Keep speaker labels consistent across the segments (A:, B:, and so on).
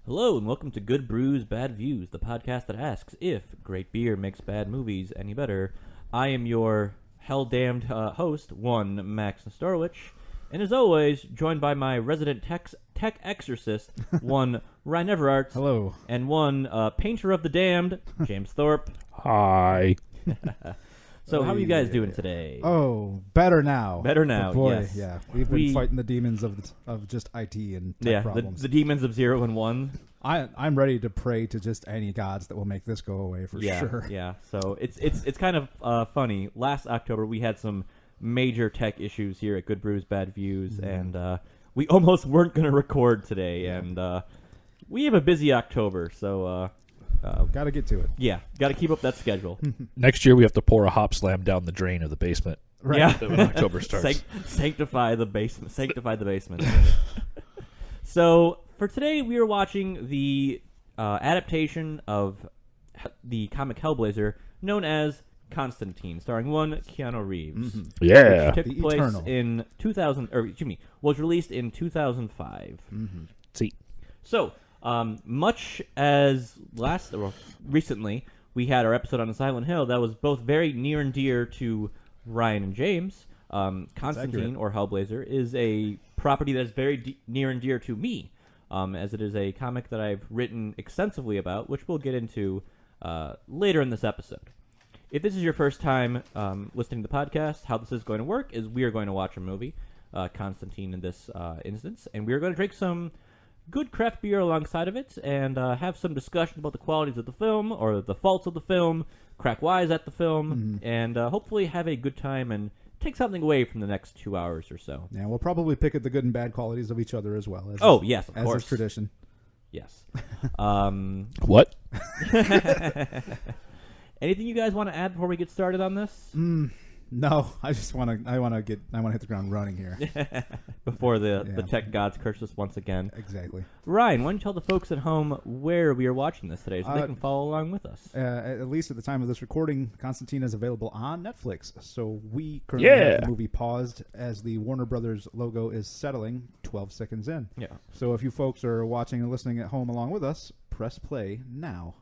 A: Hello and welcome to Good Brews, Bad Views, the podcast that asks if great beer makes bad movies any better. I am your hell-damned host, one Max Nestorowicz, and as always, joined by my resident tech exorcist, one Ryan Everart.
B: Hello.
A: And one painter of the damned, James Thorpe.
C: Hi.
A: So how are you guys doing today?
B: Oh, better now.
A: Better now,
B: But boy,
A: yes.
B: yeah. We've been fighting the demons of just IT and tech problems.
A: the demons of 0 and 1.
B: I'm ready to pray to just any gods that will make this go away for sure.
A: Yeah, so it's kind of funny. Last October, we had some major tech issues here at Good Brews, Bad Views, and we almost weren't going to record today, and we have a busy October, so...
B: Got to get to it.
A: Yeah, got to keep up that schedule.
C: Next year we have to pour a hop slam down the drain of the basement.
B: Right.
A: Yeah,
C: When October starts.
A: sanctify the basement. Sanctify the basement. So for today, we are watching the adaptation of the comic Hellblazer, known as Constantine, starring one Keanue Reeves.
B: Mm-hmm.
C: Yeah.
A: Which took
B: The
A: place
B: Eternal.
A: in 2000, or excuse me, was released in 2005.
B: Mm-hmm.
C: See.
A: So, much as recently, we had our episode on Silent Hill that was both very near and dear to Ryan and James. Constantine, or Hellblazer, is a property that is very near and dear to me, as it is a comic that I've written extensively about, which we'll get into later in this episode. If this is your first time listening to the podcast, how this is going to work is we are going to watch a movie, Constantine in this instance, and we are going to drink some good craft beer alongside of it and have some discussion about the qualities of the film or the faults of the film, crack wise at the film, and hopefully have a good time and take something away from the next 2 hours or so.
B: Yeah, we'll probably pick at the good and bad qualities of each other as well.
A: Yes, of
B: as
A: course.
B: is tradition.
A: Yes.
C: What?
A: Anything you guys want to add before we get started on this?
B: No, I want to hit the ground running here.
A: Before the tech gods curse us once again.
B: Exactly.
A: Ryan, why don't you tell the folks at home where we are watching this today so they can follow along with us?
B: At least at the time of this recording, Constantine is available on Netflix. So we currently have the movie paused as the Warner Brothers logo is settling 12 seconds in.
A: Yeah.
B: So if you folks are watching and listening at home along with us, press play now.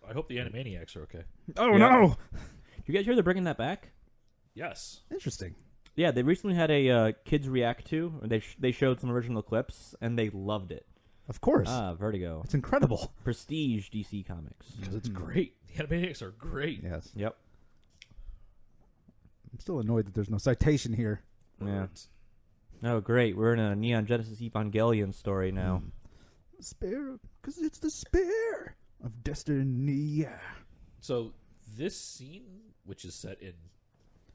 C: I hope the Animaniacs are okay.
B: Oh,
A: Yeah.
B: no!
A: You guys hear they're bringing that back?
C: Yes.
B: Interesting.
A: Yeah, they recently had a kids react to. They showed some original clips and they loved it.
B: Of course.
A: Vertigo,
B: It's incredible.
A: Prestige, DC Comics.
C: Because it's great. The Animaniacs are great.
B: Yes.
A: Yep.
B: I'm still annoyed that there's no citation here.
A: Yeah. Oh, great! We're in a Neon Genesis Evangelion story now.
B: Spare, because it's the spare of destiny.
C: So this scene, which is set in,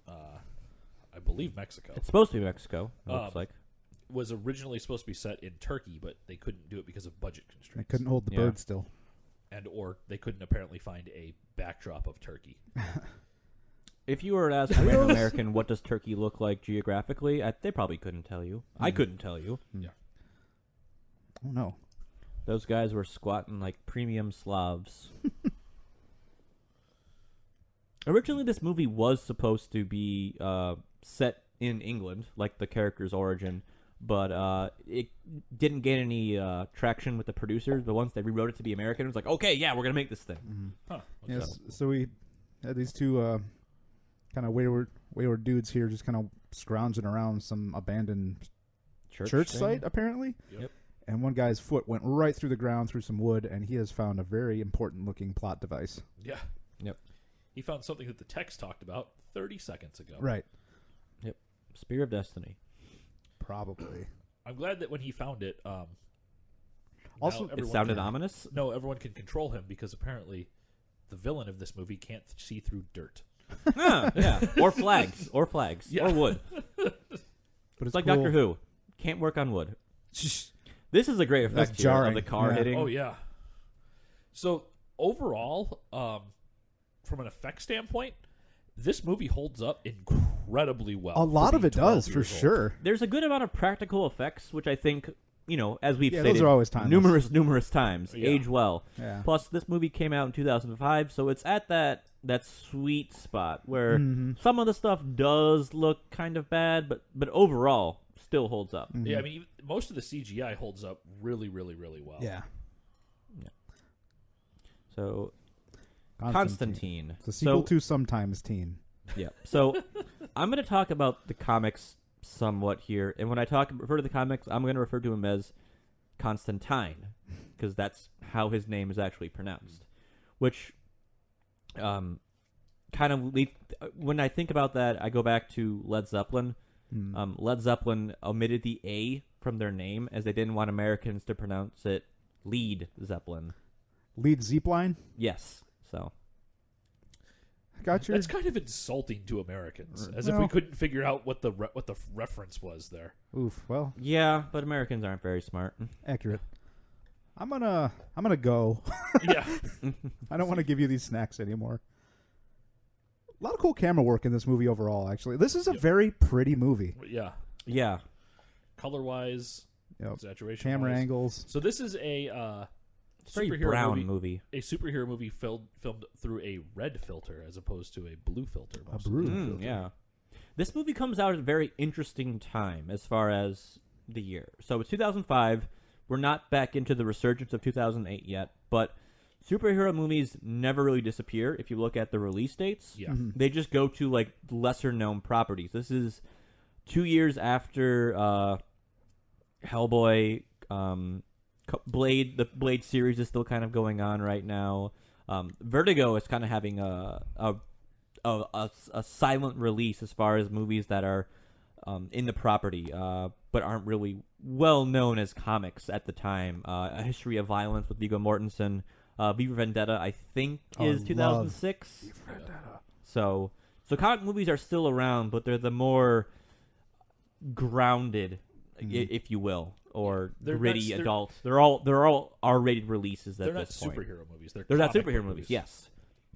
C: I believe, Mexico,
A: It's supposed to be Mexico. It looks like.
C: was originally supposed to be set in Turkey, but they couldn't do it because of budget
B: I
C: constraints.
B: couldn't hold the
A: Yeah.
B: bird still.
C: Or they couldn't apparently find a backdrop of Turkey.
A: If you were to ask a random American what does Turkey look like geographically, they probably couldn't tell you. I couldn't tell you.
C: Yeah.
B: Oh, no.
A: Those guys were squatting like premium Slavs. Originally, this movie was supposed to be set in England, like the character's origin, but it didn't get any traction with the producers. But once they rewrote it to be American, it was like, okay, yeah, we're going to make this thing.
C: Huh.
B: Yes, so we had these two kind of wayward dudes here just kind of scrounging around some abandoned church
A: thing?
B: site, apparently.
A: Yep.
B: And one guy's foot went right through the ground through some wood, and he has found a very important-looking plot device.
C: Yeah.
A: Yep.
C: He found something that the text talked about 30 seconds ago.
B: Right.
A: Yep. Spear of Destiny.
B: Probably.
C: I'm glad that when he found it,
B: Also,
C: now
A: It
C: everyone
A: sounded
C: can-
A: ominous.
C: No, everyone can control him because apparently the villain of this movie can't see through dirt.
A: Yeah. Or flags. Or flags.
C: Yeah.
A: Or wood.
B: But
A: It's like Doctor Who. Can't work on wood. This is a great
B: That's
A: effect here
B: jarring.
A: of the car
B: Yeah.
A: hitting.
C: Oh, yeah. So, overall, from an effect standpoint, this movie holds up incredibly well.
B: A lot
C: for
B: of
C: being
B: it does,
C: 12
B: for
C: years old.
B: sure.
A: There's a good amount of practical effects, which I think, as we've
B: Yeah,
A: stated
B: those are always timeless.
A: numerous times,
C: Yeah.
A: age well.
B: Yeah.
A: Plus, this movie came out in 2005, so it's at that sweet spot where
B: Mm-hmm.
A: some of the stuff does look kind of bad, but overall, still holds up.
B: Mm-hmm.
C: Yeah, I mean, most of the CGI holds up really, really, really well.
B: Yeah.
A: So, Constantine.
B: It's a sequel
A: So-
B: to Sometimes Teen.
A: Yeah. So I'm going to talk about the comics somewhat here, and when I refer to the comics, I'm going to refer to him as Constantine because that's how his name is actually pronounced. Which, kind of when I think about that, I go back to Led Zeppelin. Led Zeppelin omitted the A from their name as they didn't want Americans to pronounce it Lead Zeppelin.
B: Lead Zeppelin.
A: Yes. So.
B: Got your...
C: That's kind of insulting to Americans, as if
B: Well-
C: we couldn't figure out what the reference was there.
B: Oof. Well,
A: Yeah, but Americans aren't very smart.
B: accurate. I'm gonna go.
C: Yeah,
B: I don't want to give you these snacks anymore. A lot of cool camera work in this movie overall. Actually, this is a
C: Yep.
B: very pretty movie.
C: yeah.
A: Yeah.
C: Color wise,
B: Yep.
C: saturation,
B: Camera angles.
C: So this is a
A: It's a very
C: superhero
A: brown movie.
C: a superhero movie filmed through a red filter as opposed to a blue filter.
B: A
C: mostly.
B: blue filter.
A: Yeah. This movie comes out at a very interesting time as far as the year. So it's 2005. We're not back into the resurgence of 2008 yet, but superhero movies never really disappear if you look at the release dates.
C: Yeah.
A: They just go to like lesser known properties. This is 2 years after Hellboy, Blade. The Blade series is still kind of going on right now. Vertigo is kind of having a silent release as far as movies that are in the property, but aren't really well known as comics at the time. A History of Violence with Viggo Mortensen. V for Vendetta, I think, is 2006. So comic movies are still around, but they're the more grounded, if you will, or
C: They're
A: gritty
C: not- they're-
A: adults. They're all R-rated releases at
C: They're not
A: this point.
C: superhero movies. They're
A: They're not
C: comic
A: superhero movies. Yes.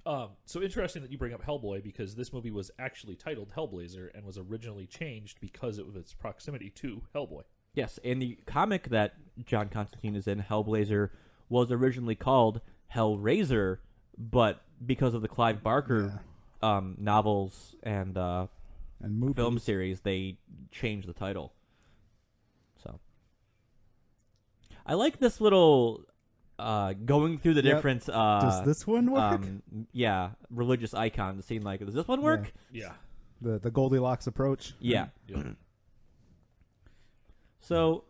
C: So interesting that you bring up Hellboy because this movie was actually titled Hellblazer and was originally changed because of its proximity to Hellboy.
A: Yes, and the comic that John Constantine is in, Hellblazer, was originally called Hellraiser, but because of the Clive Barker novels and
B: movies.
A: film series, they changed the title. So, I like this little going through the
B: Yep.
A: different.
B: Does this one work?
A: Religious icons. Seeing like, does this one work?
C: Yeah.
B: The Goldilocks approach.
A: Yeah.
C: Yeah.
A: So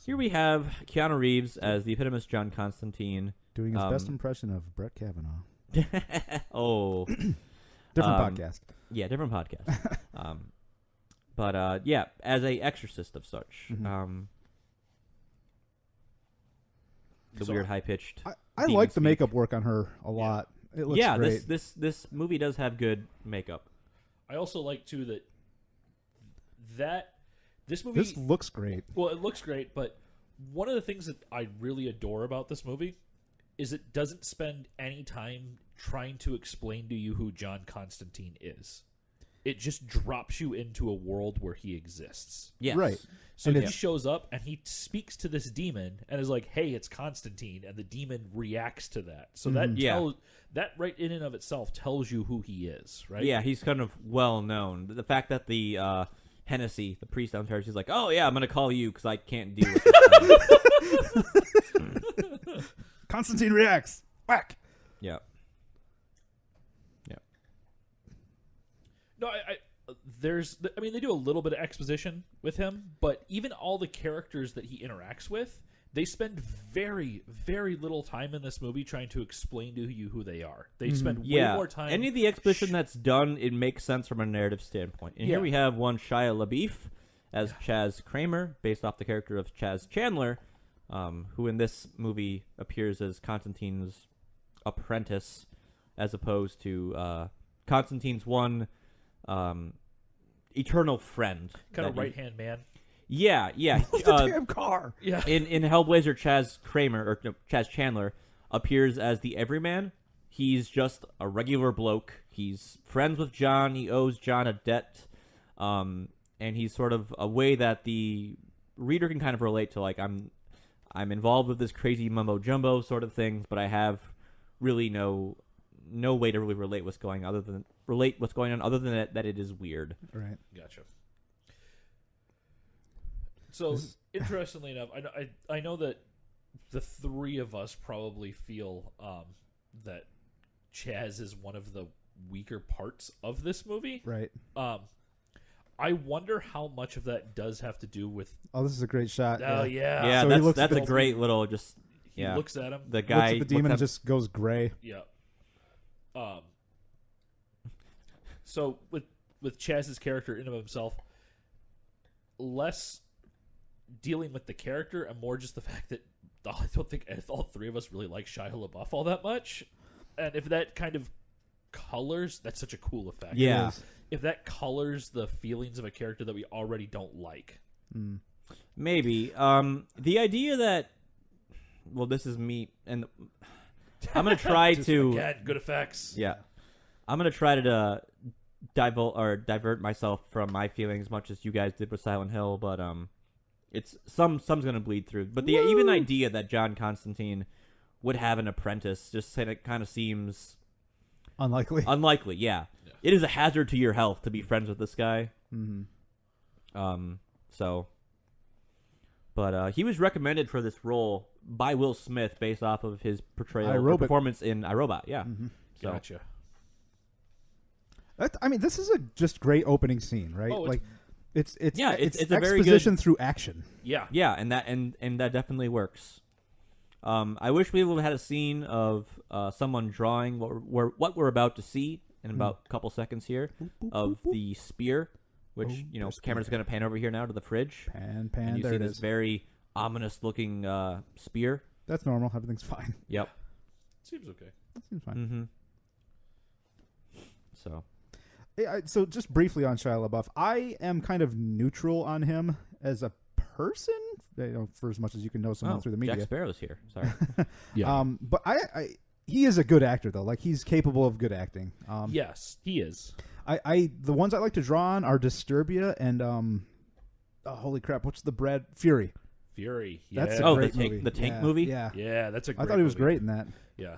A: here we have Keanu Reeves as the eponymous John Constantine.
B: Doing his best impression of Brett Kavanaugh.
A: Oh.
B: Different podcast.
A: Yeah, different podcast. But yeah, as a exorcist of such. The
C: So
A: weird high pitched.
B: I like the makeup work on her a lot. It looks great.
A: this movie does have good makeup.
C: I also like too that this movie.
B: This looks great.
C: Well, it looks great, but one of the things that I really adore about this movie is it doesn't spend any time trying to explain to you who John Constantine is. It just drops you into a world where he exists.
A: Yes.
B: Right.
C: So
B: And
C: he
B: it's-
C: shows up and he speaks to this demon and is like, "Hey, it's Constantine," and the demon reacts to that. So that
A: Yeah.
C: that right in and of itself tells you who he is, right?
A: Yeah, he's kind of well known. The fact that the Hennessy, the priest downstairs, he's like, "Oh yeah, I'm gonna call you because I can't deal with this."
B: Constantine reacts. Whack.
A: Yeah.
C: No, I mean, they do a little bit of exposition with him, but even all the characters that he interacts with, they spend very, very little time in this movie trying to explain to you who they are. They spend way
A: Yeah.
C: more time.
A: Any of the exposition that's done, it makes sense from a narrative standpoint. And here
C: Yeah.
A: we have one Shia LaBeouf as Chaz Kramer, based off the character of Chaz Chandler, who in this movie appears as Constantine's apprentice, as opposed to Constantine's one eternal friend.
C: kind of
A: that you-
C: right-hand man.
A: Yeah.
B: The damn car.
C: Yeah.
A: In Hellblazer, Chaz Chandler appears as the everyman. He's just a regular bloke. He's friends with John. He owes John a debt, and he's sort of a way that the reader can kind of relate to. Like, I'm involved with this crazy mumbo jumbo sort of things, but I have really no way to really relate what's going on other than that it is weird.
B: Right.
C: Gotcha. So, interestingly enough, I know that the three of us probably feel that Chaz is one of the weaker parts of this movie.
B: Right.
C: I wonder how much of that does have to do with...
B: Oh, this is a great shot.
C: Oh, yeah.
A: Yeah,
B: So
A: that's a great little just...
C: He looks at him.
A: The guy...
B: Looks at the demon and just goes gray.
C: Yeah. So, with Chaz's character in of himself, less dealing with the character and more just the fact that I don't think all three of us really like Shia LaBeouf all that much. And if that kind of colors... That's such a cool effect.
A: Yeah.
C: If that colors the feelings of a character that we already don't like.
A: Maybe. The idea that... Well, this is me, and I'm going to try to...
C: Again, good effects.
A: Yeah. I'm going to try to divert myself from my feelings as much as you guys did with Silent Hill, but it's some's going to bleed through. But the even idea that John Constantine would have an apprentice just kind of seems...
B: Unlikely.
A: Unlikely, yeah. It is a hazard to your health to be friends with this guy.
B: Mm-hmm.
A: But he was recommended for this role by Will Smith based off of his performance in iRobot. Yeah.
B: Mm-hmm.
A: So.
C: Gotcha.
B: I mean, this is a just great opening scene, right?
C: Oh,
B: it's
A: a very
B: exposition
A: good,
B: through action.
C: Yeah.
A: Yeah, and that definitely works. I wish we would have had a scene of someone drawing what we're about to see in about a couple seconds here of the spear, which camera's going to pan over here now to the fridge.
B: Pan,
A: and you
B: there
A: see
B: it
A: this
B: is.
A: very ominous looking spear.
B: That's normal. Everything's fine.
A: Yep.
C: Seems okay.
B: That seems fine.
A: Mm-hmm. So.
B: So just briefly on Shia LaBeouf, I am kind of neutral on him as a person, for as much as you can know someone through the media.
A: Jack Sparrow's here. Sorry.
C: Yeah.
B: But he is a good actor though. Like he's capable of good acting.
C: Yes, he is.
B: The ones I like to draw on are Disturbia and holy crap, what's the Brad Fury?
C: Fury. Yeah.
B: That's a great
A: the
B: movie.
A: tank movie.
B: Yeah.
C: Yeah, that's a great
B: I thought he was
C: movie.
B: great in that.
C: Yeah.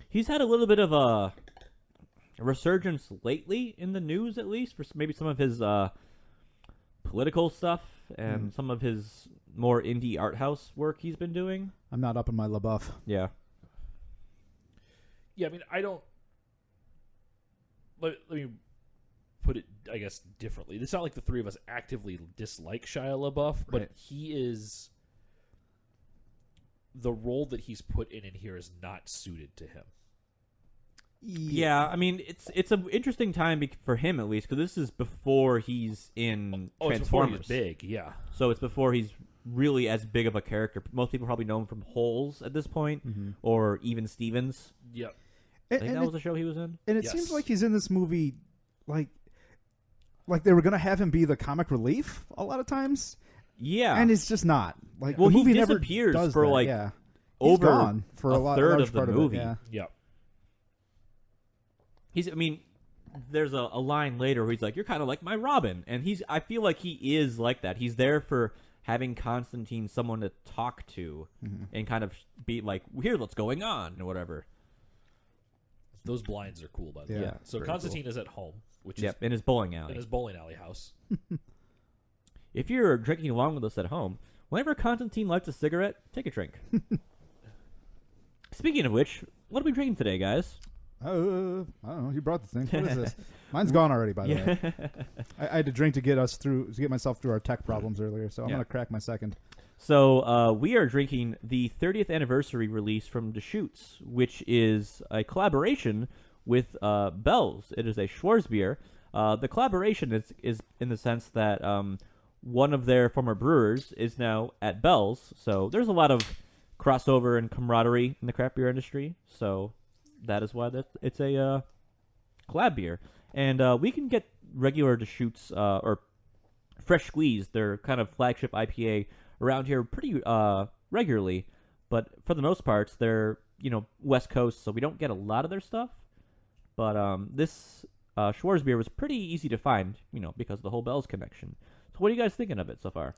A: He's had a little bit of a resurgence lately in the news, at least for maybe some of his political stuff and some of his more indie art house work he's been doing.
B: I'm not up in my LaBeouf.
A: Yeah.
C: Yeah, I mean, I don't... Let me put it, I guess, differently. It's not like the three of us actively dislike Shia LaBeouf, but
B: Right.
C: he is... The role that he's put in here is not suited to him.
A: Yeah, I mean, it's an interesting time for him, at least, because this is before he's in
C: It's before
A: Transformers.
C: he's big, yeah.
A: So it's before he's really as big of a character. Most people probably know him from Holes at this point, or even Stevens.
C: Yep.
A: I think that was the show he was in.
B: And it
C: Yes.
B: seems like he's in this movie, like they were going to have him be the comic relief a lot of times.
A: Yeah.
B: And it's just not. Like,
A: Well,
B: the movie
A: he
B: never
A: disappears
B: does
A: for,
B: that.
A: like,
B: yeah.
A: over
B: He's gone for a
A: third
B: large
A: of the
B: part
A: movie.
B: Of it, yeah.
C: Yep.
A: I mean, there's a line later where he's like, "You're kind of like my Robin," and I feel like he is like that. He's there for having Constantine someone to talk to and kind of be like, "Here's what's going on," or whatever.
C: Those blinds are cool, by the way.
A: Yeah,
C: So
A: very
C: Constantine
A: cool.
C: is at home, which
A: Yep,
C: is
A: in his bowling alley.
C: in his bowling alley house.
A: If you're drinking along with us at home, whenever Constantine lights a cigarette, take a drink. Speaking of which, what are we drinking today, guys?
B: I don't know. You brought the thing. What is this? Mine's gone already, by the way. I had to drink to get myself through our tech problems earlier, so I'm going to crack my second.
A: So we are drinking the 30th anniversary release from Deschutes, which is a collaboration with Bell's. It is a Schwarzbier. The collaboration is in the sense that one of their former brewers is now at Bell's, so there's a lot of crossover and camaraderie in the craft beer industry. So that is why it's a collab beer. And we can get regular Deschutes or Fresh Squeeze, their kind of flagship IPA, around here pretty regularly. But for the most part, they're West Coast, so we don't get a lot of their stuff. But this Schwarzbier was pretty easy to find, because of the whole Bell's connection. So what are you guys thinking of it so far?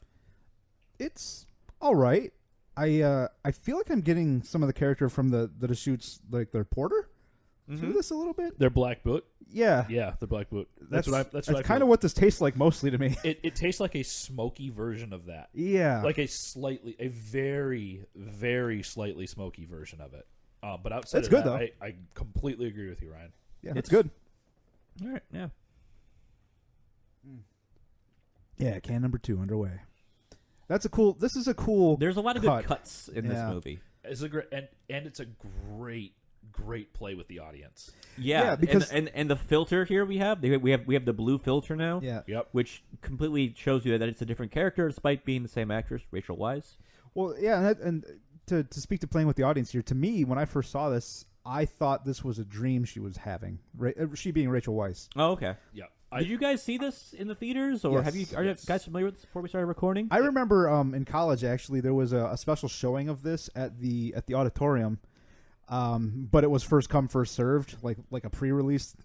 B: It's all right. I feel like I'm getting some of the character from the Deschutes, like their porter. to this a little bit.
C: Their black boot.
B: Yeah,
C: Yeah, the black boot.
B: that's
C: That's
B: kind of what this tastes like mostly to me.
C: It tastes like a smoky version of that.
B: Yeah,
C: Like a very, very slightly smoky version of it. But outside
B: That's
C: of
B: good,
C: that, I completely agree with you, Ryan.
B: yeah, it's good.
A: All right, yeah.
B: Yeah, can number 2 underway. This is a cool.
A: There's a lot of
B: cut.
A: good cuts in this movie.
C: It's a great and it's a great play with the audience.
A: Yeah,
B: because
A: and the filter here we have the blue filter now.
B: Yeah.
C: Yep.
A: Which completely shows you that it's a different character despite being the same actress, Rachel Weisz.
B: Well, yeah, and to speak to playing with the audience here, to me, when I first saw this, I thought this was a dream she was having. She being Rachel Weisz.
A: Oh, okay.
C: Yeah.
A: Did you guys see this in the theaters, or
B: Yes.
A: are you guys familiar with this before we started recording?
B: I remember in college actually there was a special showing of this at the auditorium, but it was first come first served, like a pre-release,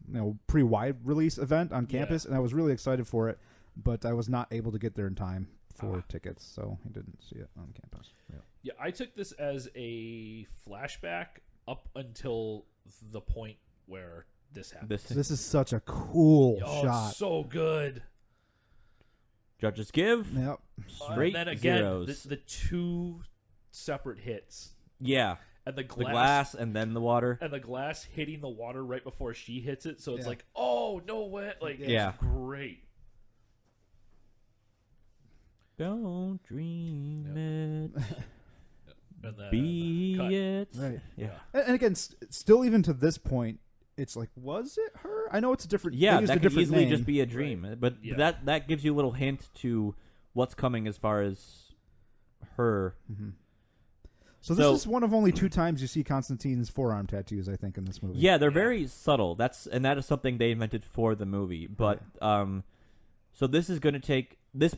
B: pre-wide release event on campus, and I was really excited for it, but I was not able to get there in time for tickets, so I didn't see it on campus.
C: Yeah, I took this as a flashback up until the point where this happened.
B: This is such a cool shot.
C: So good.
A: Judges give
B: Yep.
A: straight
C: and then again,
A: zeros.
C: the two separate hits.
A: Yeah,
C: And the
A: the
C: glass,
A: glass and then the water.
C: and the glass hitting the water right before she hits it, so it's like, oh no way, like
A: Yeah.
C: it's great.
A: Don't dream it,
C: And then
A: be
C: cut.
A: it.
B: Right.
A: Yeah.
B: And again, still even to this point, it's like, was it her? I know it's a different.
A: Yeah,
B: they used
A: that
B: a
A: could
B: different
A: easily
B: name.
A: just be a dream, but
C: Yeah.
A: that gives you a little hint to what's coming as far as her.
B: So this is one of only 2 times you see Constantine's forearm tattoos, I think, in this movie.
A: Yeah, they're very subtle. That is something they invented for the movie. But so this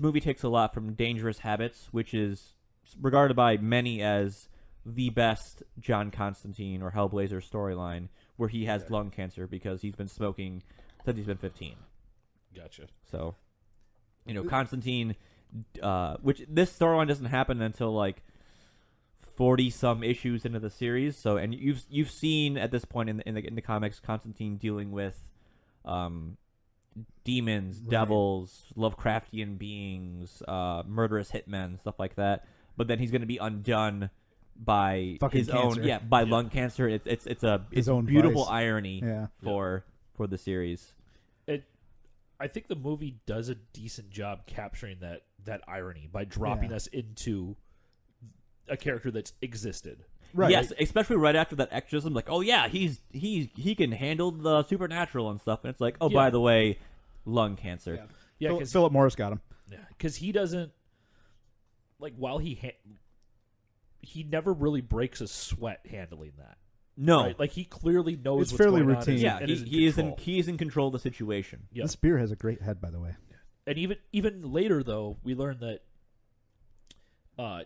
A: movie takes a lot from Dangerous Habits, which is regarded by many as the best John Constantine or Hellblazer storyline, where he has lung cancer because he's been smoking since he's been 15.
C: Gotcha.
A: So, Constantine, which this storyline doesn't happen until like 40-some issues into the series. So, and you've seen at this point in the comics Constantine dealing with demons, devils, Lovecraftian beings, murderous hitmen, stuff like that. But then he's going to be undone by
B: Fucking
A: his
B: cancer.
A: own lung cancer. It's a
B: own
A: beautiful
B: vice.
A: irony
B: Yeah.
A: for the series.
C: I think the movie does a decent job capturing that irony by dropping us into a character that's existed.
B: Right.
A: Yes, especially right after that exorcism, like, oh yeah, he can handle the supernatural and stuff, and it's like, oh, by the way, lung cancer.
C: Yeah, because
B: Philip Morris got him.
C: he doesn't while he never really breaks a sweat handling that.
A: No,
C: Right? Like he clearly knows
B: It's
C: what's
B: fairly
C: going
B: routine.
C: on.
A: yeah,
C: and
A: he is in
C: control.
A: control of the situation.
C: Yeah.
B: This beer has a great head, by the way.
C: And even later though, we learned that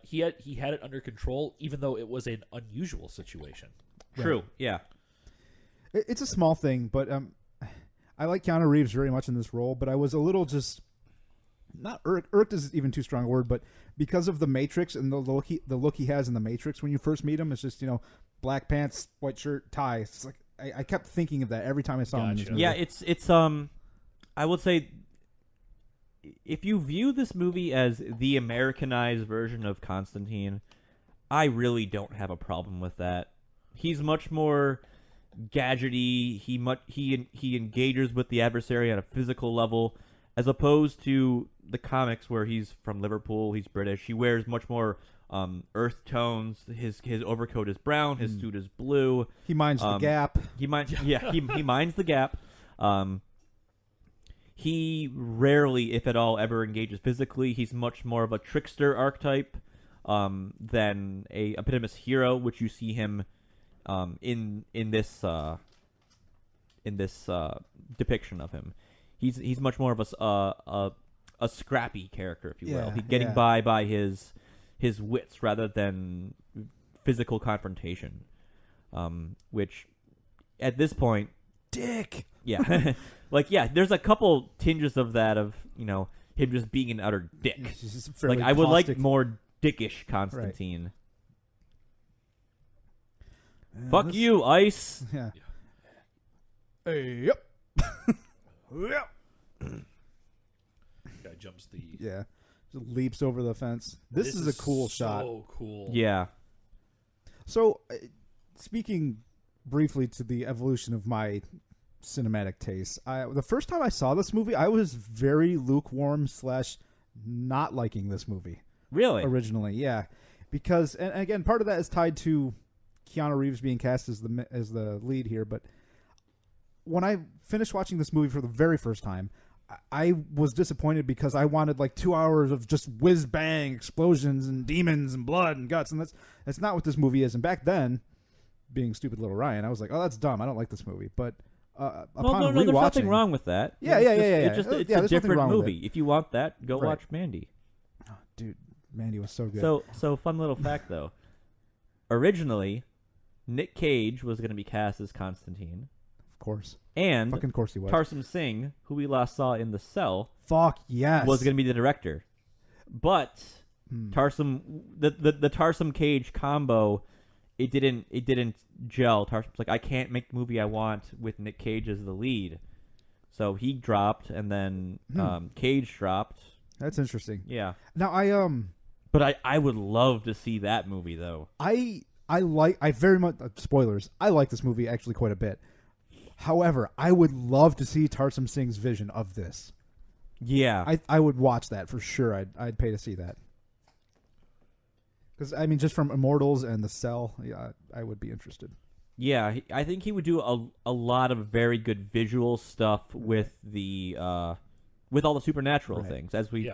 C: he had it under control, even though it was an unusual situation.
A: True. Yeah.
B: It's a small thing, but I like Keanu Reeves very much in this role, but I was a little just not irked is even too strong a word, but because of the Matrix and the look he has in the Matrix when you first meet him, it's just black pants, white shirt, tie. It's like I kept thinking of that every time I saw him in this
C: Gotcha.
B: movie.
A: Yeah, it's I would say if you view this movie as the Americanized version of Constantine, I really don't have a problem with that. He's much more gadgety. He engages with the adversary on a physical level, as opposed to the comics where he's from Liverpool. He's British. He wears much more earth tones. His overcoat is brown. His suit is blue.
B: He minds the gap.
A: He minds he minds the gap. He rarely, if at all, ever engages physically. He's much more of a trickster archetype than a eponymous hero, which you see him in this depiction of him. He's much more of a scrappy character, if you will.
B: Yeah,
A: He's getting by his wits rather than physical confrontation, which at this point,
B: Dick.
A: yeah, there's a couple tinges of that of him just being an utter dick.
B: He's just fairly
A: Like I would
B: caustic.
A: like more dickish Constantine. Fuck
B: this-
A: you, Ice.
B: Yeah. Yep. Yep.
C: Guy jumps the.
B: Yeah. Just leaps over the fence. This is a cool shot.
C: So cool.
A: Yeah.
B: So, speaking briefly to the evolution of my cinematic taste, the first time I saw this movie, I was very lukewarm / not liking this movie.
A: Really?
B: Originally, yeah. Because, and again, part of that is tied to Keanu Reeves being cast as the lead here, but when I finished watching this movie for the very first time, I was disappointed because I wanted like 2 hours of just whiz bang explosions and demons and blood and guts, and that's not what this movie is. And back then, being stupid little Ryan, I was like, "Oh, that's dumb. I don't like this movie." But upon
A: no, there's nothing wrong with that.
B: Yeah.
A: It's a
B: there's
A: different
B: wrong with
A: movie. If you want that, go
B: Right.
A: watch Mandy.
B: Oh, dude, Mandy was so good.
A: So fun little fact though. Originally, Nick Cage was going to be cast as Constantine,
B: of course,
A: and
B: fucking course he was.
A: Tarsem Singh, who we last saw in The Cell,
B: Fuck yes,
A: was going to be the director. But Tarsem, the Tarsem Cage combo, it didn't gel. Tarsem's like, I can't make the movie I want with Nick Cage as the lead, so he dropped, and then Cage dropped.
B: That's interesting.
A: Yeah.
B: Now
A: But I would love to see that movie though.
B: I very much spoilers. I like this movie actually quite a bit. However, I would love to see Tarsem Singh's vision of this.
A: Yeah.
B: I would watch that for sure. I'd pay to see that. Because I mean, just from Immortals and The Cell, yeah, I would be interested.
A: Yeah, I think he would do a lot of very good visual stuff with the with all the supernatural things as we've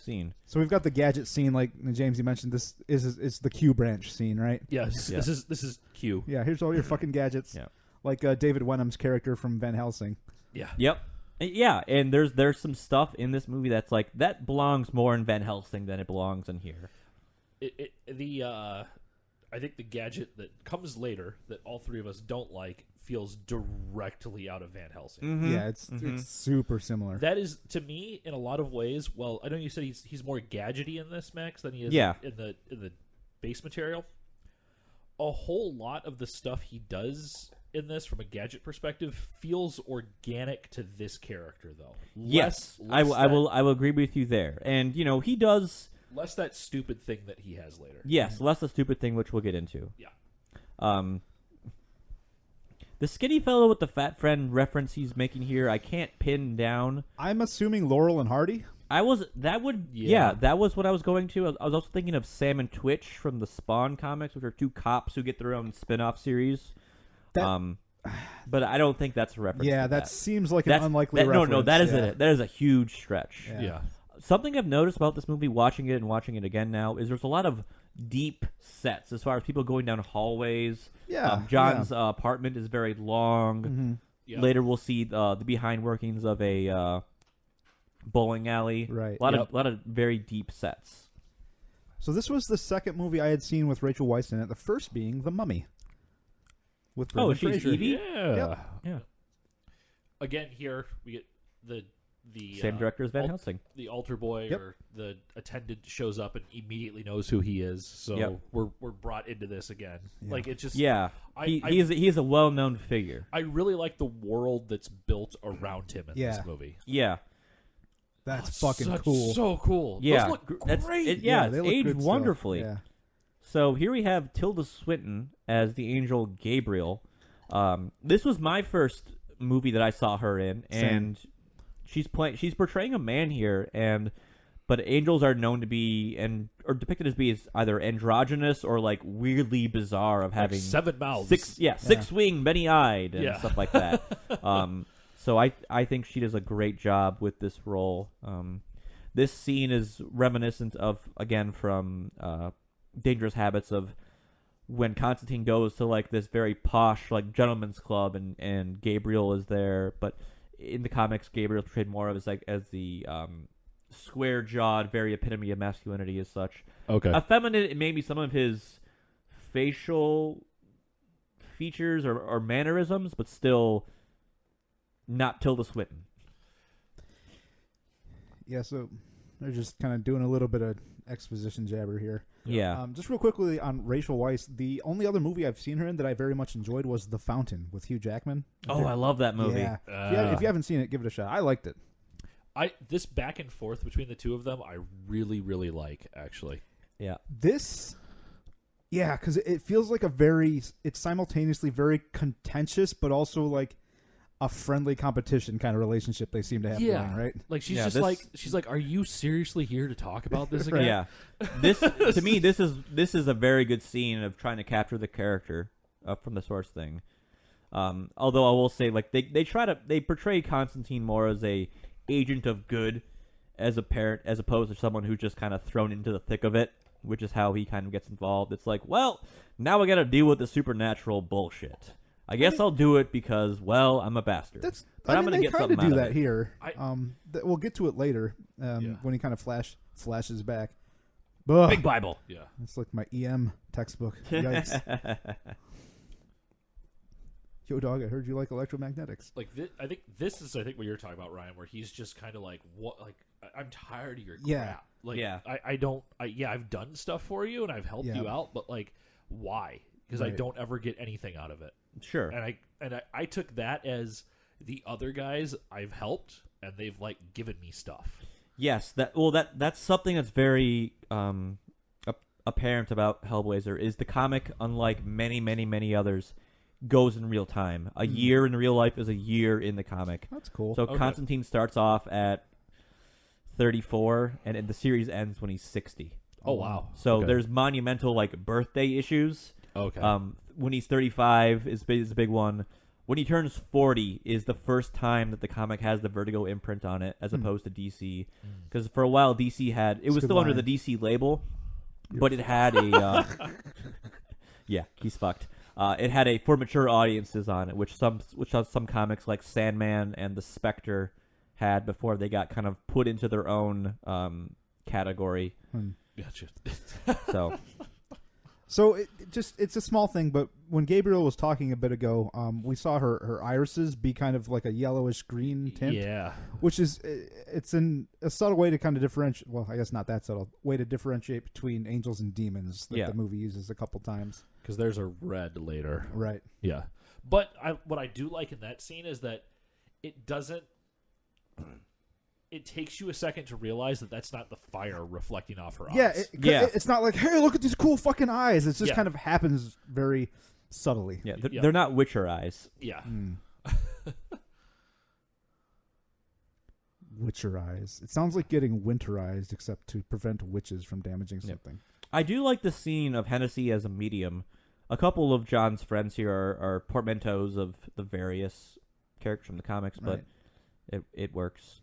A: seen.
B: So we've got the gadget scene, like James, you mentioned. This is the Q branch scene, right?
C: Yes.
A: Yeah.
C: This is Q.
B: Yeah. Here's all your fucking gadgets.
A: Yeah.
B: Like David Wenham's character from Van Helsing.
C: Yeah.
A: Yep. Yeah, and there's some stuff in this movie that's like that belongs more in Van Helsing than it belongs in here.
C: I think the gadget that comes later that all three of us don't like feels directly out of Van Helsing.
A: Mm-hmm.
B: Yeah, it's super similar.
C: That is, to me, in a lot of ways. Well, I know you said he's more gadgety in this, Max, than he is in the base material. A whole lot of the stuff he does in this, from a gadget perspective, feels organic to this character, though.
A: Yes, I will agree with you there. And he does
C: less that stupid thing that he has later.
A: Yes, less the stupid thing, which we'll get into.
C: Yeah.
A: The skinny fellow with the fat friend reference he's making here, I can't pin down.
B: I'm assuming Laurel and Hardy.
A: That was what I was going to. I was also thinking of Sam and Twitch from the Spawn comics, which are two cops who get their own spin-off series. But I don't think that's a reference.
B: Yeah,
A: to
B: that seems like an unlikely reference.
A: No, that is a huge stretch.
C: Yeah.
A: Something I've noticed about this movie, watching it again now, is there's a lot of deep sets as far as people going down hallways.
B: Yeah.
A: John's apartment is very long.
B: Mm-hmm.
C: Yeah.
A: Later, we'll see the behind workings of a bowling alley.
B: Right.
A: A lot of very deep sets.
B: So this was the second movie I had seen with Rachel Weisz in it. The first being The Mummy. With Brendan
A: she's
B: Fraser.
A: Evie?
C: Yeah.
A: Yeah.
C: Again, here we get the
A: same director as Van Helsing.
C: The altar boy
B: Yep.
C: or the attendant shows up and immediately knows who he is. So we're brought into this again.
B: Yeah.
C: Like it's just
A: He's a well-known figure.
C: I really like the world that's built around him in this movie.
A: Yeah.
B: That's fucking cool.
C: So cool.
A: Yeah.
C: Those look
A: That's
C: great.
A: it's
B: they look
A: aged
B: good still.
A: wonderfully.
B: Yeah.
A: So here we have Tilda Swinton as the angel Gabriel. This was my first movie that I saw her in, and she's portraying a man here, but angels are known to be or depicted as being either androgynous or like weirdly bizarre, of having
C: 7 mouths,
A: six winged, many eyed, and stuff like that. So I think she does a great job with this role. This scene is reminiscent of, again, from Dangerous Habits, of when Constantine goes to like this very posh like gentleman's club, and Gabriel is there, but in the comics Gabriel is portrayed more of as the square jawed, very epitome of masculinity as such.
C: Okay.
A: Effeminate in maybe some of his facial features or mannerisms, but still not Tilda Swinton.
B: Yeah, so They're just kind of doing a little bit of exposition jabber here.
A: Yeah.
B: Just real quickly on Rachel Weisz, the only other movie I've seen her in that I very much enjoyed was The Fountain with Hugh Jackman.
A: Oh, I love that movie.
B: Yeah. If you haven't seen it, give it a shot. I liked it.
C: This back and forth between the two of them, I really, really like, actually.
A: Yeah.
B: Because it feels like it's simultaneously very contentious, but also like a friendly competition kind of relationship they seem to have going, right?
C: Like she's like, are you seriously here to talk about this again?
A: Yeah. This to me, this is a very good scene of trying to capture the character from the source thing. Although I will say, like they portray Constantine more as a agent of good, as opposed to someone who's just kind of thrown into the thick of it, which is how he kind of gets involved. It's like, well, now we got to deal with the supernatural bullshit. I guess I'll do it because, well, I'm a bastard. I'm going to get something out of it.
B: They kind of do that here. We'll get to it later when he kind of flashes back. Ugh.
A: Big Bible.
C: Yeah.
B: It's like my EM textbook. Yikes. Yo, dog, I heard you like electromagnetics.
C: Like I think what you're talking about, Ryan, where he's just kind of like, what? Like, I'm tired of your crap.
B: Yeah.
C: Like,
A: yeah.
C: I've done stuff for you and I've helped you out, but like, why? Because I don't ever get anything out of it.
A: Sure.
C: And I took that as the other guys I've helped and they've like given me stuff.
A: Yes. That's something that's very apparent about Hellblazer is the comic, unlike many, many, many others, goes in real time. A year in real life is a year in the comic.
B: That's cool.
A: So Constantine starts off at 34, and the series ends when he's 60.
C: Oh, wow.
A: So there's monumental like birthday issues.
C: Okay.
A: When he's 35 is a big one. When he turns 40 is the first time that the comic has the Vertigo imprint on it, as opposed to DC. Because for a while DC was still under the DC label, but it had a yeah, he's fucked. It had a for mature audiences on it, which some comics like Sandman and the Spectre had before they got kind of put into their own category.
C: Gotcha.
B: So it's a small thing, but when Gabriel was talking a bit ago, we saw her irises be kind of like a yellowish green tint.
C: Yeah.
B: Which is it's a subtle way to kind of differentiate. Well, I guess not that subtle way to differentiate between angels and demons that the movie uses a couple times.
C: Because there's a red later.
B: Right.
C: Yeah. But what I do like in that scene is that it doesn't. It takes you a second to realize that that's not the fire reflecting off her eyes.
B: It's not like, hey, look at these cool fucking eyes. It just kind of happens very subtly.
A: Yeah, they're not Witcher eyes.
C: Yeah.
B: Witcher eyes. It sounds like getting winterized, except to prevent witches from damaging something.
A: I do like the scene of Hennessy as a medium. A couple of John's friends here are portmanteaus of the various characters from the comics, but it works.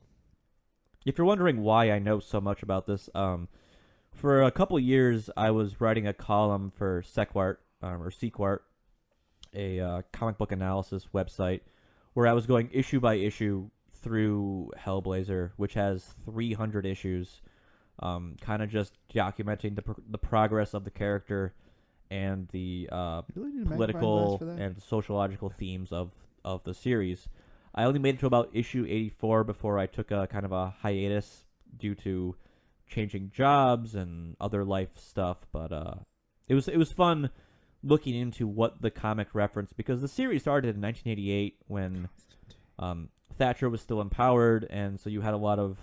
A: If you're wondering why I know so much about this, for a couple years I was writing a column for Sequart, or Sequart, a comic book analysis website, where I was going issue by issue through Hellblazer, which has 300 issues, kind of just documenting the progress of the character and the political and sociological themes of the series. I only made it to about issue 84 before I took a kind of a hiatus due to changing jobs and other life stuff. But it was fun looking into what the comic referenced, because the series started in 1988 when Thatcher was still empowered, and so you had a lot of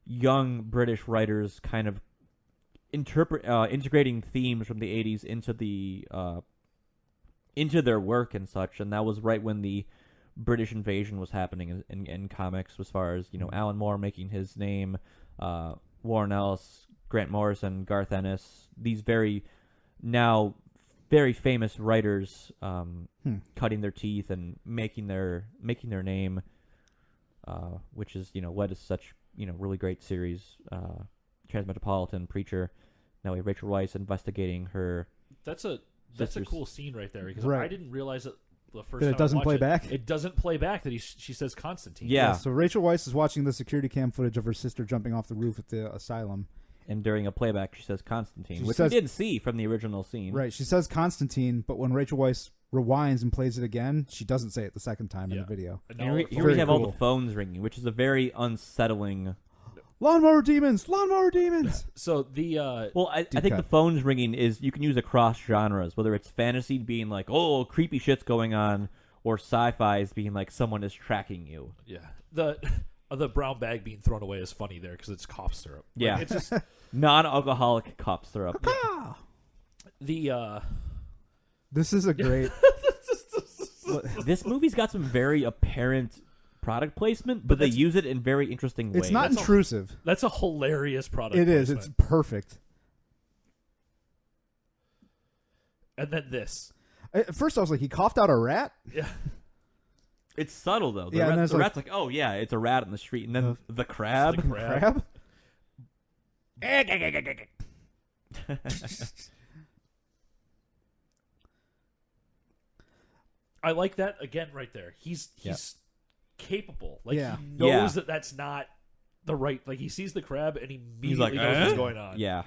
A: young British writers kind of integrating themes from the 80s into their work and such. And that was right when the British invasion was happening in comics, as far as, Alan Moore making his name, Warren Ellis, Grant Morrison, Garth Ennis, these very famous writers cutting their teeth and making their name, which is led to such really great series, Transmetropolitan, Preacher. Now we have Rachel Weisz investigating her.
C: That's a cool scene right there, because I didn't realize that. The first
B: that
C: time
B: it doesn't play back?
C: It doesn't play back that she says Constantine.
A: Yeah.
B: So Rachel Weisz is watching the security cam footage of her sister jumping off the roof at the asylum.
A: And during a playback, she says Constantine, which we didn't see from the original scene.
B: Right. She says Constantine, but when Rachel Weisz rewinds and plays it again, she doesn't say it the second time in the video.
A: And here we have all the phones ringing, which is a very unsettling
B: Lawnmower demons. Lawnmower demons.
C: So the
A: Well, I think
B: cut.
A: the phone's ringing is you can use across genres, whether it's fantasy being like, oh, creepy shit's going on, or sci-fi is being like someone is tracking you.
C: the brown bag being thrown away is funny there because it's cough syrup. Like,
A: Yeah.
C: it's just
A: Non-alcoholic cough syrup.
C: the
B: This is a great.
A: This movie's got some very apparent product placement, but they use it in very interesting ways.
B: It's not intrusive.
C: that's a hilarious product.
B: It is.
C: placement.
B: It's perfect.
C: And then this.
B: At first, I was like, he coughed out a rat.
C: Yeah.
A: It's subtle though. The,
B: Yeah, and
A: rat,
B: there's
A: the
B: like-
A: rat's like, oh yeah, it's a rat in the street, and then the crab.
C: The crab. I like that again right there. He's capable. Like
B: Yeah.
C: he knows
A: Yeah.
C: that that's not the right. Like he sees the crab and he
A: He's like,
C: immediately knows what's going on.
A: Yeah,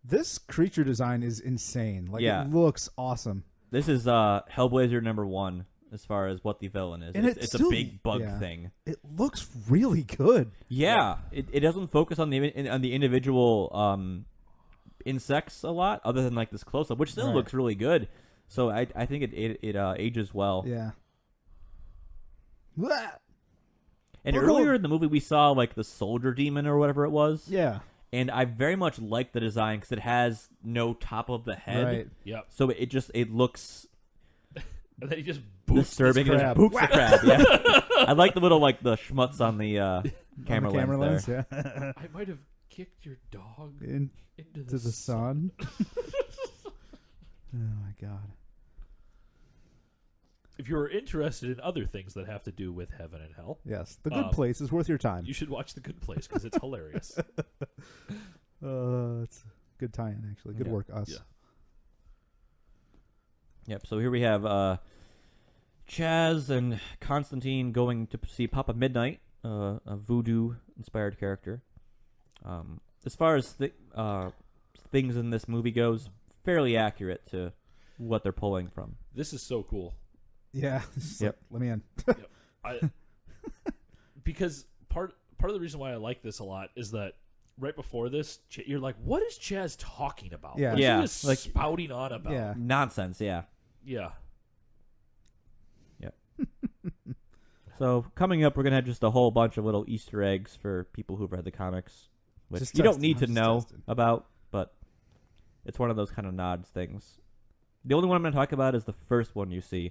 B: This creature design is insane. Like,
A: Yeah.
B: it looks awesome.
A: this is Hellblazer #1 as far as what the villain is.
B: And
A: It's
B: still-
A: a big bug
B: yeah.
A: thing.
B: It looks really good.
A: Yeah, it doesn't focus on the individual insects a lot, other than like this close up, which still
B: Right.
A: looks really good. So I think it ages well.
B: Yeah. Blah!
A: And
B: Look,
A: earlier
B: look.
A: in the movie, we saw like the soldier demon or whatever it was.
B: Yeah.
A: And I very much like the design because it has no top of the head.
B: Right.
C: Yep.
A: So it looks
C: And then he just boots
A: disturbing.
C: this
A: And
C: crab.
A: just boops the crab. Yeah. I like the little like the schmutz on the camera,
B: On the camera
A: lens
B: lens.
A: there.
B: Yeah.
C: I might have kicked your dog
B: Into
C: into
B: the sun. Oh my god.
C: If you're interested in other things that have to do with heaven and hell,
B: Yes, the good place is worth your time.
C: you should watch The Good Place because it's hilarious.
B: It's a good tie-in, actually. Good
A: Yeah.
B: work, us.
C: Yeah.
A: Yep. So here we have Chaz and Constantine going to see Papa Midnight, a voodoo-inspired character. As far as things in this movie goes, fairly accurate to what they're pulling from.
C: This is so cool.
B: Yeah. It's
A: Yep.
B: like, let me in.
C: Because part of the reason why I like this a lot is that right before this, you're like, what is Chaz talking about?
B: Yeah.
C: What's
A: Yeah,
C: he just
A: like-
C: spouting on about?
B: Yeah.
A: Nonsense. Yeah.
C: Yeah.
A: So coming up, we're gonna have just a whole bunch of little Easter eggs for people who've read the comics, which
B: Just
A: you don't
B: testing,
A: need to
B: I'm just
A: know
B: testing.
A: about, but it's one of those kind of nods things. The only one I'm gonna talk about is the first one you see,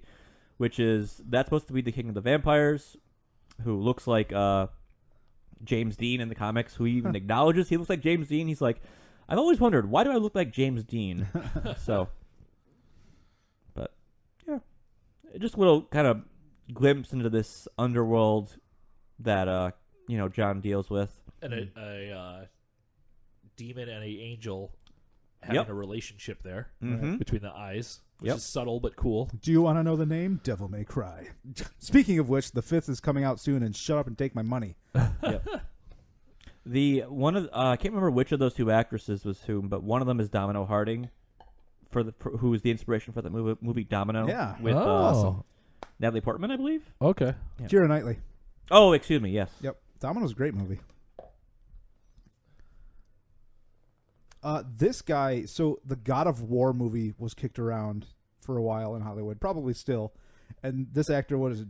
A: which is that's supposed to be the King of the Vampires, who looks like James Dean in the comics, who even acknowledges he looks like James Dean. He's like, I've always wondered, why do I look like James Dean? So, but yeah, just a little kind of glimpse into this underworld that John deals with.
C: And a demon and a angel having
A: Yep.
C: a relationship there
A: Mm-hmm.
C: between the eyes, which
A: Yep.
C: is subtle but cool.
B: Do you want to know the name? Devil May Cry. Speaking of which, the 5th is coming out soon, and shut up and take my money.
A: Yep. The one of I can't remember which of those two actresses was whom, but one of them is Domino Harding, who was the inspiration for the movie Domino.
B: Yeah.
A: with
D: Oh.
A: Natalie Portman, I believe.
D: Okay.
A: Yeah.
B: Keira Knightley.
A: Oh, excuse me. Yes.
B: Yep. Domino's a great movie. This guy, so the God of War movie was kicked around for a while in Hollywood, probably still. And this actor, what is it,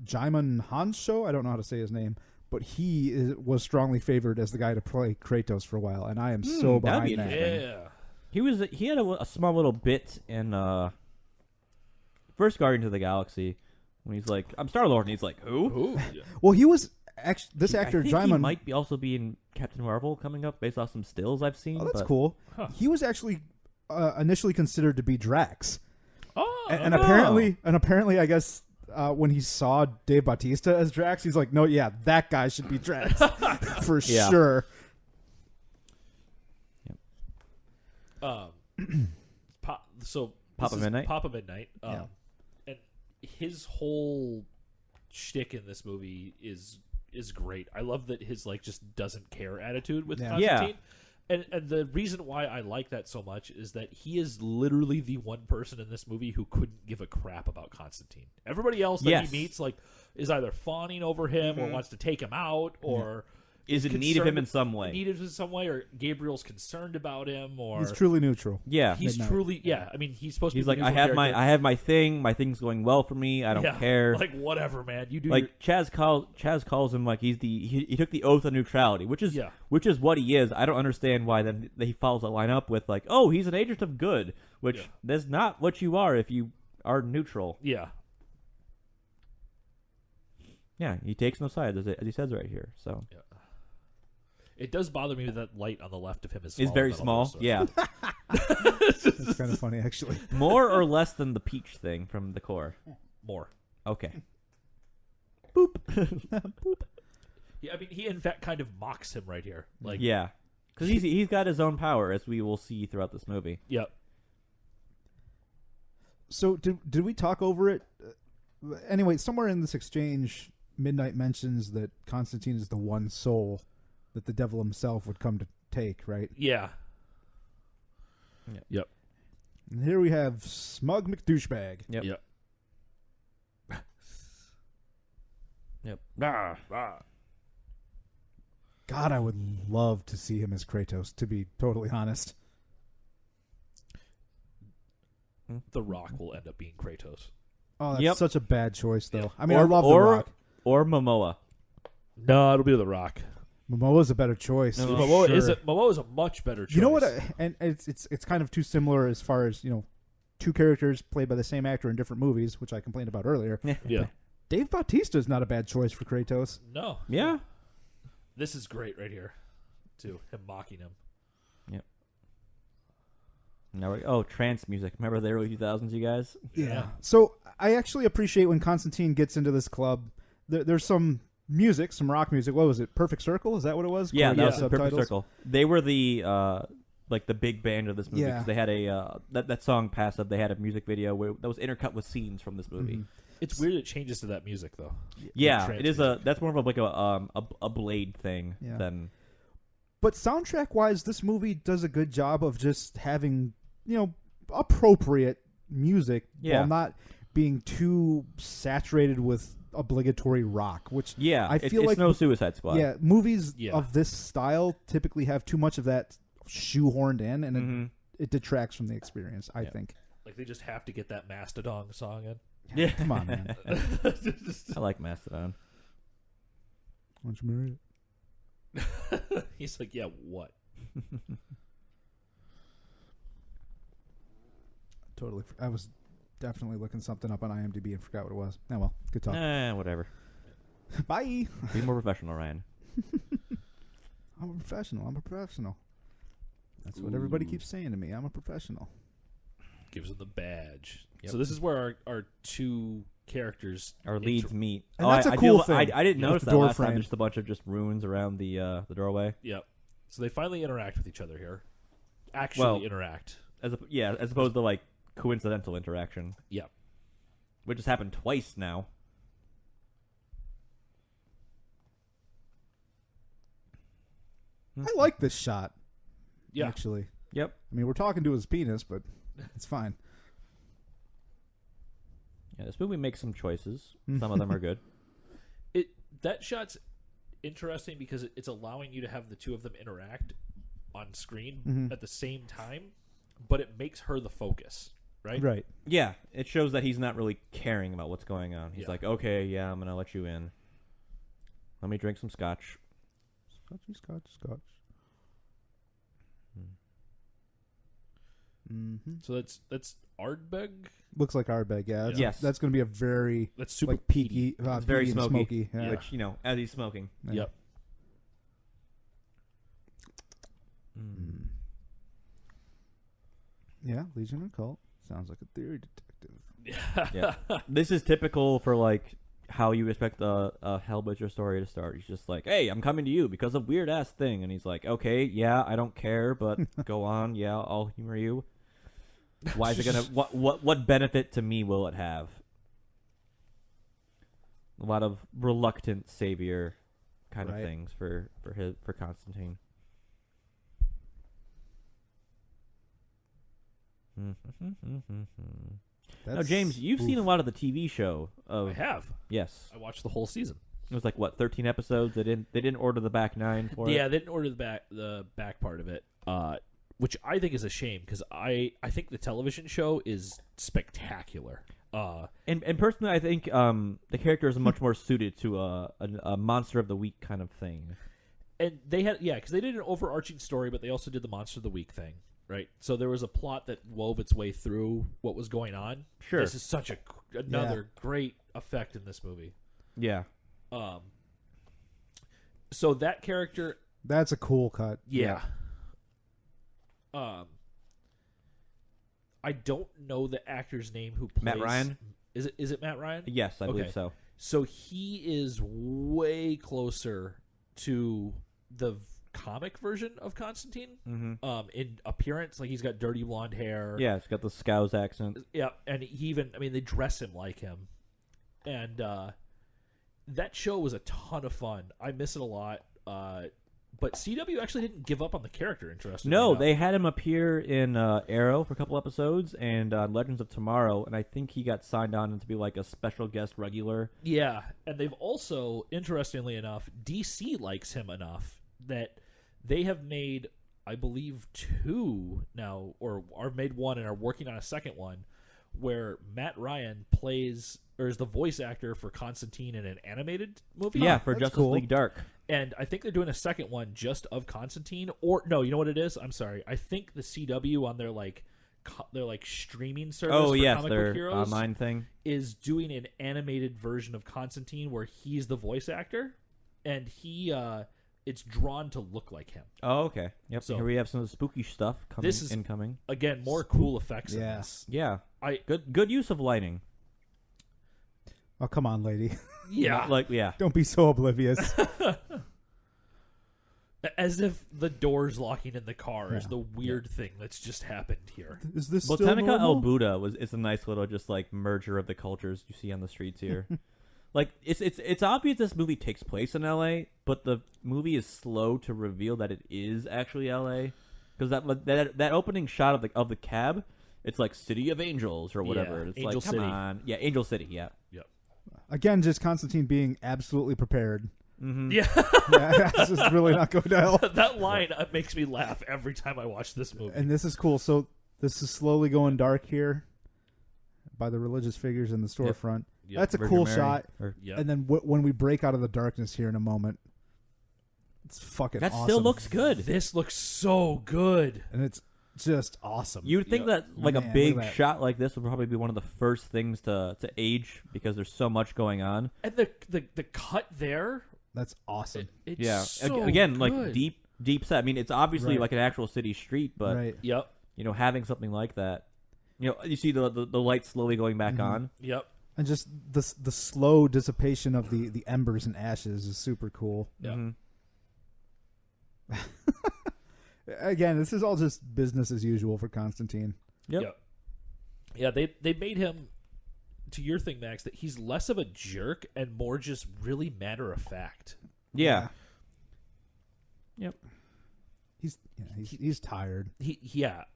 B: Jaimin Hancho? I don't know how to say his name, but he was strongly favored as the guy to play Kratos for a while, and I am so
A: that'd be
B: behind that.
A: interesting. He had a small little bit in first Guardians of the Galaxy when he's like, I'm Star-Lord, and he's like, who?
C: Ooh, yeah.
B: Well, he was actually this actor,
A: I think he
B: Jaimin.
A: might be also be in Captain Marvel coming up based off some stills I've seen.
B: Oh, that's
A: but-
B: cool.
C: Huh.
B: He was actually initially considered to be Drax.
C: Oh,
B: And apparently, I guess when he saw Dave Bautista as Drax, he's like, "No, yeah, that guy should be Drax for
A: Yeah.
B: sure."
A: Papa Midnight?
C: Papa Midnight.
B: Yeah.
C: And his whole shtick in this movie is great. I love that his just doesn't care attitude with
B: Yeah.
C: Constantine. And the reason why I like that so much is that he is literally the one person in this movie who couldn't give a crap about Constantine. Everybody else that he meets is either fawning over him or wants to take him out or
A: is in need of him in some way.
C: Or Gabriel's concerned about him, or
B: he's truly neutral.
A: Yeah,
C: he's truly. Yeah, I mean, he's supposed to.
A: He's
C: be
A: like, I have my thing. My thing's going well for me. I don't care.
C: Like whatever, man. You do.
A: Like Chaz calls him like he took the oath of neutrality, which is what he is. I don't understand why then he follows that line up with like, oh, he's an agent of good, which that's not what you are if you are neutral.
C: Yeah.
A: Yeah, he takes no sides, as he says right here. So.
C: Yeah. It does bother me that light on the left of him is
A: very small. Yeah,
B: it's kind of funny actually.
A: More or less than the peach thing from the core.
C: More.
A: Okay. Boop.
C: Boop. Yeah, I mean, he in fact kind of mocks him right here. Like,
A: yeah, because he's got his own power, as we will see throughout this movie.
C: Yep.
B: So did we talk over it? Anyway, somewhere in this exchange, Midnight mentions that Constantine is the one soul that the devil himself would come to take, right?
C: Yeah. Yep.
B: And here we have Smug McDouchebag.
A: Yep.
C: Yep.
A: Yep.
B: God, I would love to see him as Kratos, to be totally honest.
C: The Rock will end up being Kratos.
B: Oh, that's such a bad choice, though.
C: Yep.
B: I mean, I love The Rock.
A: Or Momoa.
C: No, it'll be The Rock.
B: Momoa's a better choice.
C: Momoa is a much better choice.
B: You know what? And it's kind of too similar as far as, you know, two characters played by the same actor in different movies, which I complained about earlier.
C: Yeah.
B: Dave Bautista's not a bad choice for Kratos.
C: No.
A: Yeah.
C: This is great right here, too. Him mocking him.
A: Yep. Now trance music. Remember the early 2000s, you guys?
B: Yeah. So I actually appreciate when Constantine gets into this club. There's some music, some rock music. What was it? Perfect Circle? Is that what it was?
A: Yeah, that was Perfect Circle. They were the the big band of this movie because they had a that song Passive. They had a music video that was intercut with scenes from this movie.
B: Mm-hmm.
C: It's weird it changes to that music though.
A: Yeah, it is that's more of a Blade thing than.
B: But soundtrack wise, this movie does a good job of just having, you know, appropriate music while not being too saturated with obligatory rock, which I feel like
A: it's no Suicide Squad.
B: Yeah, movies of this style typically have too much of that shoehorned in, and it detracts from the experience, I think.
C: Like they just have to get that Mastodon song in.
B: Yeah, come on, man.
A: I like Mastodon.
B: Why don't you marry it?
C: He's like, yeah, what?
B: Totally. I was definitely looking something up on IMDb and forgot what it was. Oh, well. Good talk.
A: Whatever.
B: Bye.
A: Be more professional, Ryan.
B: I'm a professional. That's what everybody keeps saying to me. I'm a professional.
C: Gives him the badge. Yep. So this is where our two characters,
A: our leads meet.
B: And that's a cool thing.
A: I didn't notice that
B: door
A: last
B: frame.
A: time. Just a bunch of ruins around the doorway.
C: Yep. So they finally interact with each other here. Actually interact.
A: As opposed to like coincidental interaction.
C: Yep.
A: Which has happened twice now.
B: I like this shot.
C: Yeah.
B: Actually.
A: Yep.
B: I mean, we're talking to his penis, but it's fine.
A: Yeah, this movie makes some choices. Some of them are good.
C: That shot's interesting because it's allowing you to have the two of them interact on screen at the same time, but it makes her the focus, right?
B: Right.
A: Yeah, it shows that he's not really caring about what's going on. He's like, okay, yeah, I'm going to let you in. Let me drink some scotch.
B: Scotch.
C: So that's Ardbeg?
B: Looks like Ardbeg, yeah.
A: Yes.
B: That's going to be a very
C: That's super
B: peaky.
A: It's very
B: peaky and
A: smoky.
B: Yeah.
A: Which, as he's smoking.
B: Yeah.
C: Yep.
B: Yeah, Legion of Occult. Sounds like a theory detective.
A: Yeah. This is typical for like how you expect a Hellblazer story to start. He's just like, hey, I'm coming to you because of weird ass thing, and he's like, okay, yeah, I don't care, but go on, yeah, I'll humor you. Why is it gonna? What benefit to me will it have? A lot of reluctant savior kind of things for Constantine. Now, James, you've seen a lot of the TV show.
C: I have.
A: Yes.
C: I watched the whole season.
A: It was like, what, 13 episodes? They didn't order the back 9 for it?
C: Yeah, they didn't order the back part of it, which I think is a shame because I think the television show is spectacular.
A: And personally, I think the characters are much more suited to a Monster of the Week kind of thing.
C: And they had, because they did an overarching story, but they also did the Monster of the Week thing, right? So there was a plot that wove its way through what was going on.
A: Sure.
C: This is such another great effect in this movie.
A: Yeah.
C: So that character,
B: That's a cool cut.
C: yeah. I don't know the actor's name who plays
A: Matt Ryan?
C: Is it Matt Ryan?
A: Yes, I believe so.
C: So he is way closer to the comic version of Constantine. In appearance, like he's got dirty blonde hair.
A: Yeah, it's got the Scouse accent.
C: Yeah, and he even, they dress him like him. And that show was a ton of fun. I miss it a lot. But CW actually didn't give up on the character, interestingly
A: No,
C: enough.
A: they had him appear in Arrow for a couple episodes and Legends of Tomorrow, and I think he got signed on to be like a special guest regular.
C: Yeah, and they've also, interestingly enough, DC likes him enough that they have made, I believe, 2 now, or are made 1 and are working on a second one, where Matt Ryan plays, or is the voice actor for Constantine in an animated movie.
A: Yeah, for
B: that's
A: Justice
B: cool.
A: League Dark.
C: And I think they're doing a second one just of Constantine, or no, you know what it is? I'm sorry. I think the CW on their streaming service
A: Oh,
C: for
A: yes,
C: comic
A: their
C: book heroes
A: online thing.
C: is doing an animated version of Constantine where he's the voice actor, and he it's drawn to look like him.
A: Oh, okay. Yep.
C: So-
A: Here we have some of the spooky stuff incoming.
C: Again, more cool effects in
B: Yeah.
C: this.
A: Yeah. Good use of lighting.
B: Oh, come on, lady.
C: Yeah.
A: Yeah.
B: Don't be so oblivious.
C: As if the doors locking in the car is
B: Yeah.
C: the weird thing that's just happened here.
B: Is this still
A: Botanica El
B: normal?
A: Buddha is a nice little just like merger of the cultures you see on the streets here. Like it's obvious this movie takes place in LA, but the movie is slow to reveal that it is actually LA because that opening shot of the cab, it's like City of Angels or whatever.
C: Yeah,
A: It's
C: Angel
A: like come
C: City.
A: on, yeah, Angel City, yeah.
C: Yep.
B: Again, just Constantine being absolutely prepared.
C: Yeah.
B: Yeah, this is really not going to hell.
C: That line makes me laugh every time I watch this movie.
B: And this is cool. So this is slowly going dark here by the religious figures in the storefront.
C: Yep.
B: That's a
A: Virgin
B: cool
A: Mary,
B: shot.
A: or-
C: Yep.
B: And then when we break out of the darkness here in a moment, it's fucking
A: That
B: awesome.
A: still looks good.
C: This looks so good.
B: And it's just awesome.
A: You would think
C: Yep.
A: that like
B: Man,
A: a
B: look
A: big
B: at that.
A: shot like this would probably be one of the first things to age because there's so much going on.
C: And the cut there,
B: That's awesome.
C: it's
A: Yeah,
C: so
A: again,
C: good.
A: like deep set. I mean, it's obviously
B: Right.
A: like an actual city street, but
B: Right.
C: Yep.
A: having something like that, you see the light slowly going back
B: Mm-hmm.
A: on.
C: Yep.
B: And just the slow dissipation of the embers and ashes is super cool.
C: Yep.
A: Mhm.
B: Again, this is all just business as usual for Constantine.
A: Yep.
C: Yep. Yeah, they made him, to your thing, Max, that he's less of a jerk and more just really matter of fact.
A: Yeah. Yep.
B: He's tired.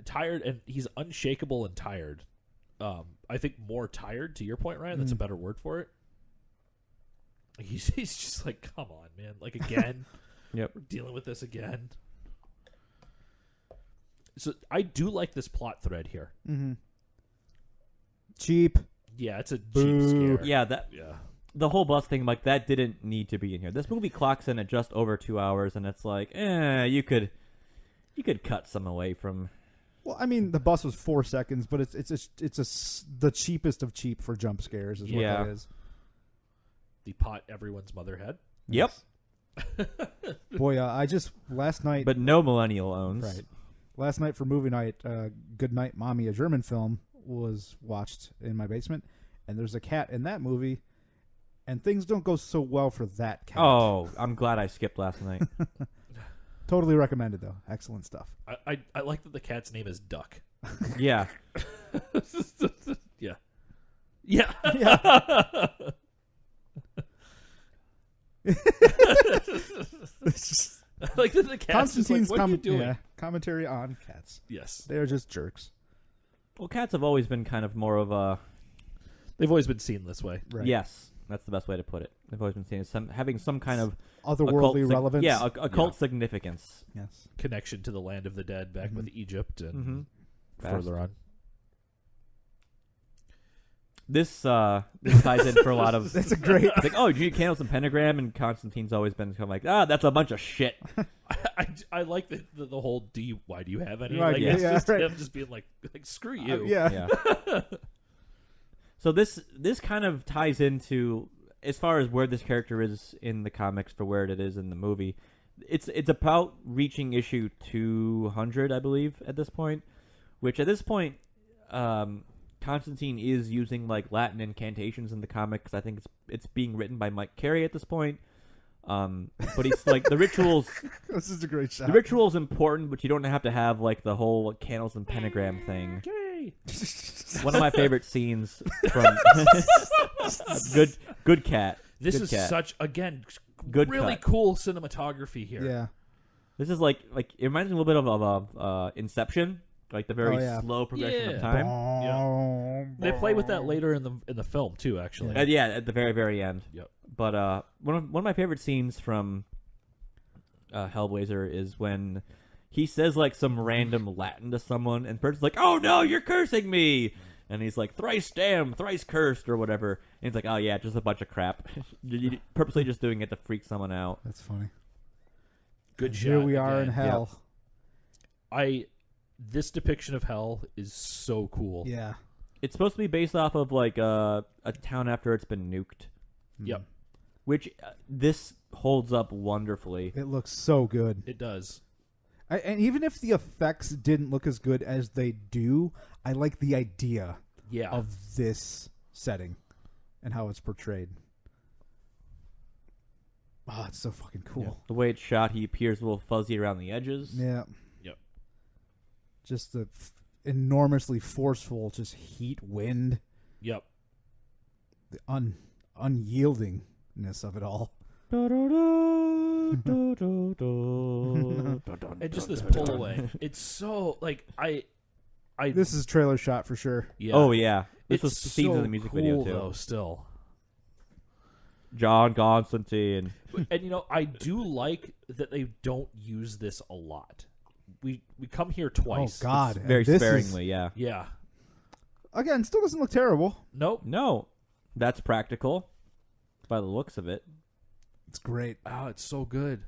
C: Tired, and he's unshakable and tired. I think more tired, to your point, Ryan. That's a better word for it. He's just like, come on, man. Like, again.
A: Yep.
C: We're dealing with this again. So I do like this plot thread here.
B: Mm-hmm. Cheap.
C: Yeah, it's a cheap
B: Boo.
C: scare.
A: Yeah.
C: Yeah.
A: The whole bus thing, like that, didn't need to be in here. This movie clocks in at just over 2 hours, and it's like, you could cut some away from.
B: Well, I mean, the bus was 4 seconds, but it's the cheapest of cheap for jump scares is what
A: Yeah.
B: that is.
C: The pot everyone's mother had.
A: Yep.
B: Boy, I just last night.
A: But no millennial owns.
B: Right. Last night for movie night, Good Night Mommy, a German film, was watched in my basement, and there's a cat in that movie, and things don't go so well for that cat.
A: Oh, I'm glad I skipped last night.
B: Totally recommended though. Excellent stuff.
C: I like that the cat's name is Duck.
A: Yeah.
C: Yeah. Yeah.
B: Yeah. It's just
C: I like that the cat's just like,
B: Constantine's
C: what are you doing?
B: commentary on cats.
C: Yes.
B: They are just jerks.
A: Well, cats have always been kind of more of a...
C: They've always been seen this way.
B: Right.
A: Yes, that's the best way to put it. They've always been seen as having some kind of
B: Otherworldly relevance.
A: Yeah, occult significance.
B: Yes.
C: Connection to the land of the dead back with Egypt and further on.
A: This ties in for a lot of...
B: That's a great...
A: It's like, oh, you need candles and pentagram, and Constantine's always been kind of like, that's a bunch of shit.
C: I like the whole why do you have any?
B: Right,
C: Like,
B: yeah,
C: it's just
B: right.
C: him just being like screw you.
B: yeah.
A: So this kind of ties into, as far as where this character is in the comics for where it is in the movie. It's about reaching issue 200, I believe, at this point. Which at this point, Constantine is using like Latin incantations in the comics. I think it's being written by Mike Carey at this point. But he's like the rituals.
B: This is a great shot.
A: The ritual's important, but you don't have to have like the whole candles and pentagram thing.
C: Yay.
A: One of my favorite scenes from Good Cat.
C: This
A: Good
C: is
A: Cat.
C: such again
A: Good
C: really
A: cut.
C: cool cinematography here.
B: Yeah.
A: This is like it reminds me a little bit of Inception, like the very slow progression
C: Yeah.
A: of time.
C: They play with that later in the film too, actually.
A: Yeah, at the very end.
C: Yep.
A: But one of my favorite scenes from Hellblazer is when he says like some random Latin to someone, and the person's like, "Oh no, you're cursing me!" And he's like, "Thrice damned, thrice cursed," or whatever. And he's like, "Oh yeah, just a bunch of crap." You're purposely just doing it to freak someone out.
B: That's funny.
C: Good shot.
B: Here we are
C: again.
B: in hell.
C: This depiction of hell is so cool.
B: Yeah.
A: It's supposed to be based off of like a town after it's been nuked.
C: Yep.
A: Which this holds up wonderfully.
B: It looks so good.
C: It does.
B: And even if the effects didn't look as good as they do, I like the idea of this setting and how it's portrayed. Oh, it's so fucking cool.
A: Yeah. The way it's shot, he appears a little fuzzy around the edges.
B: Yeah.
C: Yep.
B: Just the enormously forceful, just heat wind.
C: Yep.
B: The unyieldingness of it all.
C: And just this pull away. It's so like I
B: This is a trailer shot for sure.
C: yeah.
A: Oh yeah, this
C: It's
A: was scenes
C: so
A: in the music
C: cool,
A: video too.
C: though, still.
A: John Constantine.
C: And I do like that they don't use this a lot. We come here twice.
B: Oh God,
A: Very
B: And this
A: sparingly, yeah.
C: Yeah.
B: Again, still doesn't look terrible.
C: Nope.
A: No, that's practical by the looks of it.
B: It's great.
C: Oh, it's so good.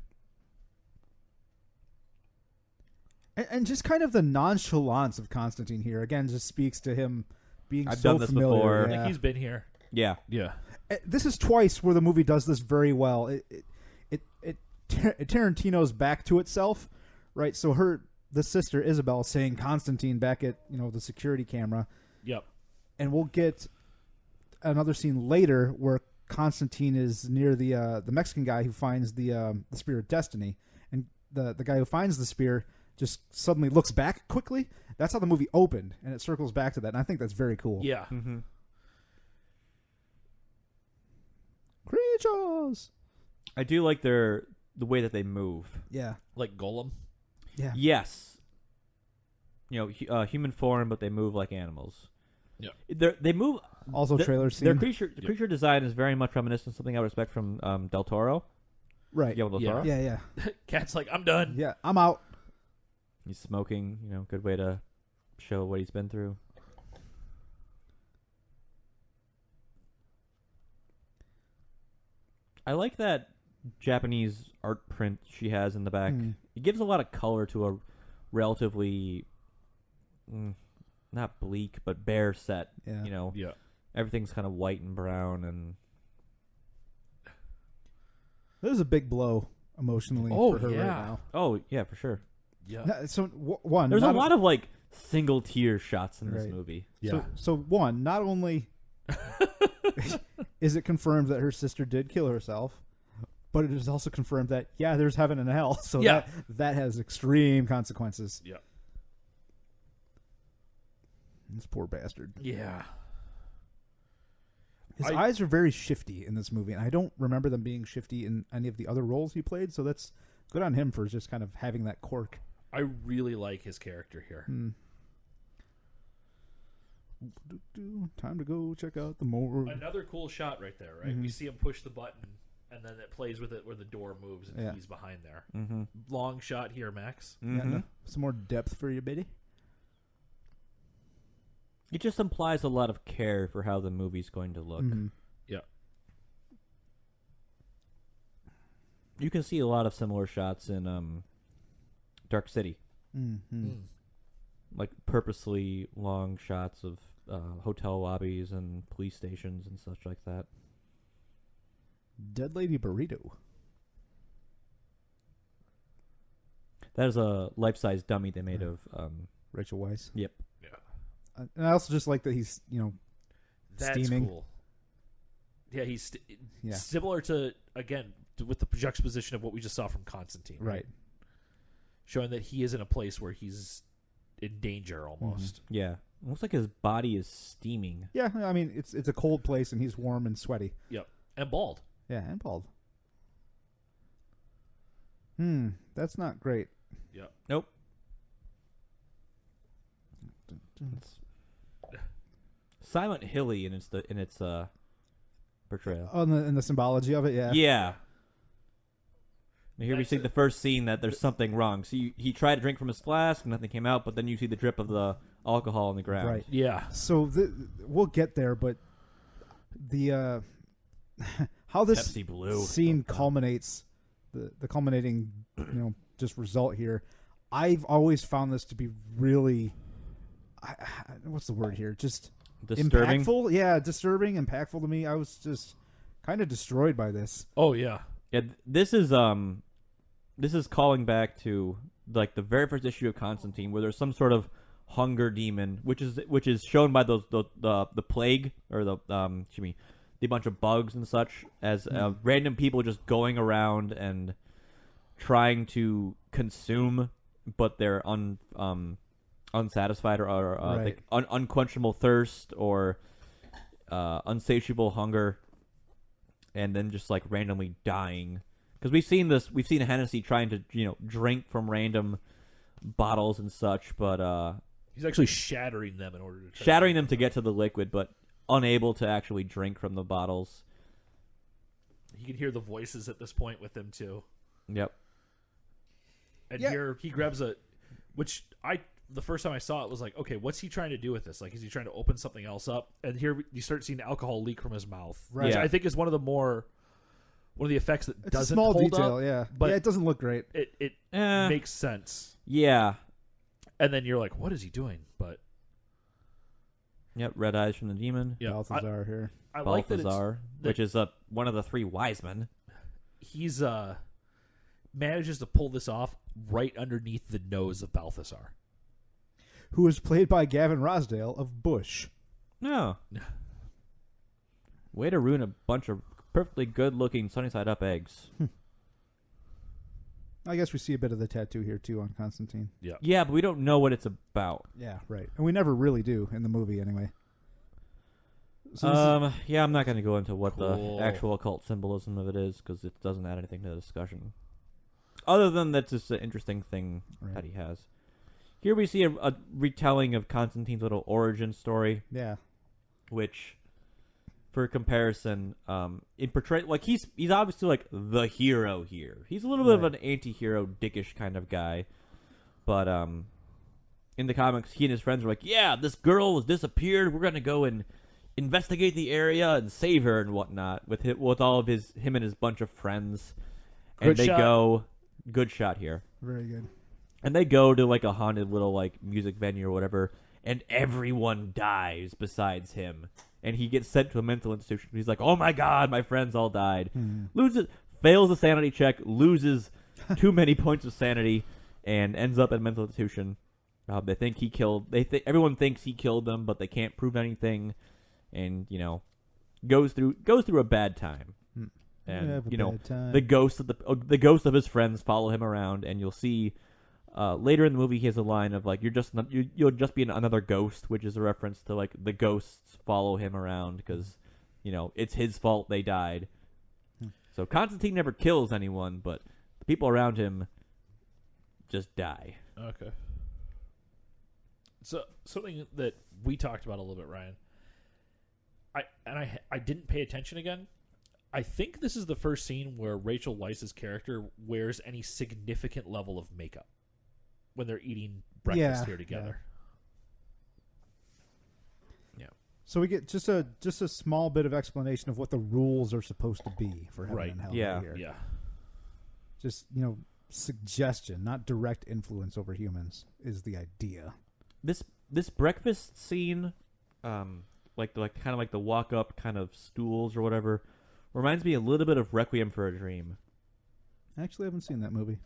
B: And just kind of the nonchalance of Constantine here again just speaks to him being
A: I've
B: so
A: done this
B: familiar.
A: before.
C: I
B: Yeah.
C: think he's been here.
A: Yeah.
C: Yeah.
B: This is twice where the movie does this very well. It Tarantino's back to itself, right? So the sister Isabel saying Constantine back at the security camera,
C: Yep.
B: and we'll get another scene later where Constantine is near the Mexican guy who finds the Spear of Destiny, and the guy who finds the spear just suddenly looks back quickly. That's how the movie opened, and it circles back to that, and I think that's very cool.
C: Yeah.
A: Mm-hmm.
B: Creatures.
A: I do like the way that they move.
B: Yeah.
C: Like Golem.
B: Yeah.
A: Yes. Human form, but they move like animals.
C: Yeah.
A: They move.
B: Also, trailer scene.
A: Their creature design is very much reminiscent of something I respect from Del Toro.
B: Right.
A: Guillermo del
C: Yeah.
A: Toro.
B: Yeah.
C: Cat's like, I'm done.
B: Yeah. I'm out.
A: He's smoking. Good way to show what he's been through. I like that Japanese art print she has in the back. It gives a lot of color to a relatively not bleak but bare set.
B: Yeah.
C: Yeah.
A: Everything's kind of white and brown, and
B: This is a big blow emotionally
C: Oh,
B: for her
C: yeah.
B: right now.
A: oh yeah, for sure.
C: Yeah.
B: So one,
A: There's a
B: not
A: lot of like single tear shots in this
B: Right.
A: movie.
C: Yeah.
B: So one, not only is it confirmed that her sister did kill herself, but it is also confirmed that there's heaven and hell. So
C: Yeah.
B: that has extreme consequences.
C: Yeah.
B: This poor bastard.
C: Yeah.
B: His eyes are very shifty in this movie, and I don't remember them being shifty in any of the other roles he played. So that's good on him for just kind of having that quirk.
C: I really like his character here.
B: Time to go check out the morgue.
C: Another cool shot right there, right? We see him push the button, and then it plays with it where the door moves, and he's behind there. Long shot here, Max.
B: Yeah, no, some more depth for you, Biddy.
A: It just implies a lot of care for how the movie's going to look.
C: Yeah.
A: You can see a lot of similar shots in Dark City. Like purposely long shots of hotel lobbies and police stations and such like that.
B: Dead Lady Burrito.
A: That is a life-size dummy they made of...
B: Rachel Weisz.
A: Yep.
C: Yeah.
B: And I also just like that he's,
C: That's
B: steaming.
C: cool. Yeah, he's similar to, again, with the juxtaposition of what we just saw from Constantine.
B: Right.
C: Showing that he is in a place where he's in danger almost.
A: Yeah. It looks like his body is steaming.
B: Yeah, I mean, it's a cold place and he's warm and sweaty.
C: Yep. And bald.
B: Yeah, and bald. That's not great.
C: Yep.
A: Nope. Silent Hilly in its portrayal.
B: Oh, and the symbology of it, yeah.
A: Yeah. Here we see the first scene that there's something wrong. So he tried to drink from his flask, nothing came out, but then you see the drip of the alcohol on the ground.
B: Right.
C: Yeah.
B: So we'll get there, but the how this
A: Pepsi Blue.
B: scene culminates, the culminating, just result here. I've always found this to be really, what's the word here? Just
A: Disturbing.
B: impactful. Yeah, disturbing, impactful to me. I was just kind of destroyed by this.
C: Oh, yeah.
A: Yeah, this is calling back to like the very first issue of Constantine, where there's some sort of hunger demon, which is shown by the plague or the bunch of bugs and such as random people just going around and trying to consume, but they're unsatisfied or
B: Right.
A: unquenchable thirst or unsatiable hunger. And then just like randomly dying, because we've seen Hennessy trying to drink from random bottles and such, but
C: He's actually shattering them in order to
A: shattering them to get to the liquid, but unable to actually drink from the bottles.
C: You can hear the voices at this point with them too.
A: Yep.
C: And
B: Yeah.
C: here he grabs the first time I saw it was like, okay, what's he trying to do with this? Like, is he trying to open something else up? And here you start seeing alcohol leak from his mouth,
B: Right.
C: which
A: Yeah.
C: I think is one of the effects that
B: It's
C: doesn't
B: a small
C: hold
B: detail,
C: up,
B: yeah.
C: but
B: Yeah, it doesn't look great.
C: it
A: Eh.
C: makes sense.
A: Yeah.
C: And then you're like, what is he doing? But
A: Yep. Red eyes from the demon.
C: yeah,
B: Balthazar here.
C: I like that
A: Balthazar, which is one of the three wise men.
C: he's manages to pull this off right underneath the nose of Balthazar.
B: Who was played by Gavin Rosdale of Bush.
A: No. Way to ruin a bunch of perfectly good-looking sunny-side-up eggs.
B: I guess we see a bit of the tattoo here, too, on Constantine.
C: Yeah.
A: Yeah, but we don't know what it's about.
B: Yeah, right. And we never really do in the movie, anyway. So this
A: Yeah, I'm not going to go into what
C: Cool.
A: the actual occult symbolism of it is, because it doesn't add anything to the discussion. Other than that's just an interesting thing that he has. Here we see a retelling of Constantine's little origin story,
B: yeah.
A: which, for comparison, in portray like he's obviously like the hero here. He's a little bit of an anti-hero, dickish kind of guy, but in the comics, he and his friends are like, "Yeah, this girl has disappeared. We're gonna go and investigate the area and save her and whatnot." With all of him and his bunch of friends, and
C: Good
A: they
C: shot.
A: go, good shot here.
B: Very good.
A: And they go to like a haunted little like music venue or whatever, and everyone dies besides him. And he gets sent to a mental institution. He's like, "Oh my god, my friends all died." Fails the sanity check, loses too many points of sanity, and ends up in a mental institution. They think he killed. Everyone thinks he killed them, but they can't prove anything. And goes through a bad time. And
B: Have a bad time.
A: the ghost of his friends follow him around, and you'll see. Later in the movie, he has a line of like, "You'll just be another ghost," which is a reference to like the ghosts follow him around because, it's his fault they died. So Constantine never kills anyone, but the people around him just die.
C: Okay. So something that we talked about a little bit, Ryan. I didn't pay attention again. I think this is the first scene where Rachel Weisz's character wears any significant level of makeup when they're eating breakfast here together. Yeah.
B: So we get just a small bit of explanation of what the rules are supposed to be for heaven and hell.
A: Yeah.
B: Here.
C: Yeah.
B: Just suggestion, not direct influence over humans, is the idea.
A: This breakfast scene, like kind of like the walk up kind of stools or whatever, reminds me a little bit of Requiem for a Dream.
B: I actually haven't seen that movie.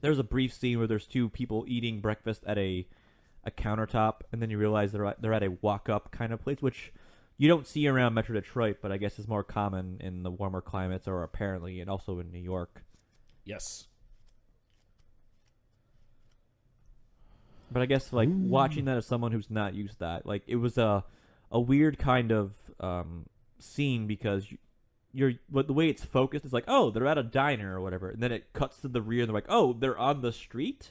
A: There's a brief scene where there's two people eating breakfast at a countertop, and then you realize they're at a walk up kind of place, which you don't see around Metro Detroit, but I guess is more common in the warmer climates, or apparently, and also in New York.
C: Yes.
A: But I guess watching that as someone who's not used to that, it was a weird kind of scene because the way it's focused is oh, they're at a diner or whatever, and then it cuts to the rear and they're like, oh, they're on the street.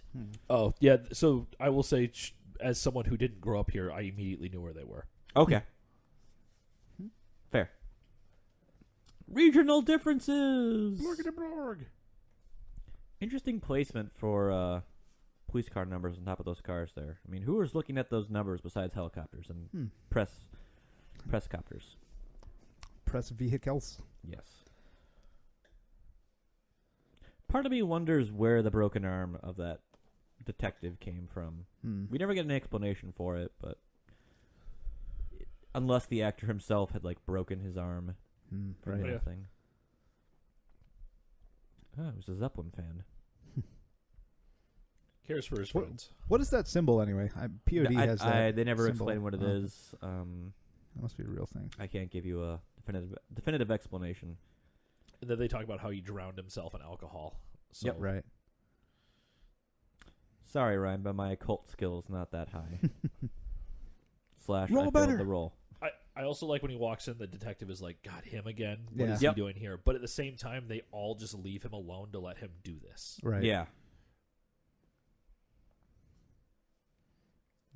C: Oh yeah. So I will say, as someone who didn't grow up here, I immediately knew where they were.
A: Okay. Fair. Regional differences.
C: Blorg.
A: Interesting placement for police car numbers on top of those cars there. I mean, who was looking at those numbers besides helicopters and press copters?
B: Press vehicles.
A: Yes. Part of me wonders where the broken arm of that detective came from. We never get an explanation for it, but unless the actor himself had broken his arm from
B: Right.
A: something. Oh, he was a Zeppelin fan.
C: Cares for his friends.
B: What is that symbol anyway? POD has that.
A: They never
B: symbol.
A: explain what it is.
B: That must be a real thing.
A: I can't give you a definitive explanation.
C: And then they talk about how he drowned himself in alcohol. So
A: Yep.
B: Right.
A: Sorry, Ryan, but my occult skill is not that high. /
B: Roll
A: I
B: better.
A: failed the roll.
C: I also like when he walks in, the detective is like, God, him again? What
B: Yeah.
C: is he doing here? But at the same time, they all just leave him alone to let him do this.
B: Right.
A: Yeah.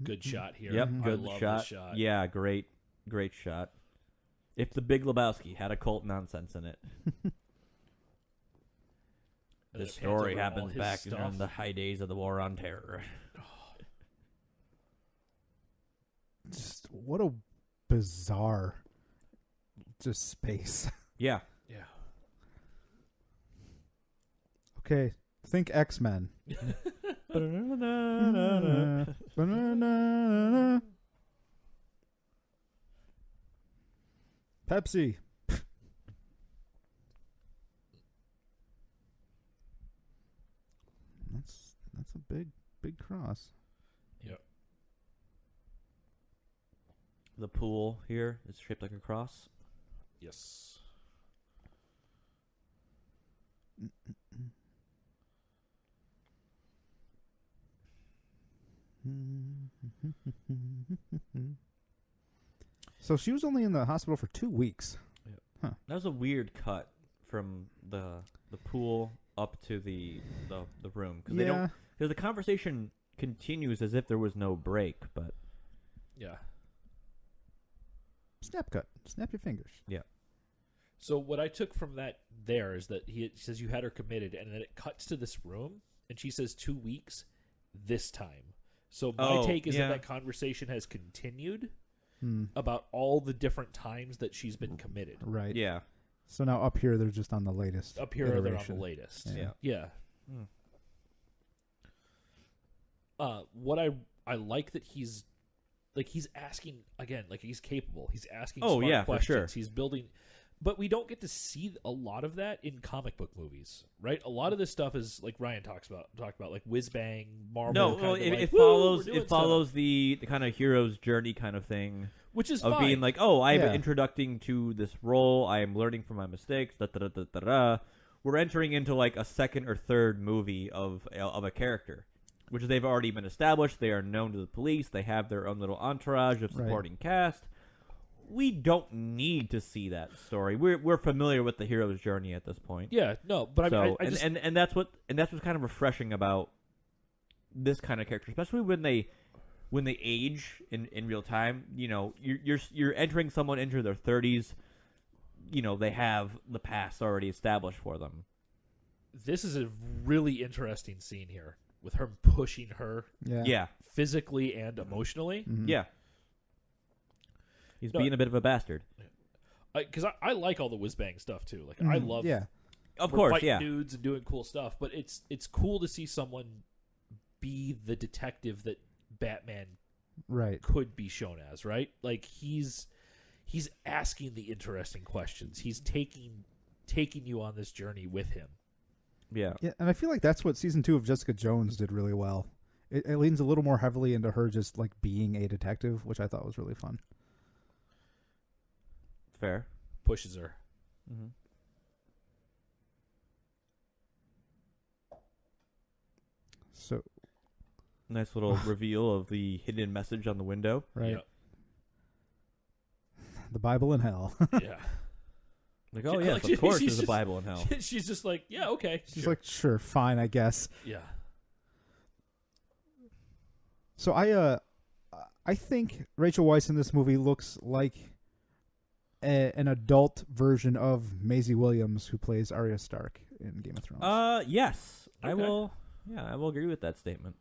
C: Good shot here.
A: Yep.
C: I
A: Good
C: love
A: shot.
C: this shot.
A: Yeah. Great shot. If the Big Lebowski had occult nonsense in it.
C: And
A: This
C: it pans
A: story
C: over all
A: happens
C: his
A: back
C: stuff.
A: during the high days of the War on Terror.
B: Just what a bizarre just space.
A: Yeah.
C: Yeah.
B: Okay, think X-Men. Pepsi. That's a big cross.
C: Yep.
A: The pool here is shaped like a cross.
C: Yes.
B: So she was only in the hospital for 2 weeks.
A: That was a weird cut from the pool up to the room because they don't. Because the conversation continues as if there was no break, but
C: Yeah.
B: Snap cut. Snap your fingers.
A: yeah.
C: So what I took from that there is that he says you had her committed, and then it cuts to this room, and she says 2 weeks this time. So my take is that conversation has continued about all the different times that she's been committed.
B: Right.
A: Yeah.
B: So now up here they're just on the latest.
C: Up here they're on
B: iteration.
C: the latest.
B: Yeah.
C: Yeah. What I like that he's asking again, he's capable. He's asking smart questions.
A: For sure.
C: He's building, but we don't get to see a lot of that in comic book movies, right? A lot of this stuff is like Ryan talked about like whiz bang, Marvel.
A: No, well, it follows the kind of hero's journey kind of thing,
C: which is
A: of
C: fine.
A: being like, oh, I'm introducing to this role. I am learning from my mistakes. We're entering into like a second or third movie of a character, which they've already been established. They are known to the police. They have their own little entourage of supporting cast. We don't need to see that story. We're familiar with the hero's journey at this point.
C: Yeah, no, but
A: So,
C: I just,
A: and that's what's kind of refreshing about this kind of character, especially when they when they age in real time, you're entering someone into their 30s. They have the past already established for them.
C: This is a really interesting scene here with her pushing her
A: Yeah.
C: physically and emotionally.
B: Mhm.
A: Yeah. He's being a bit of a bastard.
C: Because I like all the whiz-bang stuff, too. Like, I love
A: Of
C: we're
A: course,
C: fighting
A: yeah.
C: dudes and doing cool stuff, but it's cool to see someone be the detective that Batman
B: Right.
C: could be shown as, right? Like, he's asking the interesting questions. He's taking you on this journey with him.
A: Yeah.
B: Yeah, and I feel like that's what season 2 of Jessica Jones did really well. It leans a little more heavily into her just like being a detective, which I thought was really fun.
A: Fair.
C: Pushes her.
A: Mm-hmm.
B: So,
A: Nice little reveal of the hidden message on the window.
B: right.
C: Yep.
B: The Bible in hell.
C: Yeah.
A: Like, oh,
C: She-
A: yes,
C: like,
A: of course
C: she's
A: there's a
C: just-
A: Bible in hell.
C: She's just like, yeah, okay.
B: She's
C: sure.
B: like, sure, fine, I guess.
C: Yeah.
B: So I think Rachel Weisz in this movie looks like an adult version of Maisie Williams, who plays Arya Stark in Game of Thrones.
A: Yes. I
C: Okay.
A: will. Yeah, I will agree with that statement.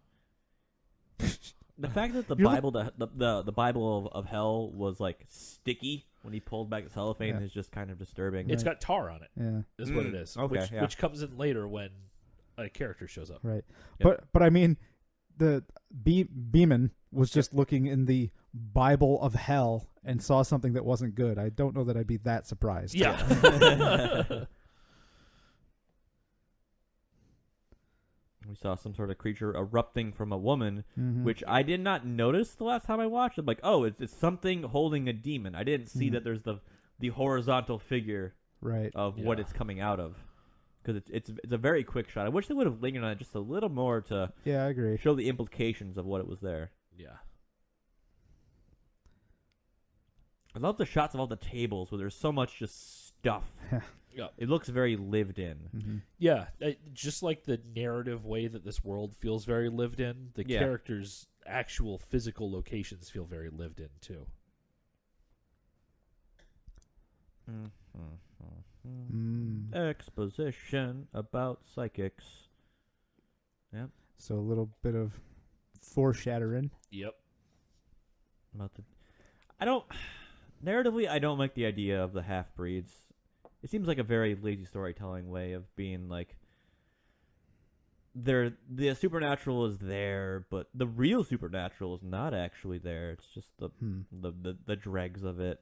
A: The fact that the
B: You're
A: Bible, the Bible of hell was like sticky when he pulled back the cellophane
B: Yeah.
A: is just kind of disturbing.
C: It's got tar on it,
B: Yeah,
C: is what it is.
A: Okay, yeah.
C: Which comes in later when a character shows up.
B: right.
A: Yep.
B: But I mean, the Beeman was just looking in the Bible of hell and saw something that wasn't good. I don't know that I'd be that surprised.
C: Yeah.
A: We saw some sort of creature erupting from a woman,
B: Mhm.
A: which I did not notice the last time I watched it. Like, oh, it's something holding a demon. I didn't see that there's the horizontal figure
B: Right.
A: of what
C: Yeah.
A: it's coming out of, because it's a very quick shot. I wish they would have lingered on it just a little more to
B: Yeah, I agree.
A: show the implications of what it was there.
C: Yeah.
A: I love the shots of all the tables where there's so much just stuff.
C: Yeah.
A: It looks very lived in.
B: Mm-hmm.
C: Yeah. Just like the narrative way that this world feels very lived in, the
A: Yeah.
C: characters' actual physical locations feel very lived in, too.
B: Mm.
A: Exposition about psychics. Yep.
B: So a little bit of foreshadowing.
C: Yep.
A: About the, narratively, I don't like the idea of the half breeds. It seems like a very lazy storytelling way of being like, the supernatural is there, but the real supernatural is not actually there. It's just the dregs of it.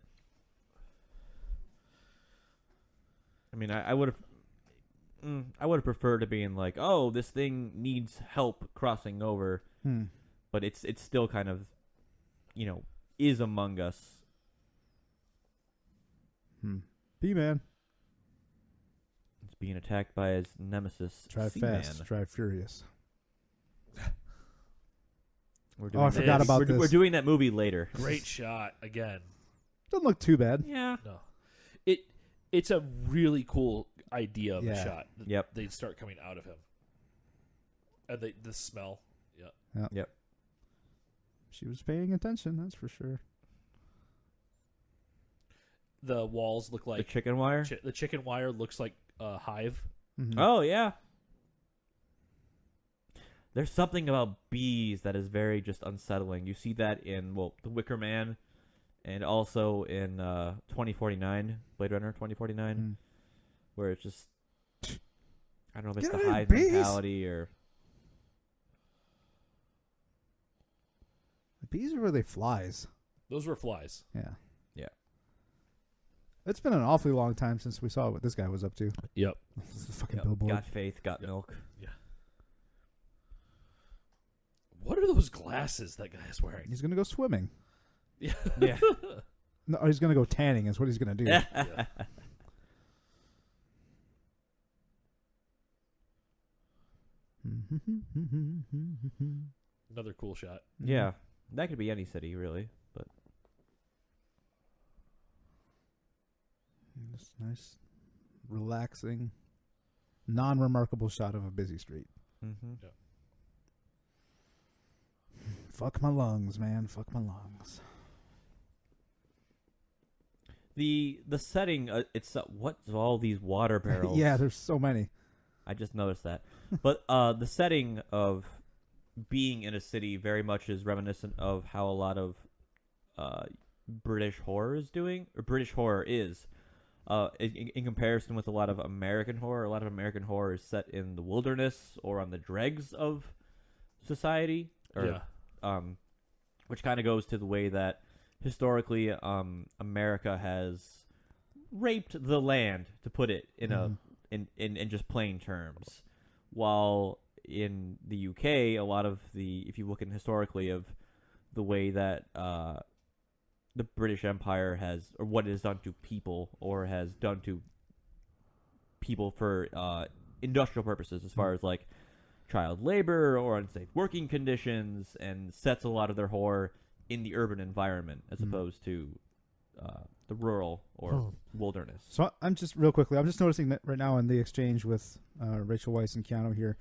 A: I mean, I would have preferred to being like, oh, this thing needs help crossing over, but it's still kind of, is among us.
B: B-Man.
A: It's being attacked by his nemesis.
B: Drive
A: Seaman.
B: fast, drive furious.
A: We're
B: Oh, I
A: doing
B: forgot
A: that-
B: about
A: we're,
B: this.
A: We're doing that movie later.
C: Great shot again.
B: Doesn't look too bad.
A: Yeah.
C: No. It's a really cool idea of a
B: Yeah.
C: shot.
A: Yep.
C: They start coming out of him. And the smell. Yeah.
A: Yep.
B: She was paying attention, that's for sure.
C: The walls look
A: The
C: like
A: chicken wire.
C: the chicken wire looks like a hive.
B: Mhm.
A: Oh yeah. There's something about bees that is very just unsettling. You see that in The Wicker Man, and also in 2049, Blade Runner 2049, where it's just, I don't know if it's
B: Get
A: the
B: in,
A: hive
B: bees!
A: mentality or.
B: The bees are really flies.
C: Those were flies.
B: Yeah.
A: Yeah.
B: It's been an awfully long time since we saw what this guy was up to.
C: Yep.
B: This is the fucking
A: Yep,
B: billboard.
A: got faith, got milk.
C: What are those glasses that guy's wearing?
B: He's gonna go swimming.
C: Yeah.
A: Yeah.
B: No, he's gonna go tanning. Is what he's gonna do.
C: Yeah. Another cool shot.
A: Yeah. That could be any city, really. But
B: This nice, relaxing, non-remarkable shot of a busy street. Fuck my lungs, man. Fuck my lungs.
A: The setting, it's what's all these water barrels?
B: Yeah, there's so many.
A: I just noticed that. But the setting of being in a city very much is reminiscent of how a lot of British horror is doing, or British horror is. In comparison with a lot of American horror, a lot of American horror is set in the wilderness or on the dregs of society, which kind of goes to the way that historically America has raped the land, to put it in in just plain terms. While in the UK, a lot of if you look in historically of the way that the British Empire has, or what it has done to people, or has done to people for industrial purposes, as far as like child labor or unsafe working conditions, and sets a lot of their horror in the urban environment as opposed to the rural or wilderness.
B: So I'm just noticing that right now in the exchange with Rachel Weisz and Keanu here,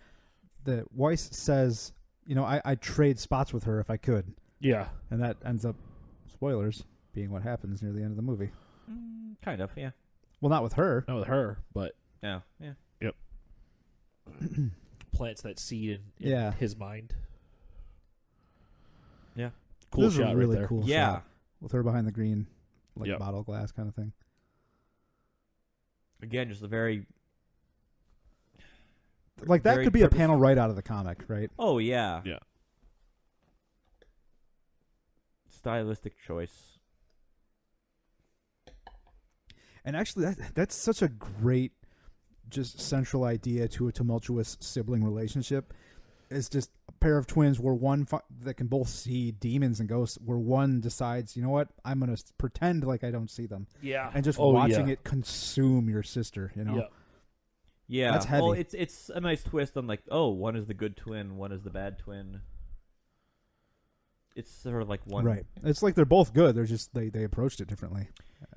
B: that Weisz says, I'd trade spots with her if I could.
C: Yeah.
B: And that ends up, spoilers, being what happens near the end of the movie.
A: Kind of, yeah.
B: Well, not with her.
C: Not with her, but...
A: Yeah.
C: Yep. Plants that seed in his mind.
A: Yeah.
C: Cool
B: this
C: shot
B: is a really
C: right there.
B: cool shot. With her behind the green, bottle glass kind of thing.
A: Again, just a very...
B: Like, that could be a panel right out of the comic, right?
A: Oh, yeah.
C: Yeah.
A: Stylistic choice.
B: And actually, that's such a great, just central idea to a tumultuous sibling relationship. It's just a pair of twins where one that can both see demons and ghosts, where one decides, you know what, I'm going to pretend like I don't see them.
C: Yeah.
B: And just watching it consume your sister,
C: Yeah.
A: Yeah.
B: That's heavy.
A: Well, it's a nice twist on like, oh, one is the good twin, one is the bad twin. It's sort of like one.
B: Right. It's like they're both good. They're just they approached it differently.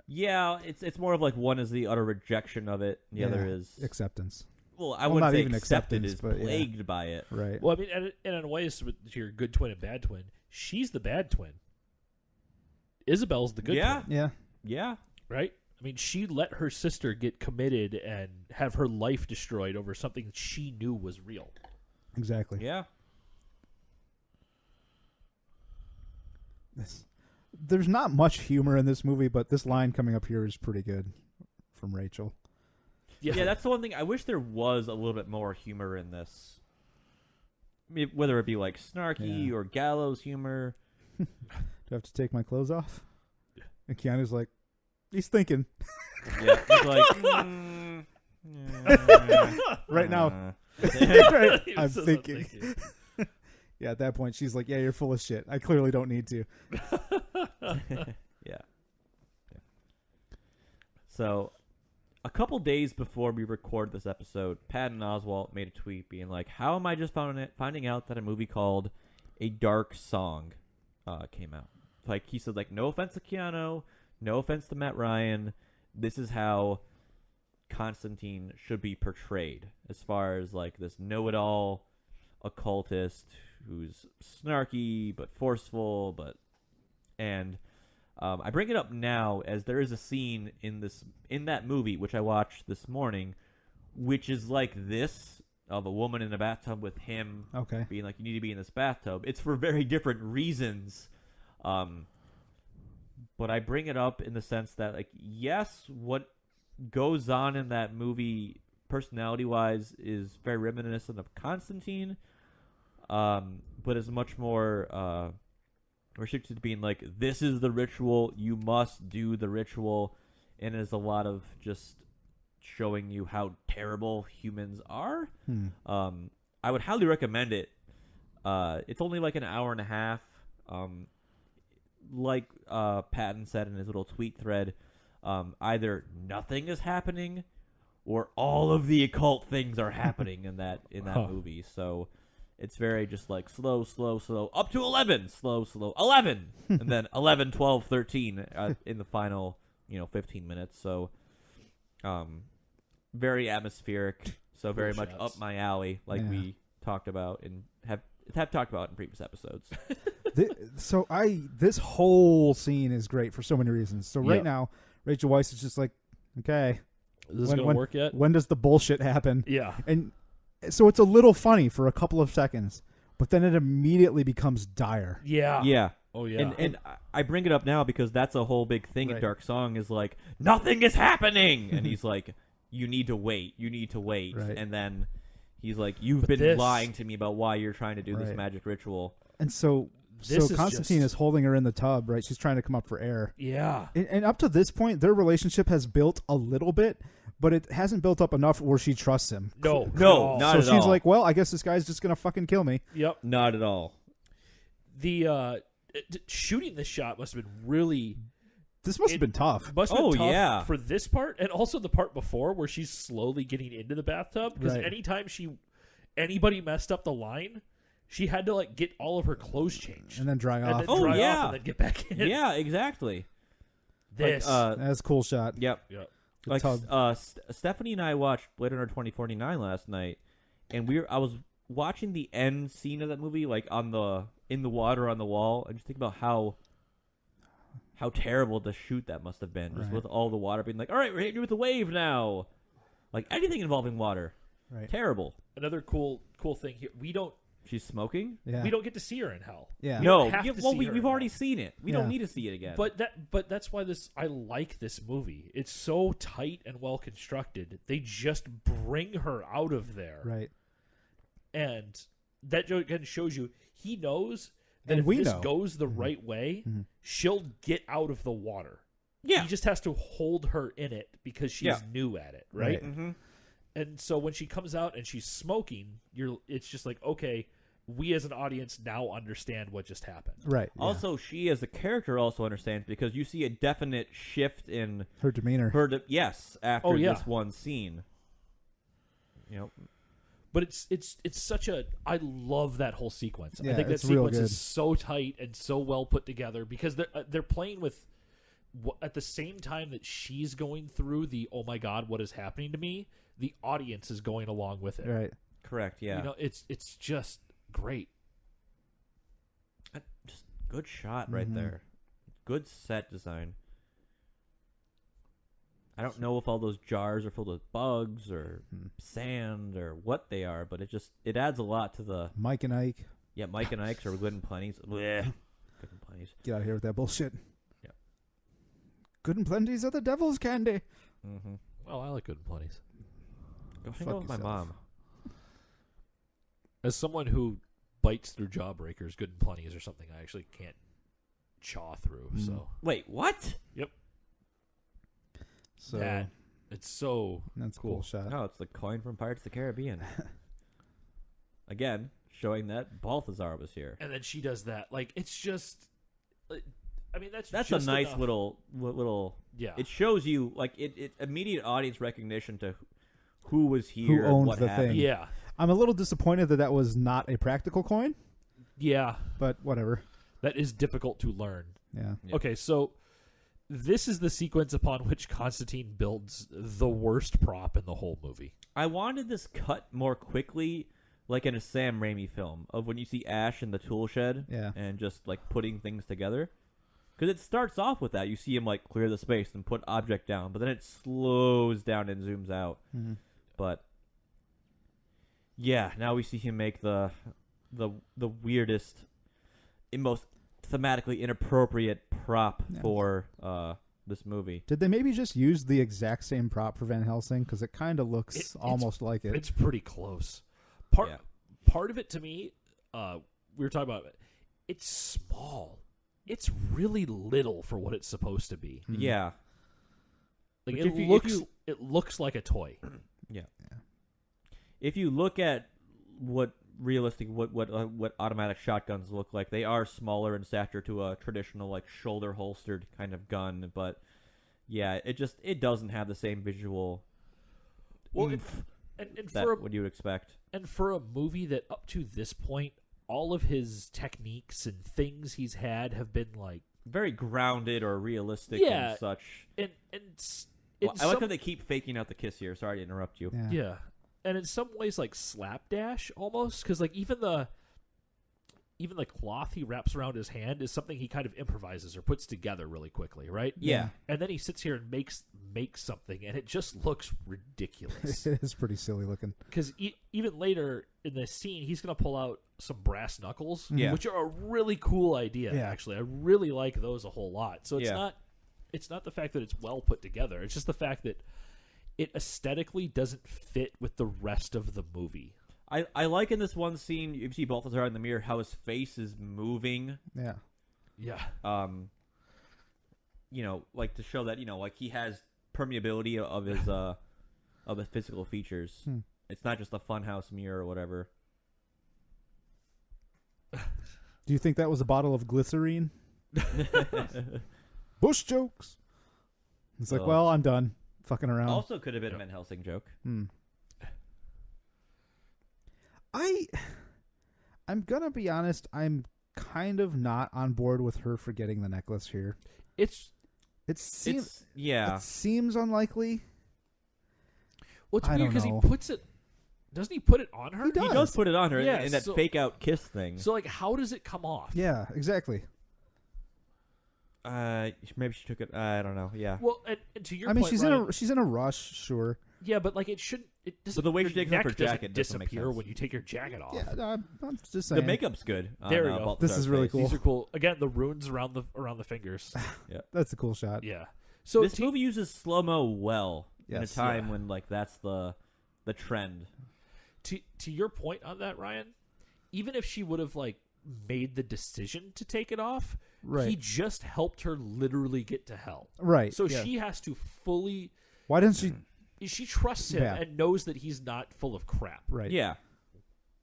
A: Yeah, it's more of like one is the utter rejection of it, and the other is
B: acceptance.
A: Well, I wouldn't
B: not
A: say
B: even
A: accepted, is
B: but
A: plagued by it.
B: Right.
C: Well, I mean, and in a way, it's your good twin and bad twin. She's the bad twin. Isabel's the good twin.
B: Yeah.
A: Yeah.
C: Right? I mean, she let her sister get committed and have her life destroyed over something she knew was real.
B: Exactly.
A: Yeah.
B: There's not much humor in this movie, but this line coming up here is pretty good from Rachel.
A: Yeah, that's the one thing. I wish there was a little bit more humor in this. I mean, whether it be like snarky or gallows humor.
B: Do I have to take my clothes off? And Keanu's like, he's thinking.
A: Yeah, he's like,
B: right now.
C: Right,
B: I'm thinking. Yeah, at that point, she's like, yeah, you're full of shit. I clearly don't need to.
A: Yeah. So, a couple days before we record this episode, Patton Oswalt made a tweet being like, how am I just finding out that a movie called A Dark Song came out? Like, he said, like, no offense to Keanu, no offense to Matt Ryan, this is how Constantine should be portrayed, as far as, like, this know-it-all occultist who's snarky but forceful, and I bring it up now as there is a scene in that movie which I watched this morning, which is like this, of a woman in a bathtub with him being like, you need to be in this bathtub. It's for very different reasons, but I bring it up in the sense that, like, yes, what goes on in that movie personality wise is very reminiscent of Constantine, but is much more restricted to being like, this is the ritual, you must do the ritual, and is a lot of just showing you how terrible humans are. I would highly recommend it. It's only like an hour and a half. Like Patton said in his little tweet thread, either nothing is happening or all of the occult things are happening in that movie. So it's very just like slow, up to 11, slow, 11, and then 11, 12, 13 in the final, 15 minutes. So very atmospheric, so very much up my alley, like we talked about and have talked about in previous episodes.
B: This whole scene is great for so many reasons. So right
C: Yep.
B: now, Rachel Weisz is just like, okay,
C: Is this going to work yet?
B: when does the bullshit happen?
C: Yeah.
B: And so it's a little funny for a couple of seconds, but then it immediately becomes dire.
C: Yeah.
A: Yeah.
C: Oh, yeah.
A: And I bring it up now because that's a whole big thing in
B: Right.
A: Dark Song is like, nothing is happening! And he's like, you need to wait. You need to wait.
B: Right.
A: And then he's like, you've
C: But
A: been
C: this-
A: lying to me about why you're trying to do this
B: Right.
A: magic ritual.
B: And so
C: This is
B: Constantine
C: just-
B: is holding her in the tub, right? She's trying to come up for air.
C: Yeah.
B: And up to this point, their relationship has built a little bit, but it hasn't built up enough where she trusts him.
C: No.
A: No, not
B: so
A: at
B: she's
A: all.
B: like, well, I guess this guy's just going to fucking kill me.
C: Yep.
A: Not at all.
C: The shooting this shot must have been really
B: This must have been tough.
C: must have been
A: Oh,
C: tough
A: yeah.
C: for this part and also the part before where she's slowly getting into the bathtub because
B: Right.
C: anytime anybody messed up the line, she had to like get all of her clothes changed
B: And then dry
C: and
B: off.
C: then
A: Oh,
C: dry
A: yeah.
C: off and then get back in.
A: Yeah, exactly.
C: This.
B: That's a cool shot.
A: Yep.
C: yeah.
B: The
A: Like
B: tub.
A: Stephanie and I watched Blade Runner 2049 last night, and I was watching the end scene of that movie, like in the water on the wall, and just think about how terrible the shoot that must have been, just
B: Right.
A: with all the water being like, all right, we're hitting you with a wave now, like anything involving water,
B: Right.
A: terrible.
C: Another cool thing here. We don't
A: She's smoking.
B: Yeah.
C: get to see her in hell.
B: Yeah.
C: We
A: No,
C: don't have to
A: well,
C: see her
A: we've
C: in
A: already
C: hell.
A: seen it. We
B: Yeah.
A: don't need to see it again.
C: But that's why I like this movie. It's so tight and well constructed. They just bring her out of there.
B: Right.
C: And that again shows you he knows that
B: And
C: if
B: we
C: this
B: know.
C: goes the right way, she'll get out of the water.
A: yeah,
C: He just has to hold her in it because she's
A: Yeah.
C: new at it, right?
B: Right.
A: hmm
C: And so when she comes out and she's smoking, it's just like, okay, we as an audience now understand what just happened.
B: Right. Yeah.
A: Also, she as a character also understands because you see a definite shift in
B: her demeanor.
A: her. Yes, after
C: Oh, yeah.
A: this one scene. You know,
C: But it's such a I love that whole sequence. I
B: Yeah,
C: think that
B: it's real
C: sequence
B: good.
C: is so tight and so well put together because they're playing with at the same time that she's going through the oh my god what is happening to me, the audience is going along with it.
B: Right.
A: correct. Yeah,
C: You know, it's just great.
A: just good shot right
B: Mhm.
A: there. Good set design. I don't know if all those jars are filled with bugs or sand or what they are, but it adds a lot to the
B: Mike and Ike,
A: Mike and Ike's are good and plenty's. Blech. Good and plenty's.
B: get out of here with that bullshit.
A: Yeah.
B: Good and plenty's are the devil's candy.
A: Mm-hmm.
C: Well, I like Good and Plenty's.
A: Go hang
B: Fuck
A: out with my
B: yourself.
A: mom.
C: As someone who bites through Jawbreakers, Good and Plenty's are something I actually can't chaw through.
B: Mm.
C: So
A: Wait, what?
B: So
C: that it's so
B: that's a cool
C: cool.
B: shot.
A: No, it's the coin from Pirates of the Caribbean. Again, showing that Balthazar was here.
C: and then she does that. Like it's just I mean that's
A: That's
C: just
A: a nice
C: enough.
A: little.
C: Yeah.
A: It shows you like it immediate audience recognition to who was here,
B: owned
A: what
B: the
A: happened.
B: thing.
C: Yeah.
B: I'm a little disappointed that was not a practical coin,
C: Yeah.
B: but whatever.
C: That is difficult to learn.
B: Yeah.
A: Yeah.
C: Okay, so this is the sequence upon which Constantine builds the worst prop in the whole movie.
A: I wanted this cut more quickly, like in a Sam Raimi film, of when you see Ash in the tool shed
B: Yeah.
A: and just like putting things together. Because it starts off with that. You see him like clear the space and put object down, but then it slows down and zooms out.
B: Mm-hmm.
A: But yeah, now we see him make the weirdest, and most thematically inappropriate prop
B: Yeah.
A: for this movie.
B: Did they maybe just use the exact same prop for Van Helsing? Because it kind of looks
C: It's-
B: almost like it.
C: It's pretty close.
A: Yeah.
C: Part of it to me, we were talking about it. It's small. It's really little for what it's supposed to be.
B: Mhm.
A: Yeah.
C: Like
A: Which
C: it looks like a toy.
A: Yeah. If you look at what automatic shotguns look like, they are smaller in stature to a traditional like shoulder holstered kind of gun, but yeah, it doesn't have the same visual
C: Well,
A: oomph
C: and
A: that
C: for
A: what you would expect.
C: a movie that up to this point, all of his techniques and things he's had have been like
A: Very grounded or realistic
C: Yeah.
A: and such.
C: and
A: I like how they keep faking out the kiss here. Sorry to interrupt you.
C: yeah, and in some ways like slapdash almost because like even the even the cloth he wraps around his hand is something he kind of improvises or puts together really quickly, right?
A: Yeah.
C: And then he sits here and makes something, and it just looks ridiculous.
B: It is pretty silly looking.
C: Because even later in this scene, he's going to pull out some brass knuckles,
A: Yeah.
C: which are a really cool idea,
B: Yeah.
C: actually. I really like those a whole lot. So
A: Yeah.
C: it's not the fact that it's well put together. It's just the fact that it aesthetically doesn't fit with the rest of the movie.
A: I like in this one scene, you see Balthazar in the mirror, how his face is moving.
B: Yeah.
C: Yeah.
A: Like to show that, like he has permeability of his physical features. It's not just a funhouse mirror or whatever.
B: Do you think that was a bottle of glycerine? Bush jokes. It's like, well, I'm done fucking around.
A: Also could have been a Van Helsing joke.
B: I'm gonna be honest. I'm kind of not on board with her forgetting the necklace here. It seems unlikely.
C: Well, it's
B: I
C: weird
B: don't
C: because he
B: know.
C: puts it. Doesn't he put it on her?
B: He does.
A: He does put it on her
C: Yeah,
A: in that
C: so-
A: fake out kiss thing.
C: So, like, how does it come off?
B: Yeah, exactly.
A: Maybe she took it. I don't know. Yeah.
C: Well, and to your
B: I mean,
C: point,
B: she's
C: Ryan,
B: in a rush, sure.
C: Yeah, but like it shouldn't. It doesn't.
A: But the way
C: your
A: she takes
C: neck
A: off her
C: doesn't
A: jacket doesn't make
C: disappear
A: sense.
C: when you take your jacket off.
B: Yeah, no, I'm just
A: The
B: saying.
A: makeup's good.
C: There we go.
A: Balthazar's
B: This is really
A: face.
B: cool.
C: These are cool. Again, the runes around the fingers.
B: That's a cool shot.
C: Yeah. So
A: This movie uses slow mo well in a
B: Yes.
A: time when like that's the trend.
C: to your point on that, Ryan, even if she would have like made the decision to take it off,
B: Right.
C: he just helped her literally get to hell.
B: Right.
C: So
B: yeah.
C: she has to fully.
B: Why doesn't she?
C: She trusts him
B: Yeah.
C: and knows that he's not full of crap.
B: Right.
A: Yeah.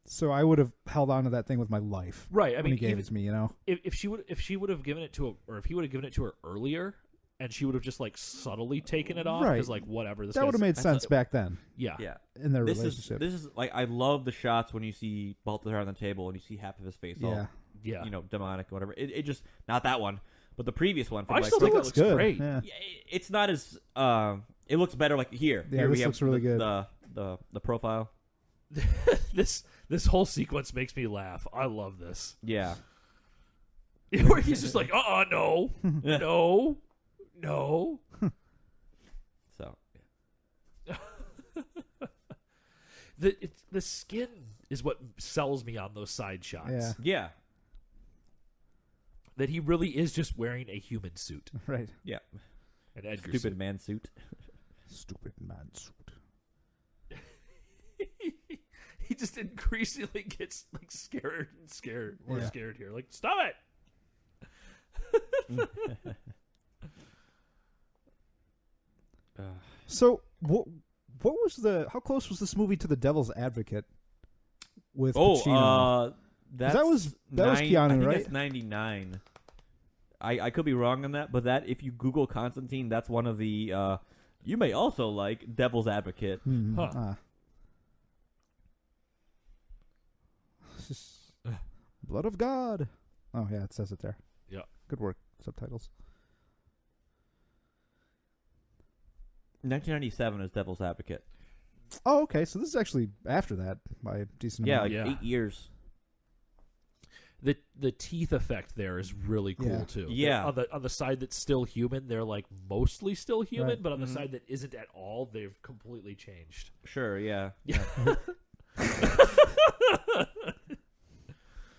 B: So I would have held on to that thing with my life.
C: Right. I
B: when
C: mean,
B: he gave
C: even
B: it to me, you know.
C: if she would have given it to or if he would have given it to her earlier, and she would have just like subtly taken it off
B: Right.
C: because like whatever. This
B: That would have made
C: guy's-
B: sense back then
C: Yeah.
A: Yeah.
B: in their
A: This
B: relationship.
A: is like I love the shots when you see Balthazar on the table and you see half of his face all
C: Yeah.
A: demonic or whatever. It just not that one, but the previous one. From,
C: I
A: like,
C: still think that
B: looks
C: looks
B: good.
C: great.
B: Yeah.
A: yeah, it's not as it looks better like here.
B: Yeah,
A: Here we
B: this
A: have
B: looks really good.
A: The profile.
C: this whole sequence makes me laugh. I love this.
A: Yeah.
C: Where he's just like, no, no, no.
A: So
C: The skin is what sells me on those side shots.
B: Yeah.
A: yeah.
C: That he really is just wearing a human suit.
B: Right.
A: Yeah.
C: An Edgar
A: Stupid
C: suit.
A: man suit.
B: Stupid man suit.
C: He just increasingly gets like more
B: Yeah.
C: scared here. Like, stop it.
B: So what was how close was this movie to The Devil's Advocate with Pacino?
A: that
B: was Keanu,
A: I think
B: right?
A: That's 99. I could be wrong on that, but that if you Google Constantine, that's one of the you may also like Devil's Advocate.
C: Huh.
B: Blood of God. Oh yeah, it says it there.
C: Yeah.
B: Good work. Subtitles.
A: 1997 is Devil's Advocate.
B: Oh, okay. So this is actually after that by a decent
A: Yeah,
B: amount.
A: like
C: Yeah.
A: 8 years.
C: The teeth effect there is really cool
B: Yeah.
C: too.
A: Yeah.
C: On the side that's still human, they're like mostly still human,
B: Right.
C: but on the
A: Mhm.
C: side that isn't at all, they've completely changed.
A: Sure, yeah.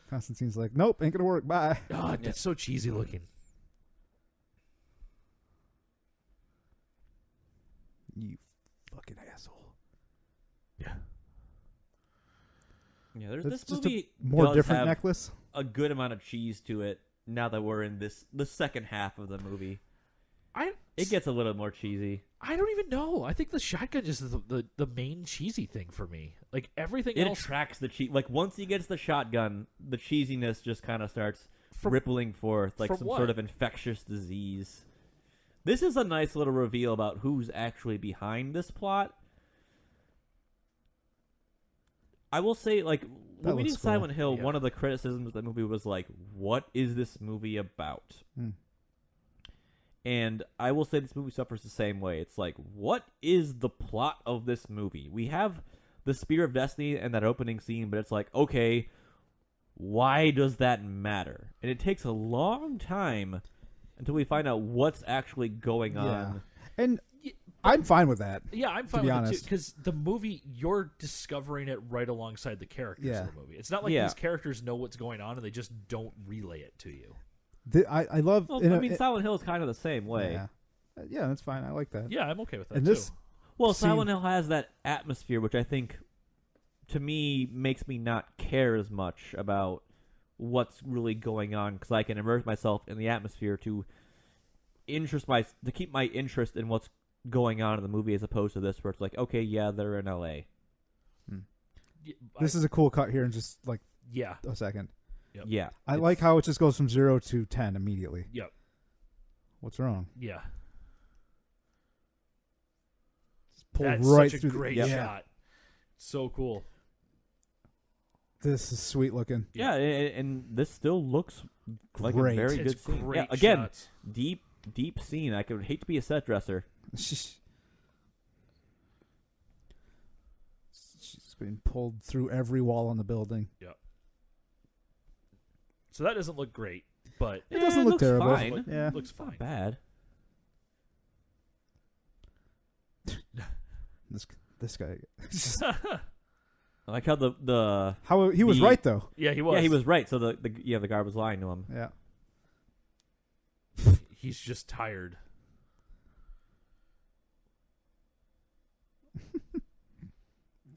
B: Constantine's like, nope, ain't gonna work. Bye.
C: God, that's so cheesy looking.
B: You fucking asshole.
C: Yeah.
A: Yeah, there's
B: That's
A: this
B: just
A: movie
B: a more
A: does
B: different
A: have
B: necklace.
A: a good amount of cheese to it now that we're in the second half of the movie. It gets a little more cheesy.
C: I don't even know. I think the shotgun is the main cheesy thing for me. Like everything
A: It
C: else.
A: attracts the cheese. Like once he gets the shotgun, the cheesiness just kind of starts
C: From-
A: rippling forth like
C: from
A: some
C: what?
A: sort of infectious disease. This is a nice little reveal about who's actually behind this plot. I will say, like, when we
B: looks
A: did Silent
B: cool.
A: Hill,
C: Yeah.
A: one of the criticisms of the movie was like, what is this movie about?
B: Hmm.
A: And I will say this movie suffers the same way. It's like, what is the plot of this movie? We have the Spear of Destiny and that opening scene, but it's like, okay, why does that matter? And it takes a long time until we find out what's actually going on.
B: And I'm fine with that.
C: Yeah, I'm fine
B: be
C: with
B: honest.
C: it too. Because the movie, you're discovering it right alongside the characters of the movie. It's not like
A: Yeah.
C: these characters know what's going on and they just don't relay it to you.
B: I love.
A: Well, I mean, Silent Hill is kind of the same way.
B: Yeah, that's fine. I like that.
C: Yeah, I'm okay with that
B: And
C: too.
B: this,
A: Well,
B: scene-
A: Silent Hill has that atmosphere, which I think, to me, makes me not care as much about what's really going on, because I can immerse myself in the atmosphere to keep my interest in what's going on in the movie, as opposed to this, where it's like, okay, yeah, they're in L.A.
B: This is a cool cut here in just like
C: Yeah.
B: a second.
C: Yep.
A: Yeah,
B: I like how it just goes from 0 to 10 immediately.
C: Yep.
B: What's wrong?
C: Yeah.
B: Pull
C: That's
B: right
C: such a
B: through
C: great
B: the,
C: shot. So cool.
B: This is sweet looking.
A: Yeah, and this still looks like
B: Great.
A: a very
C: It's
A: good scene.
C: great
A: Yeah, again,
C: shots.
A: deep scene. I could hate to be a set dresser.
B: She's being pulled through every wall in the building.
C: Yep. So that doesn't look great, but
B: It doesn't look
A: looks
B: terrible.
A: Fine.
B: Yeah.
C: looks
A: Not
C: fine.
A: bad.
B: This guy.
A: I like how the
B: How he was
A: The-
B: right though.
C: Yeah, he was.
A: yeah, he was right. So the guard was lying to him.
B: Yeah.
C: He's just tired.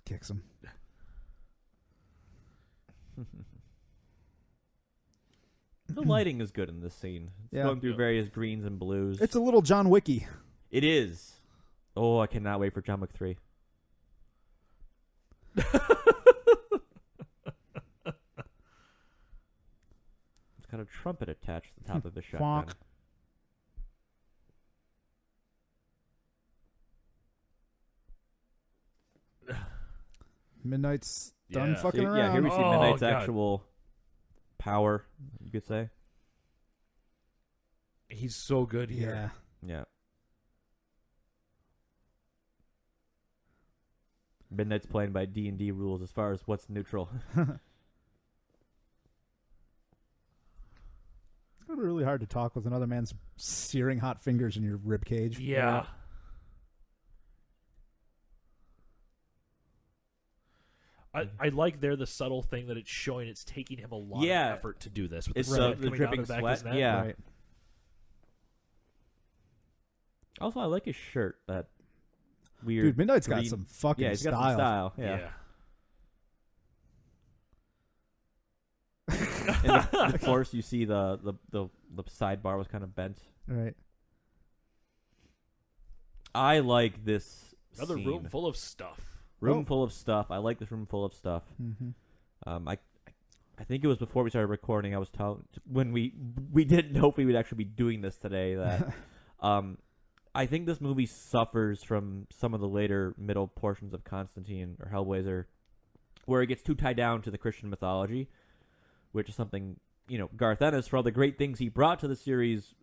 B: Kicks him.
A: The lighting is good in this scene. It's
B: Yeah.
A: going through various greens and blues.
B: It's a little John Wicky.
A: It is. Oh, I cannot wait for John Wick 3. It's got a trumpet attached to the top of his shotgun.
B: Fonk. Midnight's done
C: Yeah.
B: fucking
A: So,
B: around.
A: yeah, here we see
C: Oh,
A: Midnight's
C: God.
A: actual power, you could say.
C: He's so good here.
B: Yeah.
A: Yeah. Midnight's playing by D&D rules as far as what's neutral.
B: It's gonna be really hard to talk with another man's searing hot fingers in your rib cage.
C: Yeah. I like there the subtle thing that it's showing. It's taking him a lot
A: Yeah.
C: of effort to do this. With
A: It's
C: the sweat
A: the
C: coming
A: dripping
C: down the back
A: sweat.
C: Of his neck.
A: Yeah.
B: Right.
A: Also, I like his shirt. That weird.
B: Dude, Midnight's got
A: green-
B: some fucking
A: Yeah, he's got
B: style.
A: some style. Yeah. And of course, you see the sidebar was kind of bent.
B: Right.
A: I like this.
C: Another
A: scene.
C: room full of stuff.
A: Room full of stuff. I like this room full of stuff.
B: Mm-hmm.
A: I think it was before we started recording. I was telling when we didn't know if we would actually be doing this today that I think this movie suffers from some of the later middle portions of Constantine or Hellblazer, where it gets too tied down to the Christian mythology, which is something Garth Ennis, for all the great things he brought to the series,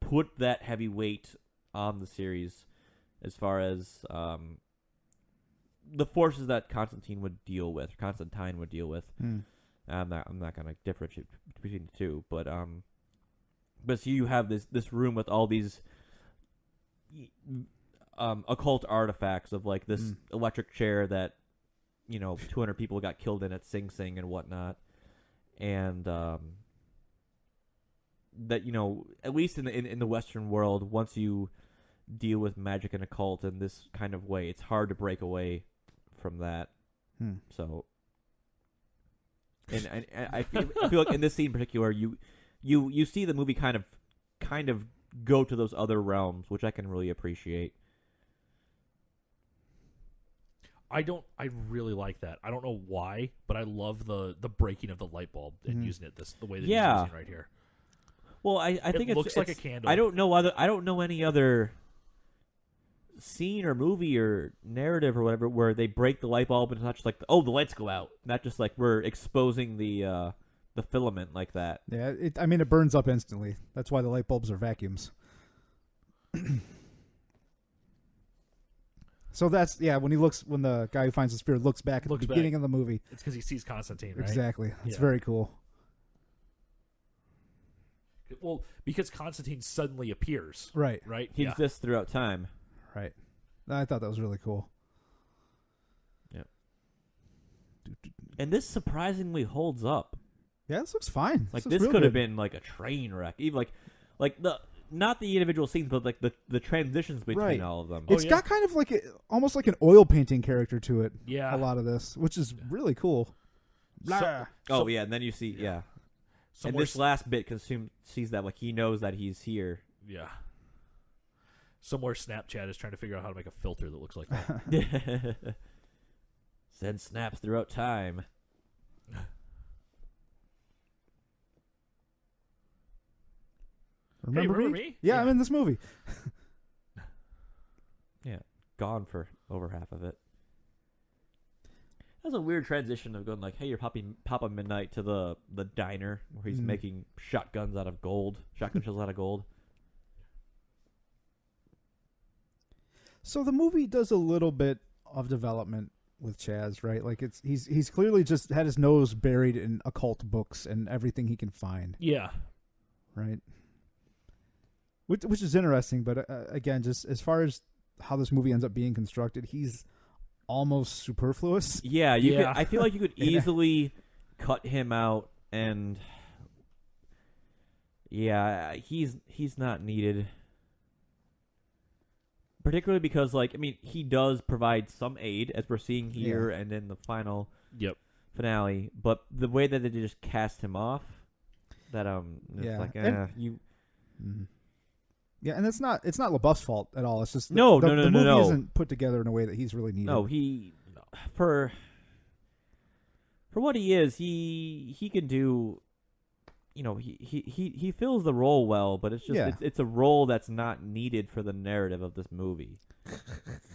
A: put that heavy weight on the series as far as the forces that Constantine would deal with. I'm not going to differentiate between the two, but so you have this room with all these occult artifacts of like this electric chair that 200 people got killed in at Sing Sing and whatnot, and that at least in the Western world, once you deal with magic and occult in this kind of way, it's hard to break away from that. So. And I feel like in this scene in particular, you see the movie kind of go to those other realms, which I can really appreciate.
C: I really like that. I don't know why, but I love the breaking of the light bulb and using it the way that he's using right here.
A: Well, I think it
C: looks like a candle.
A: I don't know any other scene or movie or narrative or whatever where they break the light bulb and it's not just like the lights go out, not just like we're exposing the filament like that.
B: Yeah, it burns up instantly. That's why the light bulbs are vacuums. So that's when the guy who finds the spear looks back at the beginning of the movie.
C: It's because he sees Constantine, right?
B: Exactly. It's
C: Yeah.
B: very cool.
C: Well, because Constantine suddenly appears.
B: Right.
C: Right?
A: He exists throughout time.
B: Right. I thought that was really cool.
A: Yeah. And this surprisingly holds up.
B: Yeah, this looks fine.
A: Like
B: looks
A: this
B: real
A: could have
B: good.
A: been like a train wreck. Even like the not the individual scenes, but like the transitions between
B: Right.
A: all of them.
B: It's got kind of like almost like an oil painting character to it.
C: Yeah.
B: A lot of this, which is really cool. Blah.
A: Yeah, and then you see and this last bit sees that like he knows that he's here.
C: Yeah. Somewhere Snapchat is trying to figure out how to make a filter that looks like that.
A: Send snaps throughout time.
B: Remember
C: remember
B: me?
C: me?
B: Yeah,
C: Yeah.
B: I'm in this movie.
A: Yeah, gone for over half of it. That's a weird transition of going like, hey, you're Papa Midnight to the diner where he's making shotgun shells out of gold.
B: So the movie does a little bit of development with Chaz, right? Like he's clearly just had his nose buried in occult books and everything he can find,
C: Yeah.
B: right? Which is interesting, but again, just as far as how this movie ends up being constructed, he's almost superfluous.
A: Yeah,
C: Yeah.
A: I feel like you could easily cut him out, and he's not needed. Particularly because, like, I mean, he does provide some aid, as we're seeing here and in the final finale. But the way that they just cast him off, that it's like, you.
B: Mm-hmm. Yeah, and it's not LaBeouf's fault at all. It's just the movie isn't put together in a way that he's really needed.
A: No, for what he is, he can do. You know, he fills the role well, but it's just it's a role that's not needed for the narrative of this movie.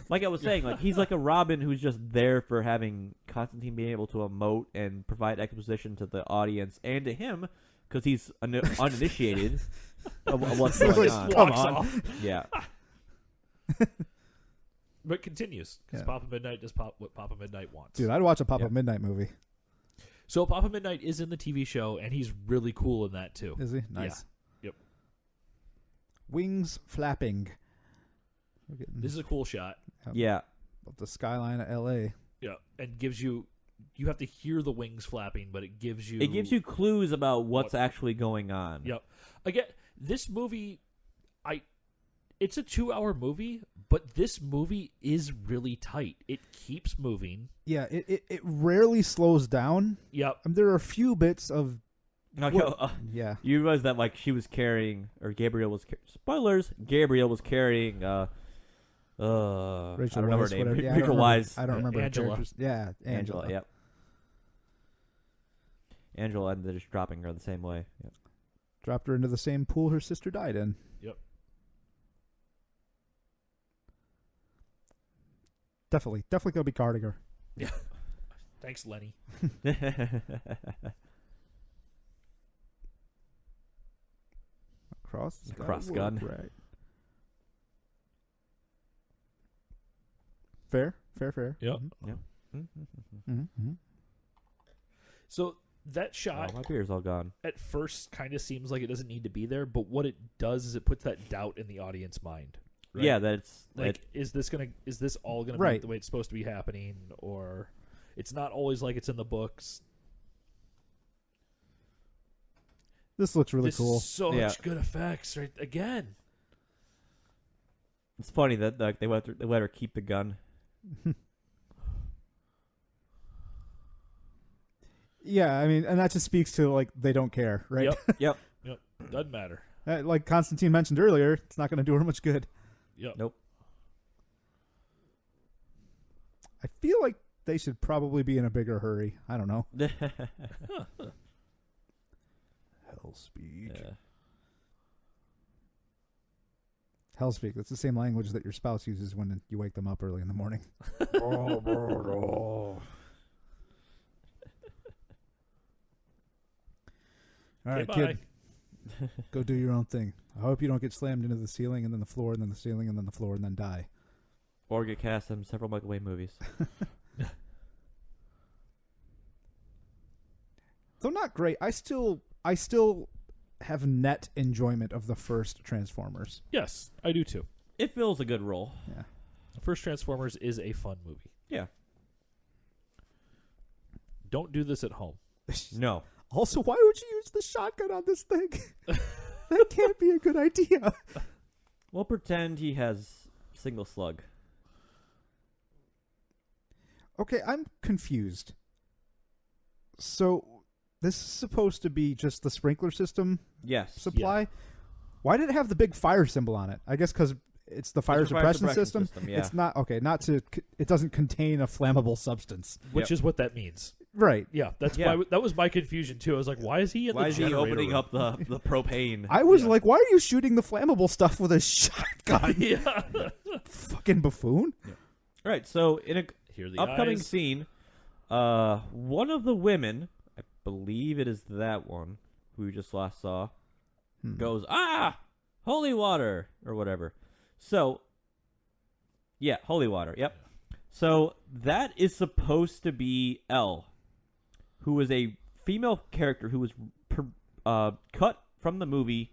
A: Like I was saying, like he's like a Robin who's just there for having Constantine being able to emote and provide exposition to the audience and to him because he's uninitiated of what's going on.
B: Come on,
A: yeah.
C: But continues because Papa Midnight does what Papa Midnight wants.
B: dude, I'd watch a Papa Midnight movie.
C: So Papa Midnight is in the TV show, and he's really cool in that too.
B: Is he? Nice.
C: Yeah. Yep.
B: Wings flapping.
C: This is a cool shot.
A: Yeah.
B: Of the skyline of L.A.
C: Yeah, and gives you have to hear the wings flapping, but it gives you
A: clues about what's actually going on.
C: Yep. Again, this movie, it's a 2-hour movie, but this movie is really tight. It keeps moving.
B: Yeah, it rarely slows down.
C: Yep.
B: There are a few bits of
A: You realize that like she was carrying, or Gabriel was spoilers. Gabriel was carrying.
B: Rachel
A: I don't know her
B: Weisz,
A: name.
B: whatever. Yeah,
A: Rachel Weisz.
B: I don't remember her
C: Angela.
B: characters. Yeah, Angela.
A: Yep. Angela, and they're just dropping her the same way. Yep.
B: Dropped her into the same pool her sister died in.
C: Yep.
B: Definitely gonna be Cardigan.
C: Yeah. Thanks, Lenny.
A: Cross gun.
B: Right. Fair.
C: Yep.
B: Mm-hmm.
A: Yep.
B: Mm-hmm.
C: So that shot
A: my beer's all gone.
C: at first kind of seems like it doesn't need to be there, but what it does is it puts that doubt in the audience mind. Right?
A: Yeah, that's
C: like, is this all gonna be the way it's supposed to be happening, or it's not always like it's in the books?
B: This looks really cool.
C: So much good effects, right? Again,
A: it's funny that like they let her keep the gun.
B: Yeah, I mean, and that just speaks to like they don't care, right?
A: Yep.
C: Doesn't matter.
B: Like Constantine mentioned earlier, it's not going to do her much good.
C: Yep.
A: Nope.
B: I feel like they should probably be in a bigger hurry. I don't know. Hellspeak.
A: Yeah.
B: Hellspeak. That's the same language that your spouse uses when you wake them up early in the morning. All right,
C: Okay,
B: kid. Go do your own thing. I hope you don't get slammed into the ceiling and then the floor and then the ceiling and then the floor and then die.
A: Or get cast in several Michael Bay movies.
B: Though not great, I still have net enjoyment of the first Transformers.
C: Yes, I do too.
A: It fills a good role.
B: Yeah.
C: The first Transformers is a fun movie.
A: Yeah.
C: Don't do this at home.
A: No.
B: Also, why would you use the shotgun on this thing? That can't be a good idea.
A: We'll pretend he has single slug.
B: Okay, I'm confused. So, this is supposed to be just the sprinkler system
A: Yes.
B: supply? Why did it have the big fire symbol on it? I guess because it's the fire suppression system.
A: Yeah.
B: It's not, not to, it doesn't contain a flammable substance.
C: Which is what that means.
B: Right.
C: Yeah, that was my confusion too. I was like, why is he in
A: Why
C: the
A: is he
C: generator
A: opening
C: room?
A: up the propane?
B: I was like, why are you shooting the flammable stuff with a shotgun?
C: Yeah.
B: Fucking buffoon.
A: All right, so in a
C: Here are the
A: upcoming
C: eyes.
A: scene, one of the women, I believe it is that one who we just last saw, goes, holy water, or whatever. So, yeah, holy water, yep. So that is supposed to be Elle, who is a female character who was cut from the movie,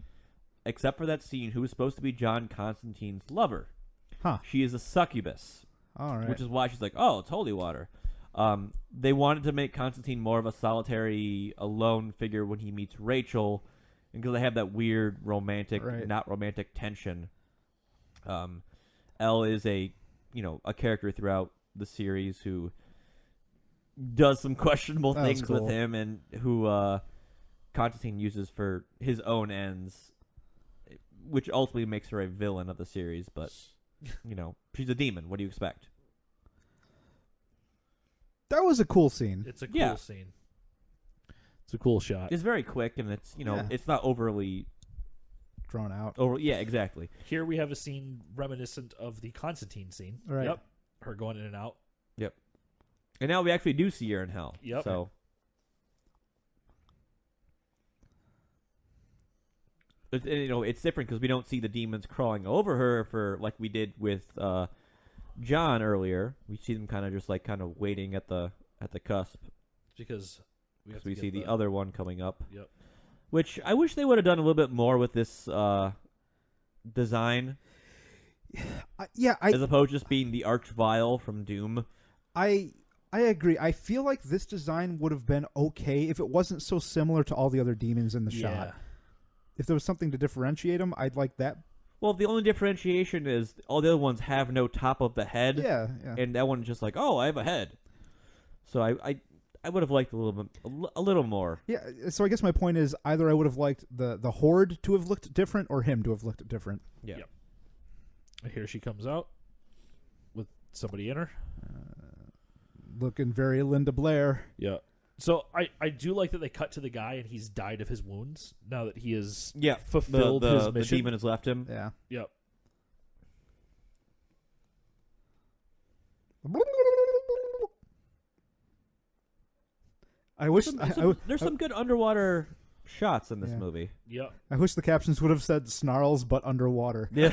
A: except for that scene, who was supposed to be John Constantine's lover.
B: Huh.
A: She is a succubus.
B: All right.
A: Which is why she's like, oh, it's holy water. They wanted to make Constantine more of a solitary, alone figure when he meets Rachel, because they have that weird romantic, not romantic tension. Elle is a character throughout the series who does some questionable things with him, and who Constantine uses for his own ends, which ultimately makes her a villain of the series. But she's a demon. What do you expect?
B: That was a cool scene.
C: It's a cool scene. It's a cool shot.
A: It's very quick, and it's it's not overly
B: drawn out.
A: Yeah, exactly.
C: Here we have a scene reminiscent of the Constantine scene.
B: Right.
C: Yep. Her going in and out.
A: Yep. And now we actually do see her in hell.
C: Yep.
A: So it's different because we don't see the demons crawling over her for like we did with John earlier. We see them kind of waiting at the cusp.
C: Because
A: we see the other one coming up.
C: Yep.
A: Which I wish they would have done a little bit more with this design. As opposed to just being the arch vial from Doom.
B: I agree. I feel like this design would have been okay if it wasn't so similar to all the other demons in the shot. If there was something to differentiate them, I'd like that.
A: Well, the only differentiation is all the other ones have no top of the head.
B: Yeah.
A: And that one's just like, oh, I have a head. So I would have liked a little more.
B: Yeah, so I guess my point is either I would have liked the Horde to have looked different or him to have looked different.
A: Yeah.
C: Yep. And here she comes out with somebody in her.
B: Looking very Linda Blair.
C: Yeah. So I do like that they cut to the guy and he's died of his wounds now that he has fulfilled his mission.
A: The demon has left him.
B: Yeah.
C: Yep.
B: I wish
A: there's some good underwater shots in this movie.
C: Yep.
B: I wish the captions would have said snarls but underwater.
A: Yeah.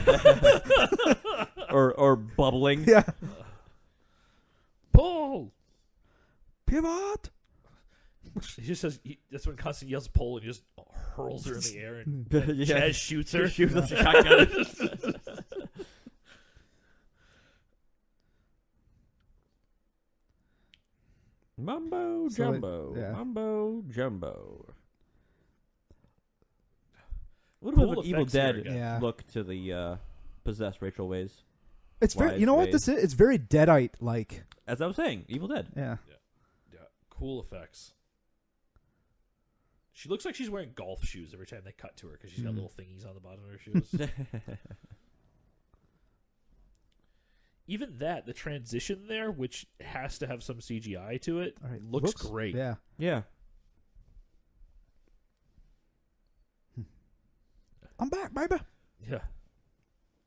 A: or bubbling.
B: Yeah.
C: Pull.
B: Pivot.
C: He just says that's when Constantine yells pull and he just hurls her in the air and
A: Yeah.
C: Chaz shoots her.
A: Shoots with a shotgun. Mumbo jumbo. Mumbo jumbo. A little bit of an Evil Dead look to the possessed Rachel Weisz.
B: It's very, you know what this is? It's very Deadite like.
A: As I was saying, Evil Dead.
B: Yeah.
C: Yeah. Cool effects. She looks like she's wearing golf shoes every time they cut to her because she's got little thingies on the bottom of her shoes. Even that, the transition there, which has to have some CGI to it, looks great.
B: Yeah.
A: Yeah.
B: I'm back, baby.
C: Yeah.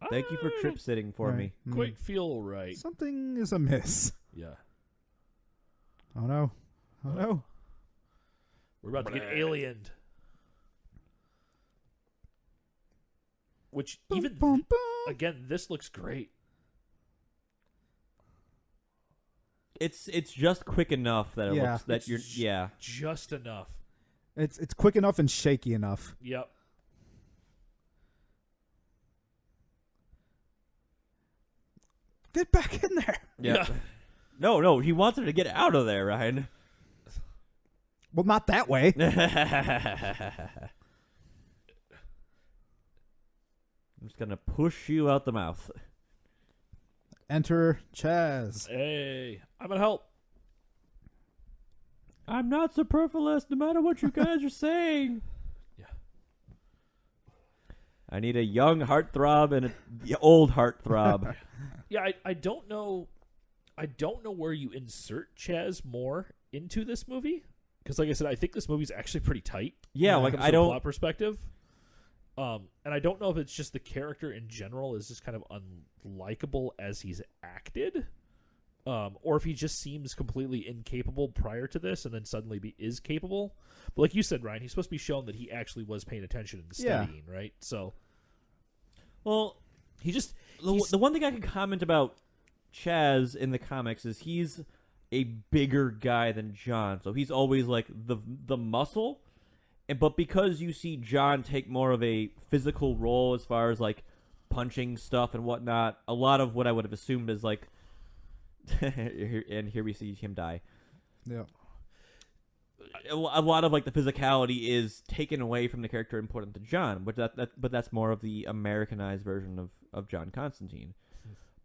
A: Thank you for trip sitting for me.
C: Quite feel right.
B: Something is amiss.
C: Yeah.
B: Oh no. Oh no.
C: We're about to get aliened. Which even again, this looks great.
A: it's just quick enough that it
B: Yeah.
A: looks that
C: It's
A: you're
C: just enough.
B: It's quick enough and shaky enough.
C: Yep.
B: Get back in there.
A: yeah. No, he wants her to get out of there, Ryan.
B: Well, not that way.
A: I'm just gonna push you out the mouth.
B: Enter Chaz.
C: Hey, I'm gonna help.
A: I'm not superfluous, no matter what you guys are saying.
C: Yeah.
A: I need a young heartthrob and the old heartthrob.
C: Yeah, I don't know. I don't know where you insert Chaz more into this movie, because, like I said, I think this movie's actually pretty tight.
A: Yeah,
C: when it
A: like
C: comes
A: I
C: to a
A: don't.
C: plot perspective. And I don't know if it's just the character in general is just kind of unlikable as he's acted, or if he just seems completely incapable prior to this and then suddenly is capable. But like you said, Ryan, he's supposed to be shown that he actually was paying attention and studying, right? So,
A: Well, the one thing I can comment about Chaz in the comics is he's a bigger guy than John, so he's always like the muscle. But because you see John take more of a physical role as far as like punching stuff and whatnot, a lot of what I would have assumed is like, and here we see him die.
B: Yeah.
A: A lot of like the physicality is taken away from the character important to John, but that's more of the Americanized version of John Constantine.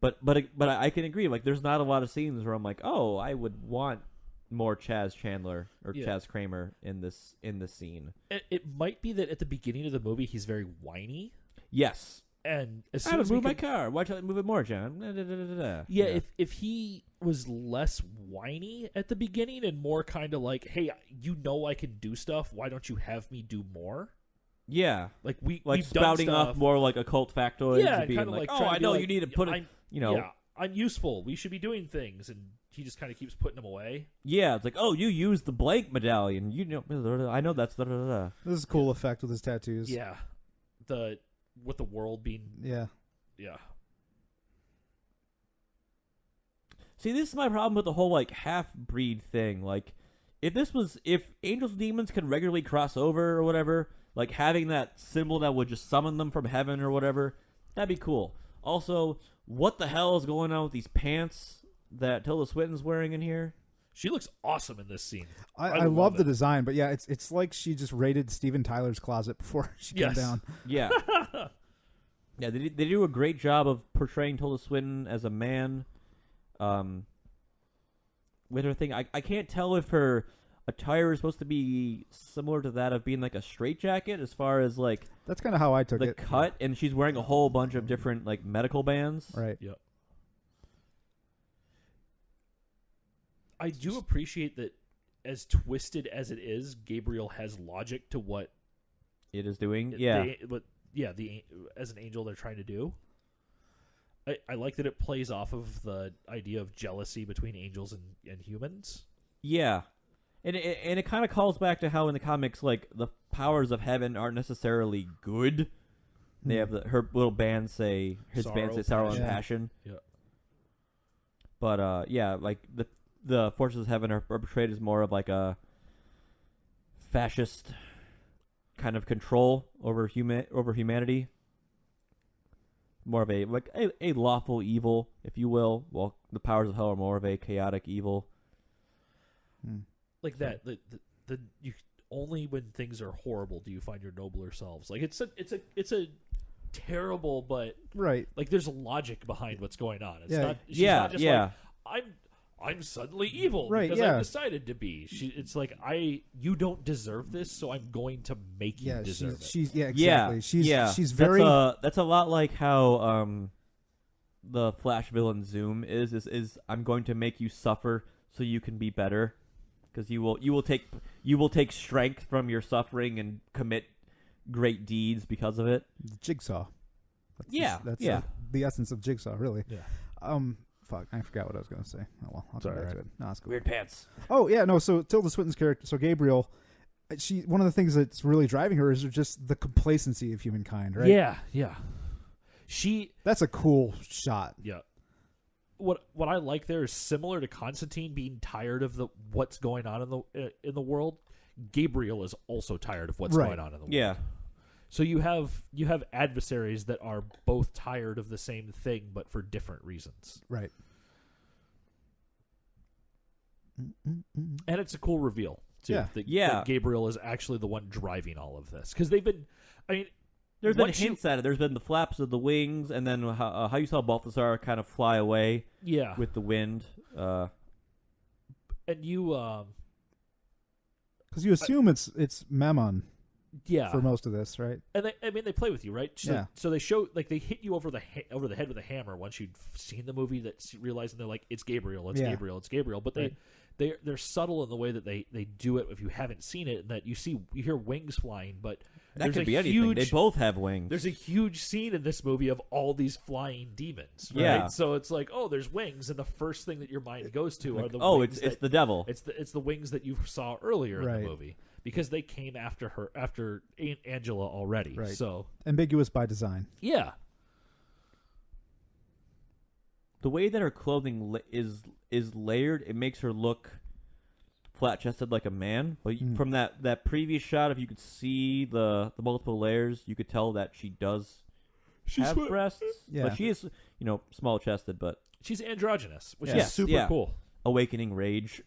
A: But I can agree. Like, there's not a lot of scenes where I'm like, oh, I would want more Chaz Chandler or Chaz Kramer in this scene.
C: it might be that at the beginning of the movie he's very whiny.
A: Yes.
C: And as
A: I
C: soon
A: would
C: as
A: move my car. Why don't I move it more, John?
C: Yeah, if he was less whiny at the beginning and more kind of like, hey, you know I can do stuff. Why don't you have me do more?
A: Yeah.
C: Like
A: Like
C: we've
A: spouting
C: done
A: off
C: stuff.
A: more like occult factoids.
C: Yeah,
A: and being
C: kind of
A: like,
C: like
A: oh,
C: trying
A: I
C: to
A: know
C: be
A: you need to put it.
C: I'm useful. We should be doing things, and he just kind of keeps putting them away.
A: Yeah, it's like, oh, you used the blank medallion. You know, I know that's.
B: This is a cool effect with his tattoos.
C: Yeah, with the world being
B: Yeah.
A: See, this is my problem with the whole like half-breed thing. Like, if angels and demons could regularly cross over or whatever, like having that symbol that would just summon them from heaven or whatever, that'd be cool. Also, what the hell is going on with these pants that Tilda Swinton's wearing in here?
C: She looks awesome in this scene.
B: I love the design, but yeah, it's like she just raided Steven Tyler's closet before she came down.
A: Yeah. Yeah, they do a great job of portraying Tilda Swinton as a man. With her thing, I can't tell if her attire is supposed to be similar to that of being like a straitjacket as far as like
B: That's kind of how I took
A: the
B: it.
A: cut, and she's wearing a whole bunch of different like medical bands.
B: Right.
C: Yep. I do appreciate that, as twisted as it is, Gabriel has logic to what
A: It is doing. Yeah.
C: As an angel they're trying to do. I like that it plays off of the idea of jealousy between angels and humans.
A: Yeah. And it kind of calls back to how in the comics, like, the powers of heaven aren't necessarily good. They have her little band say, sorrow and passion.
C: Yeah.
A: But, yeah, like, the forces of heaven are portrayed as more of, like, a fascist kind of control over humanity. More of a lawful evil, if you will, while the powers of hell are more of a chaotic evil.
C: Like that, the you only when things are horrible do you find your nobler selves. Like it's a terrible, but
B: Right.
C: like there's logic behind what's going on. It's
B: Yeah.
C: not. She's not just
A: yeah.
C: like I'm suddenly evil
B: Right,
C: because
B: yeah.
C: I've decided to be. It's like you don't deserve this, so I'm going to make you
B: Yeah,
C: deserve it.
B: she's exactly. She's
A: That's
B: very
A: that's a lot like how the Flash villain Zoom is I'm going to make you suffer so you can be better, because you will take strength from your suffering and commit great deeds because of it.
B: Jigsaw. That's
A: yeah.
B: The essence of Jigsaw, really.
C: Yeah.
B: Fuck, I forgot what I was going to say. Oh well, I'll come back to it. No, it's cool.
A: Weird pants.
B: Oh yeah, no. So Tilda Swinton's character, so Gabriel, one of the things that's really driving her is just the complacency of humankind, right?
C: Yeah.
B: That's a cool shot.
C: Yeah. what I like there is similar to Constantine being tired of what's going on in the world. Gabriel is also tired of what's going on in the world.
A: Yeah.
C: So you have adversaries that are both tired of the same thing, but for different reasons.
B: Right.
C: And it's a cool reveal too. That Gabriel is actually the one driving all of this, because they've been. I mean,
A: there's been hints at it. There's been the flaps of the wings, and then how you saw Balthazar kind of fly away.
C: Yeah.
A: With the wind.
C: And you.
B: Because you assume it's Mammon.
C: Yeah.
B: For most of this, right?
C: And they play with you, right? So,
B: yeah.
C: So they show, like, they hit you over the head with a hammer once you'd seen the movie, that realizing they're like, it's Gabriel, it's Gabriel, it's Gabriel. But they're subtle in the way that they do it if you haven't seen it, and that you hear wings flying, but
A: that could be anything. They both have wings.
C: There's a huge scene in this movie of all these flying demons. Right?
A: Yeah.
C: So it's like, oh, there's wings, and the first thing that your mind goes to are the
A: wings. It's the devil.
C: It's the wings that you saw earlier
B: right.
C: in the movie. Because they came after Aunt Angela already.
B: Right.
C: So
B: ambiguous by design.
C: Yeah.
A: The way that her clothing is layered, it makes her look flat-chested like a man. But from that previous shot, if you could see the multiple layers, you could tell that she does have breasts.
B: Yeah.
A: But she is, small-chested, but...
C: She's androgynous, which is super cool.
A: Awakening rage.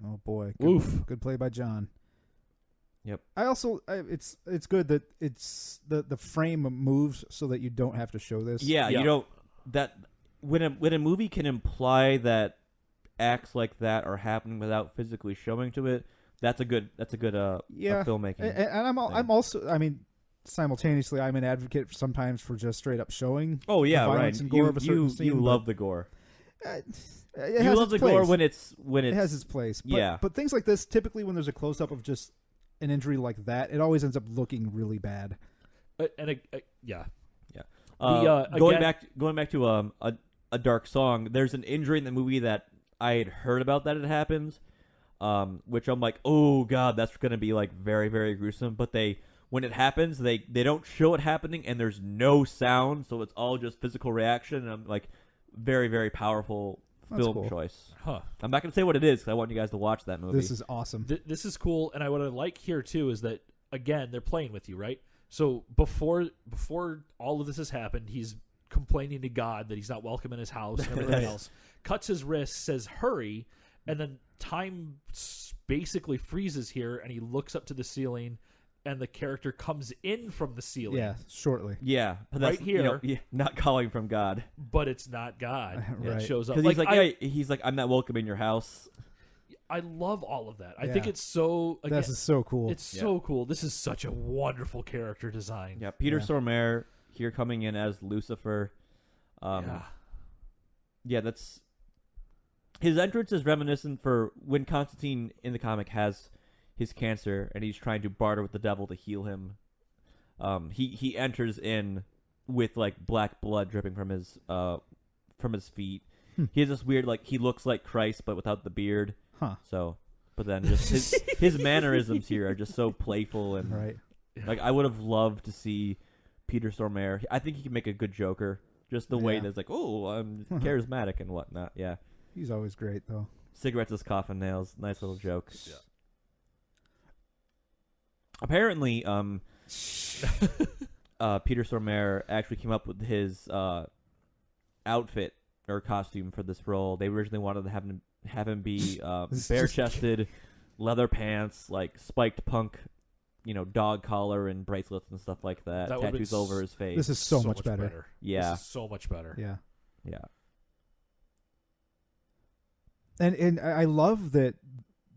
B: Oh boy!
C: Good
B: play by John.
A: Yep.
B: It's good that it's the frame moves so that you don't have to show this.
A: Yeah, you don't. That when a movie can imply that acts like that are happening without physically showing to it, that's a good filmmaking.
B: And I'm also, I mean, simultaneously, I'm an advocate sometimes for just straight up showing.
A: Oh yeah,
B: the violence
A: right.
B: And gore of a certain scene,
A: you love the gore.
B: You
A: love the gore when it
B: has its place. But things like this, typically when there's a close up of just an injury like that, it always ends up looking really bad.
A: Going back to a dark song. There's an injury in the movie that I had heard about that it happens, which I'm like, oh god, that's going to be like very, very gruesome. But when it happens, they don't show it happening, and there's no sound, so it's all just physical reaction. And I'm like, very, very powerful film choice.
C: Huh.
A: I'm not going to say what it is because I want you guys to watch that movie.
B: This is awesome.
C: This is cool, and what I like here too is that, again, they're playing with you, right? So before all of this has happened, he's complaining to God that he's not welcome in his house and everything else. Cuts his wrist, says hurry, and then time basically freezes here, and he looks up to the ceiling, and the character comes in from the ceiling.
B: Yeah, shortly.
A: Yeah, but that's,
C: right here,
A: not calling from God,
C: but it's not God.
B: Right.
C: It shows up
A: because he's like, I'm not welcome in your house.
C: I love all of that. I think it's so. Again,
B: this is so cool.
C: It's so cool. This is such a wonderful character design.
A: Yeah, Peter Stormare here coming in as Lucifer. That's his entrance is reminiscent for when Constantine in the comic has his cancer and he's trying to barter with the devil to heal him. He enters in with like black blood dripping from his feet. He has this weird, like, he looks like Christ but without the beard.
B: Huh.
A: So, but then just his mannerisms here are just so playful and like I would have loved to see Peter Stormare. I think he can make a good Joker. Just the way that's like, oh, I'm charismatic and whatnot. Yeah.
B: He's always great though.
A: Cigarettes as coffin nails. Nice little joke. Yeah. Apparently, Peter Stormare actually came up with his outfit or costume for this role. They originally wanted to have him be bare-chested, leather pants, like spiked punk, dog collar and bracelets and stuff like that. Tattoos over his face.
B: This is so much better.
A: Yeah,
C: this is so much better.
B: Yeah. And I love that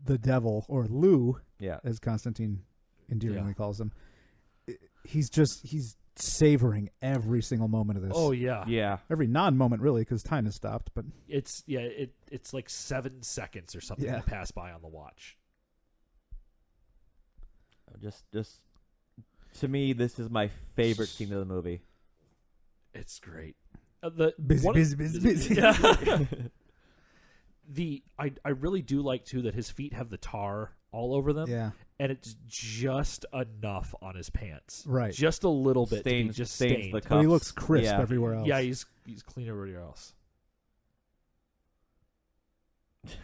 B: the devil, or Lou, as Constantine endearingly calls him, he's savoring every single moment of this.
C: Oh yeah,
A: yeah.
B: Every non-moment really, because time has stopped. But
C: it's like 7 seconds or something that pass by on the watch.
A: Just to me, this is my favorite scene of the movie.
C: It's great.
B: Busy.
C: Yeah. I really do like too that his feet have the tar all over them.
B: Yeah.
C: And it's just enough on his pants.
B: Right.
C: Just a little bit.
A: Stains,
C: to be just
A: stains
C: stained.
A: the cuffs.
B: But he looks crisp
A: Yeah.
B: everywhere else.
C: Yeah, he's clean everywhere else.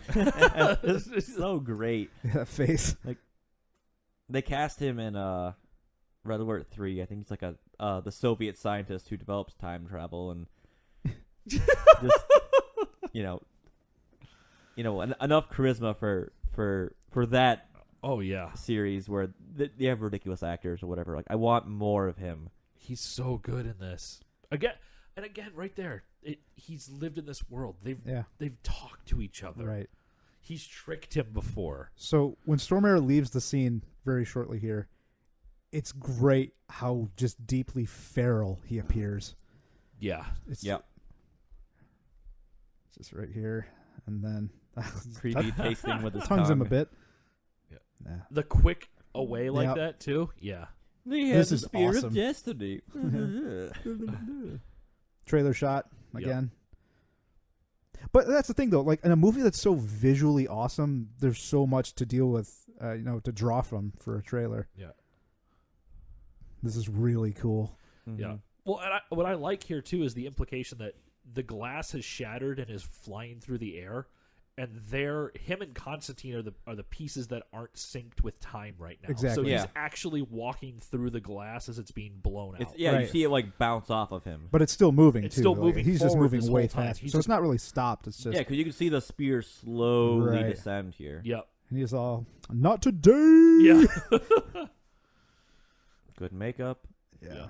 A: It's so great.
B: That face.
A: They cast him in Red Alert 3. I think he's like the Soviet scientist who develops time travel and just enough charisma for that
C: Oh yeah,
A: series where they have ridiculous actors or whatever. Like I want more of him.
C: he's so good in this. Again, right there. He's lived in this world. They've talked to each other.
B: Right.
C: He's tricked him before.
B: So when Stormare leaves the scene very shortly here, it's great how just deeply feral he appears.
C: Yeah.
B: It's
A: Yep.
B: just right here, and then
A: Creepy tasting with his
B: tongues him a
A: tongue.
B: bit.
C: Yeah.
B: Yeah.
C: The quick away like
B: Yep.
C: that too. Yeah.
A: They
B: This
A: have the
B: is
A: spear
B: awesome.
A: of destiny.
B: Trailer shot again. But that's the thing, though. Like in a movie that's so visually awesome, there's so much to deal with, to draw from for a trailer.
C: Yeah.
B: This is really cool.
A: Mhm.
C: Yeah. Well, and what I like here too is the implication that the glass has shattered and is flying through the air, and him and Constantine are the pieces that aren't synced with time right now.
B: Exactly.
C: So
A: Yeah.
C: he's actually walking through the glass as it's being blown out.
A: You
B: Right.
A: see it like bounce off of him.
B: But it's still moving,
C: It's
B: too.
C: still
B: Like,
C: moving
B: he's just
C: forward
B: moving
C: this
B: way
C: whole time.
B: faster.
C: He's
B: So it's
C: just-
B: not really stopped. It's just,
A: Yeah, because you can see the spear slowly
B: Right.
A: descend here.
C: Yep.
B: and he's all, not today.
C: Yeah.
A: Good makeup.
B: Yeah.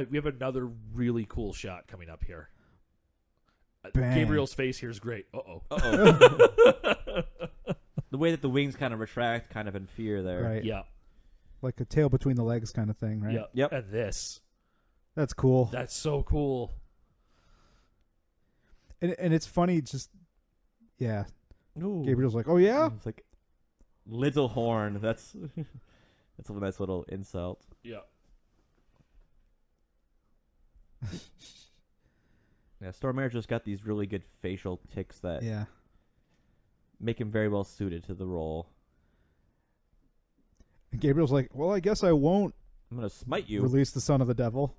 C: We have another really cool shot coming up here.
B: Bang.
C: Gabriel's face here is great. Uh-oh.
A: The way that the wings kind of retract, kind of in fear there.
B: Right.
C: Yeah.
B: Like a tail between the legs kind of thing, right?
C: Yeah.
A: Yep.
C: And this.
B: That's cool.
C: That's so cool.
B: And it's funny, just, yeah.
A: Ooh.
B: Gabriel's like, oh, yeah?
A: It's like little horn. That's a nice little insult.
C: Yeah.
A: Yeah, Stormare just got these really good facial tics that
B: Yeah.
A: make him very well suited to the role.
B: And Gabriel's like, well, I guess I won't
A: I'm gonna smite you.
B: release the son of the devil.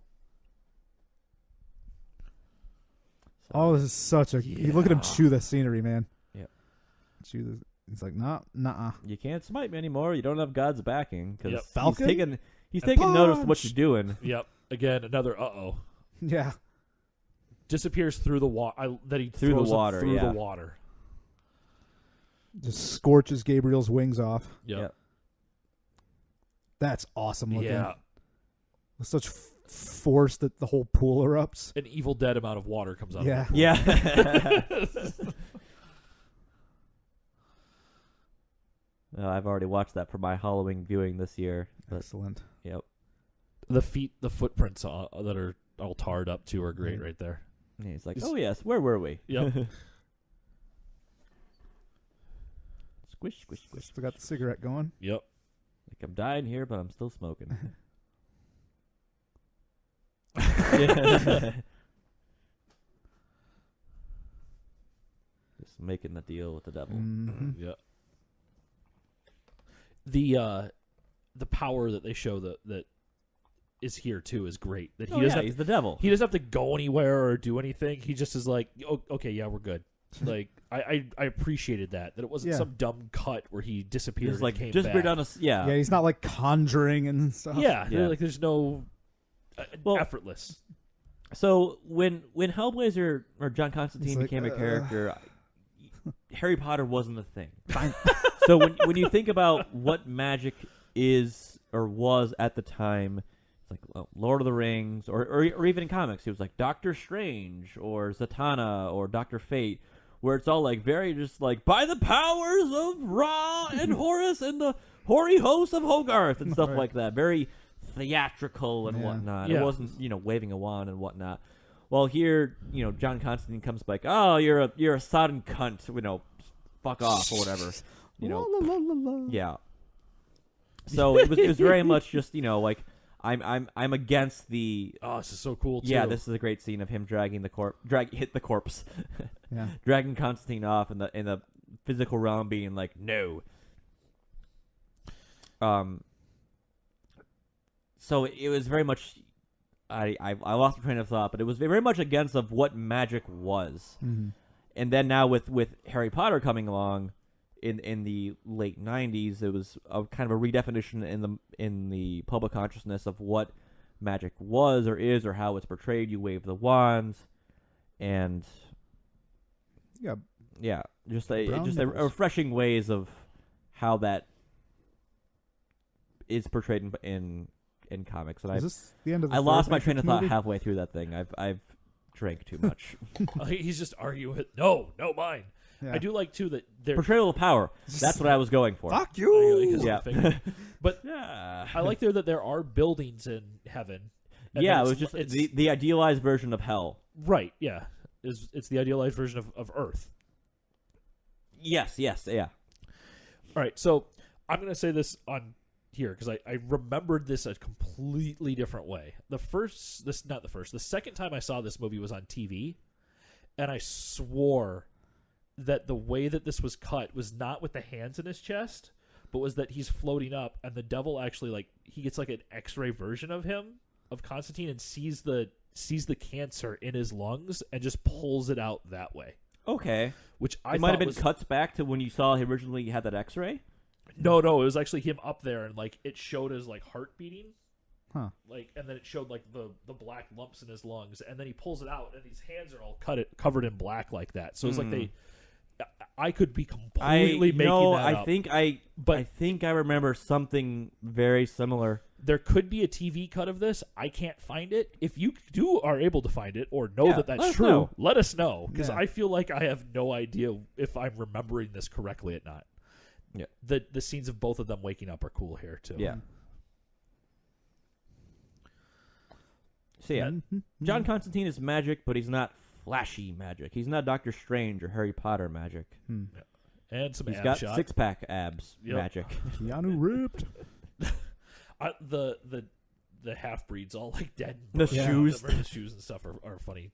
A: So-
B: Oh, this is such a... You look at him
C: Yeah.
B: chew the scenery, man.
A: Yep.
B: Chew the... He's like, nah.
A: You can't smite me anymore. You don't have God's backing
C: Yep.
A: because
B: Falcon?
A: he's
C: And
A: taking notice of what
B: punch!
A: you're doing.
C: Yep. Again, another uh-oh.
B: Yeah.
C: Disappears through the water. That he
A: Through the
C: throws him
A: water,
C: Through
A: yeah.
C: the water.
B: Just scorches Gabriel's wings off.
C: Yep.
B: That's awesome looking.
C: Yeah.
B: With such force that the whole pool erupts.
C: An Evil Dead amount of water comes out.
B: Yeah.
C: Of it.
A: Yeah. I've already watched that for my Halloween viewing this year. But,
B: Excellent.
A: yep.
C: The footprints that are all tarred up too are great right there.
A: And he's like, oh yes, where were we?
C: Yep.
A: Squish, squish, squish.
B: Still got the cigarette going.
C: Yep.
A: Like I'm dying here, but I'm still smoking. Yeah. Just making the deal with the devil.
B: Mm-hmm.
C: Yep. The power that they show that is here too is great. That he
A: Oh,
C: doesn't
A: yeah,
C: have
A: he's the devil.
C: he doesn't have to go anywhere or do anything. He just is like, oh, okay, yeah, we're good. Like I appreciated that it wasn't
B: Yeah.
C: some dumb cut where he disappeared
A: Just like
C: and came
A: just
C: back.
A: bring down a
B: Yeah, he's not like conjuring and stuff.
C: Yeah,
A: Yeah.
C: like there's no
A: Well,
C: effortless.
A: So when Hellblazer or John Constantine
B: He's like,
A: became a character, Harry Potter wasn't a thing.
B: Fine.
A: So when you think about what magic is or was at the time, it's like Lord of the Rings, or even in comics, it was like Doctor Strange or Zatanna or Doctor Fate, where it's all like very just like by the powers of Ra and Horus and the hoary host of Hogarth and stuff
B: Right.
A: like that. Very theatrical and
B: Yeah.
A: whatnot.
C: Yeah.
A: It wasn't waving a wand and whatnot. Well, here John Constantine comes like, oh, you're a sodden cunt, fuck off or whatever,
B: La, la, la, la, la.
A: yeah. So it was very much just like I'm against the
C: Oh, this is so cool too.
A: yeah. This is a great scene of him dragging the hit the corpse. dragging Constantine off in the physical realm, being like, no. So it was very much. I lost my train of thought, but it was very much against of what magic was.
B: Mm-hmm.
A: And then now with Harry Potter coming along in the late 90s, it was a kind of a redefinition in the public consciousness of what magic was or is or how it's portrayed. You wave the wands, and just a refreshing ways of how that is portrayed in comics. And
B: Is this the end of the
A: I
B: third
A: lost my
B: Matrix
A: train of thought
B: movie?
A: halfway through that thing. I've drank too much.
C: He's just arguing with, no, mine.
B: Yeah.
C: I do like, too, that they're...
A: Portrayal of power. That's what I was going for.
B: Fuck you!
C: Yeah. But
A: Yeah.
C: I like that there are buildings in heaven. And
A: Yeah,
C: then
A: it was just the idealized version of hell.
C: Right, yeah. It's the idealized version of Earth.
A: Yes, yeah.
C: All right, so I'm going to say this on here because I remembered this a completely different way. The second time I saw this movie was on TV, and I swore that the way that this was cut was not with the hands in his chest, but was that he's floating up, and the devil actually, he gets an X-ray version of him, of Constantine, and sees the cancer in his lungs and just pulls it out that way.
A: Okay.
C: Which I
A: It
C: thought
A: might have been
C: was,
A: cuts back to when you saw he originally had that X-ray.
C: No, it was actually him up there, and it showed his heart beating.
B: Huh.
C: And then it showed the black lumps in his lungs, and then he pulls it out, and these hands are all covered in black like that. So it's I could be completely making that up.
A: I think I remember something very similar.
C: There could be a TV cut of this. I can't find it. If you are able to find it or know that that's true,
A: know.
C: let us know, because
B: Yeah.
C: I feel like I have no idea if I'm remembering this correctly or not.
A: Yeah.
C: The scenes of both of them waking up are cool here too.
A: Yeah. So yeah,
B: Mm-hmm.
A: John Constantine is magic, but he's not flashy magic. He's not Doctor Strange or Harry Potter magic.
C: And some
A: He's
C: ab
A: got
C: shot.
A: six-pack abs
C: Yep.
A: magic.
B: Keanu ripped.
C: The half breeds all dead.
A: The
C: Yeah.
A: shoes.
C: The shoes and stuff are a funny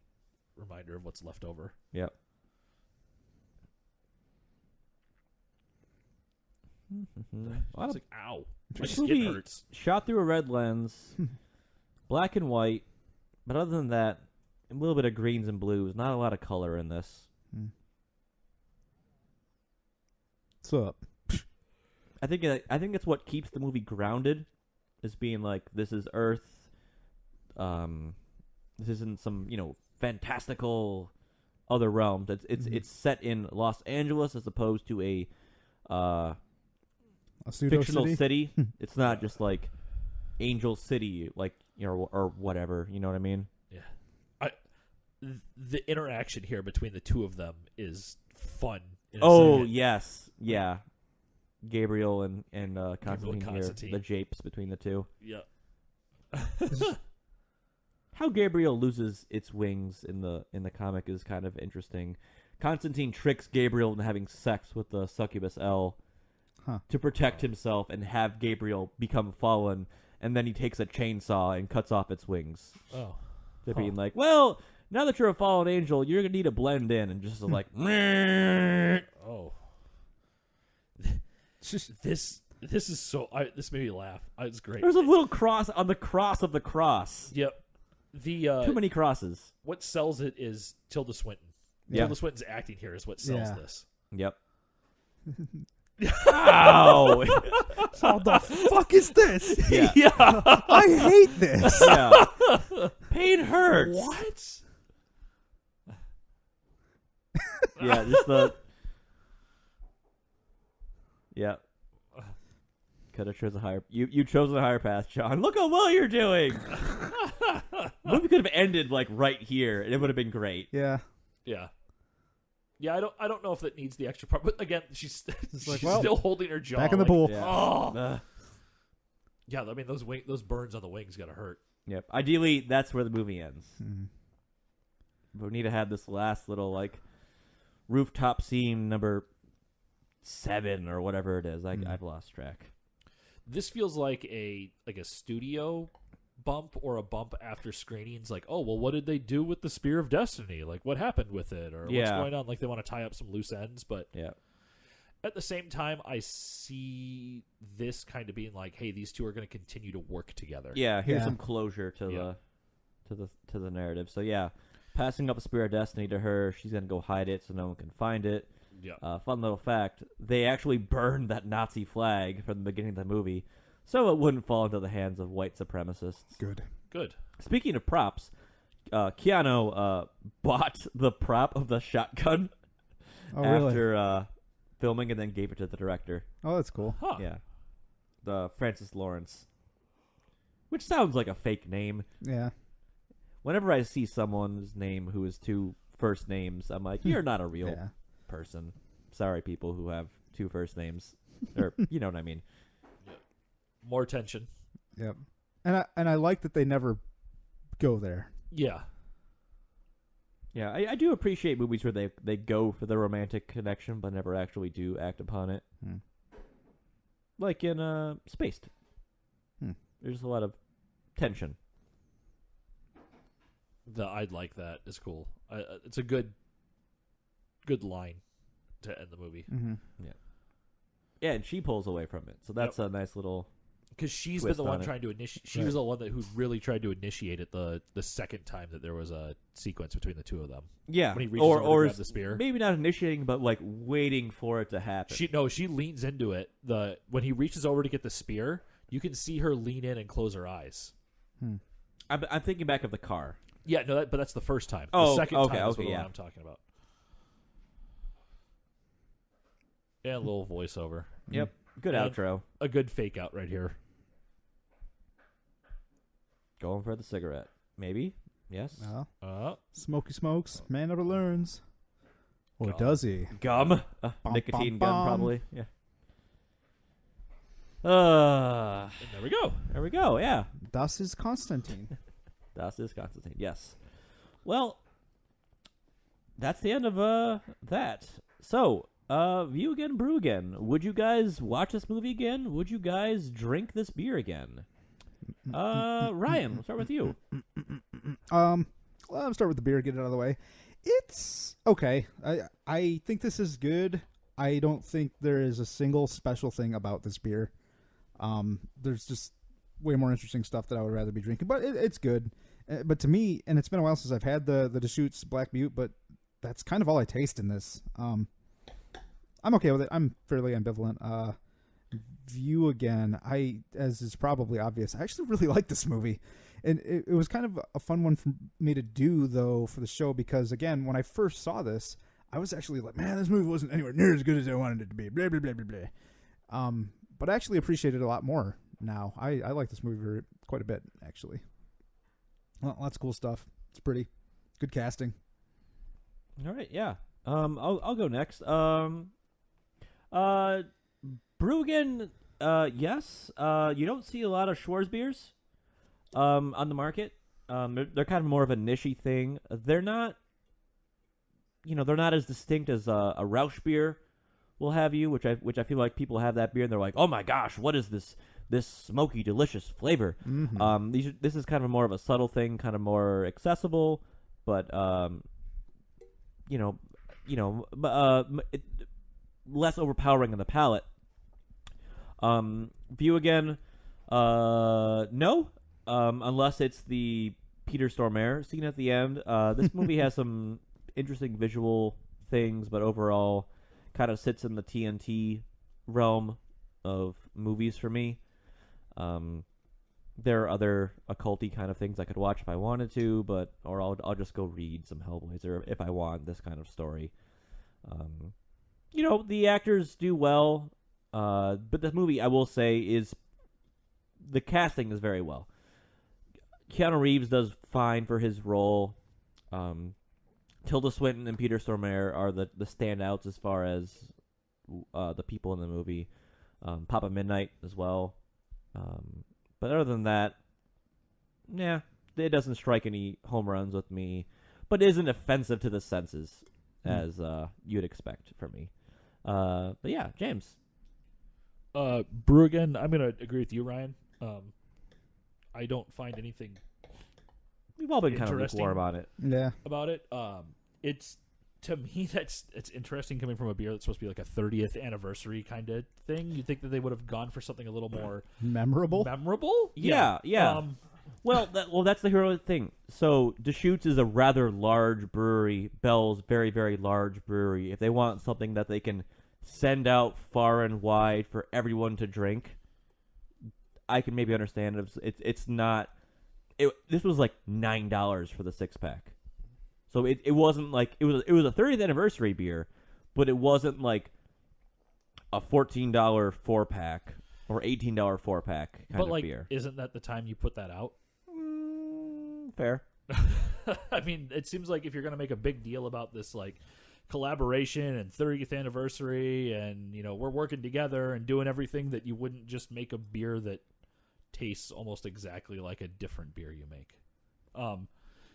C: reminder of what's left over.
A: Yep.
C: It's ow. My
A: This
C: skin
A: movie
C: hurts.
A: shot through a red lens, black and white, but other than that, a little bit of greens and blues. Not a lot of color in this.
B: What's up?
A: I think it's what keeps the movie grounded, is being this is Earth. This isn't some fantastical other realm. It's set in Los Angeles as opposed to a
B: pseudo
A: fictional
B: city.
A: city. It's not just Angel City, or whatever. You know what I mean?
C: Yeah. The interaction here between the two of them is fun.
A: Oh yes, yeah. Gabriel and Constantine
C: Constantine.
A: here, the japes between the two.
C: Yeah.
A: How Gabriel loses its wings in the comic is kind of interesting. Constantine tricks Gabriel into having sex with the succubus L to protect himself and have Gabriel become fallen, and then he takes a chainsaw and cuts off its wings.
C: Oh.
A: To being well, now that you're a fallen angel, you're gonna need to blend in, and just
C: Oh. This is so. This made me laugh. It's great.
A: There's a little cross on the cross of the cross.
C: Yep.
A: Too many crosses.
C: What sells it is Tilda Swinton.
A: Yeah.
C: Tilda Swinton's acting here is what sells this.
A: Yep. Ow!
B: What the fuck is this?
A: Yeah.
B: I hate this.
A: Yeah. Pain hurts.
C: What?
A: Yeah, just the. Yeah. Could have chosen a higher. You chose a higher path, John. Look how well you're doing. Movie could have ended right here, and it would have been great.
B: Yeah.
C: Yeah. Yeah, I don't know if that needs the extra part, but again, she's
B: well,
C: still holding her jaw.
B: back in the pool.
A: Yeah.
C: Oh. Yeah, I mean those burns on the wings gotta hurt.
A: Yep. Ideally, that's where the movie ends.
B: Mm-hmm.
A: But we need to have this last little rooftop scene number 7 or whatever it is. I've lost track.
C: This feels like a studio bump or a bump after screenings, like, oh, well, what did they do with the Spear of Destiny? Like, what happened with it? Or what's going on? Like, they want to tie up some loose ends. But at the same time, I see this kind of being like, hey, these two are going to continue to work together.
A: Yeah, here's some closure to the narrative. So, passing up a Spear of Destiny to her, she's going to go hide it so no one can find it.
C: Yeah.
A: Fun little fact, they actually burned that Nazi flag from the beginning of the movie so it wouldn't fall into the hands of white supremacists.
B: Good.
A: Speaking of props, Keanu bought the prop of the shotgun after filming and then gave it to the director.
B: Oh, that's cool.
C: Huh.
A: Yeah. The Francis Lawrence. Which sounds like a fake name.
B: Yeah.
A: Whenever I see someone's name who is two first names, I'm like, you're not a real person. Sorry, people who have two first names. Or, you know what I mean.
C: More tension.
B: Yep. And I like that they never go there.
C: Yeah.
A: Yeah, I do appreciate movies where they go for the romantic connection but never actually do act upon it. Like in Spaced. There's a lot of tension.
C: I'd like that. It's cool. It's a good line to end the movie.
B: Mm-hmm.
A: Yeah, and she pulls away from it. So that's a nice little...
C: Because she's been the one trying to initiate. She was the one who really tried to initiate it the second time that there was a sequence between the two of them.
A: Yeah,
C: when he reaches over to grab the spear.
A: Maybe not initiating, but like waiting for it to happen.
C: She leans into it. When he reaches over to get the spear, you can see her lean in and close her eyes.
A: I'm thinking back of the car.
C: Yeah, no, but that's the first time.
A: Oh,
C: the second time is
A: the
C: one I'm talking about. And a little voiceover.
A: Yep, good outro.
C: A good fake out right here.
A: Going for the cigarette. Maybe? Yes?
B: Smoky smokes. Man never learns. Or does he?
A: Gum? Nicotine gum, probably. Yeah. And
C: there we go.
A: There we go, yeah.
B: Das ist Constantine.
A: Das ist Constantine, yes. Well, that's the end of that. So, view again, brew again. Would you guys watch this movie again? Would you guys drink this beer again? Ryan, we'll start with you.
B: Well, I'll start with the beer, get it out of the way. It's okay. I think this is good. I don't think there is a single special thing about this beer. There's just way more interesting stuff that I would rather be drinking, but it's good. But to me, and it's been a while since I've had the Deschutes Black Butte, but that's kind of all I taste in this. I'm okay with it. I'm fairly ambivalent. View again, as is probably obvious, I actually really like this movie. And it was kind of a fun one for me to do, though, for the show, because, again, when I first saw this, I was actually like, man, this movie wasn't anywhere near as good as I wanted it to be, blah, blah, blah, blah, blah. But I actually appreciate it a lot more now. I like this movie quite a bit, actually. Well, lots of cool stuff. It's pretty. Good casting.
A: All right, yeah. I'll go next. Brew again, yes. You don't see a lot of Schwarzbiers on the market. They're kind of more of a niche-y thing. They're not, they're not as distinct as a Rausch beer will have you, which I feel like people have that beer and they're like, oh my gosh, what is this smoky, delicious flavor? Mm-hmm. This is kind of more of a subtle thing, kind of more accessible, but less overpowering on the palate. View again, no, unless it's the Peter Stormare scene at the end. This movie has some interesting visual things, but overall kind of sits in the TNT realm of movies for me. There are other occulty kind of things I could watch if I wanted to, or I'll just go read some Hellblazer if I want this kind of story. The actors do well. But this movie, I will say, the casting is very well. Keanu Reeves does fine for his role. Tilda Swinton and Peter Stormare are the standouts as far as the people in the movie. Papa Midnight as well. But other than that, it doesn't strike any home runs with me. But isn't offensive to the senses, as you'd expect from me. But yeah, James.
C: Brew again, I'm going to agree with you, Ryan. I don't find anything
A: We've all been kind of
C: Interesting.
A: lukewarm about it.
B: Yeah.
C: about it. It's to me it's interesting coming from a beer that's supposed to be like a 30th anniversary kind of thing. You'd think that they would have gone for something a little more
B: Memorable.
A: Yeah. Well, that's the hero thing. So Deschutes is a rather large brewery. Bell's very, very large brewery. If they want something that they can send out far and wide for everyone to drink, I can maybe understand it. It's not. This was like $9 for the 6-pack. So it wasn't like it was a 30th anniversary beer, but it wasn't like a $14 4-pack or $18 4-pack kind
C: but
A: of
C: like,
A: beer.
C: isn't that the time you put that out?
A: Fair.
C: I mean, it seems like if you're going to make a big deal about this, like collaboration and 30th anniversary, and we're working together and doing everything, that you wouldn't just make a beer that tastes almost exactly like a different beer you make.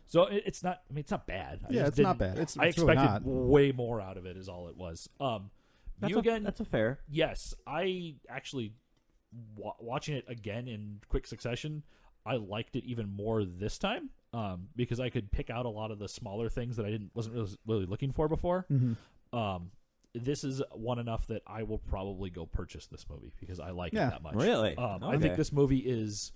C: So it's not. I mean, it's not bad.
B: It's not bad.
C: I
B: it's really
C: expected
B: not.
C: way more out of it. Is all it was.
A: That's a fair.
C: Yes, I actually watching it again in quick succession. I liked it even more this time because I could pick out a lot of the smaller things that I wasn't really looking for before.
B: Mm-hmm.
C: This is one enough that I will probably go purchase this movie because I like it that much.
A: Really?
C: I think this movie is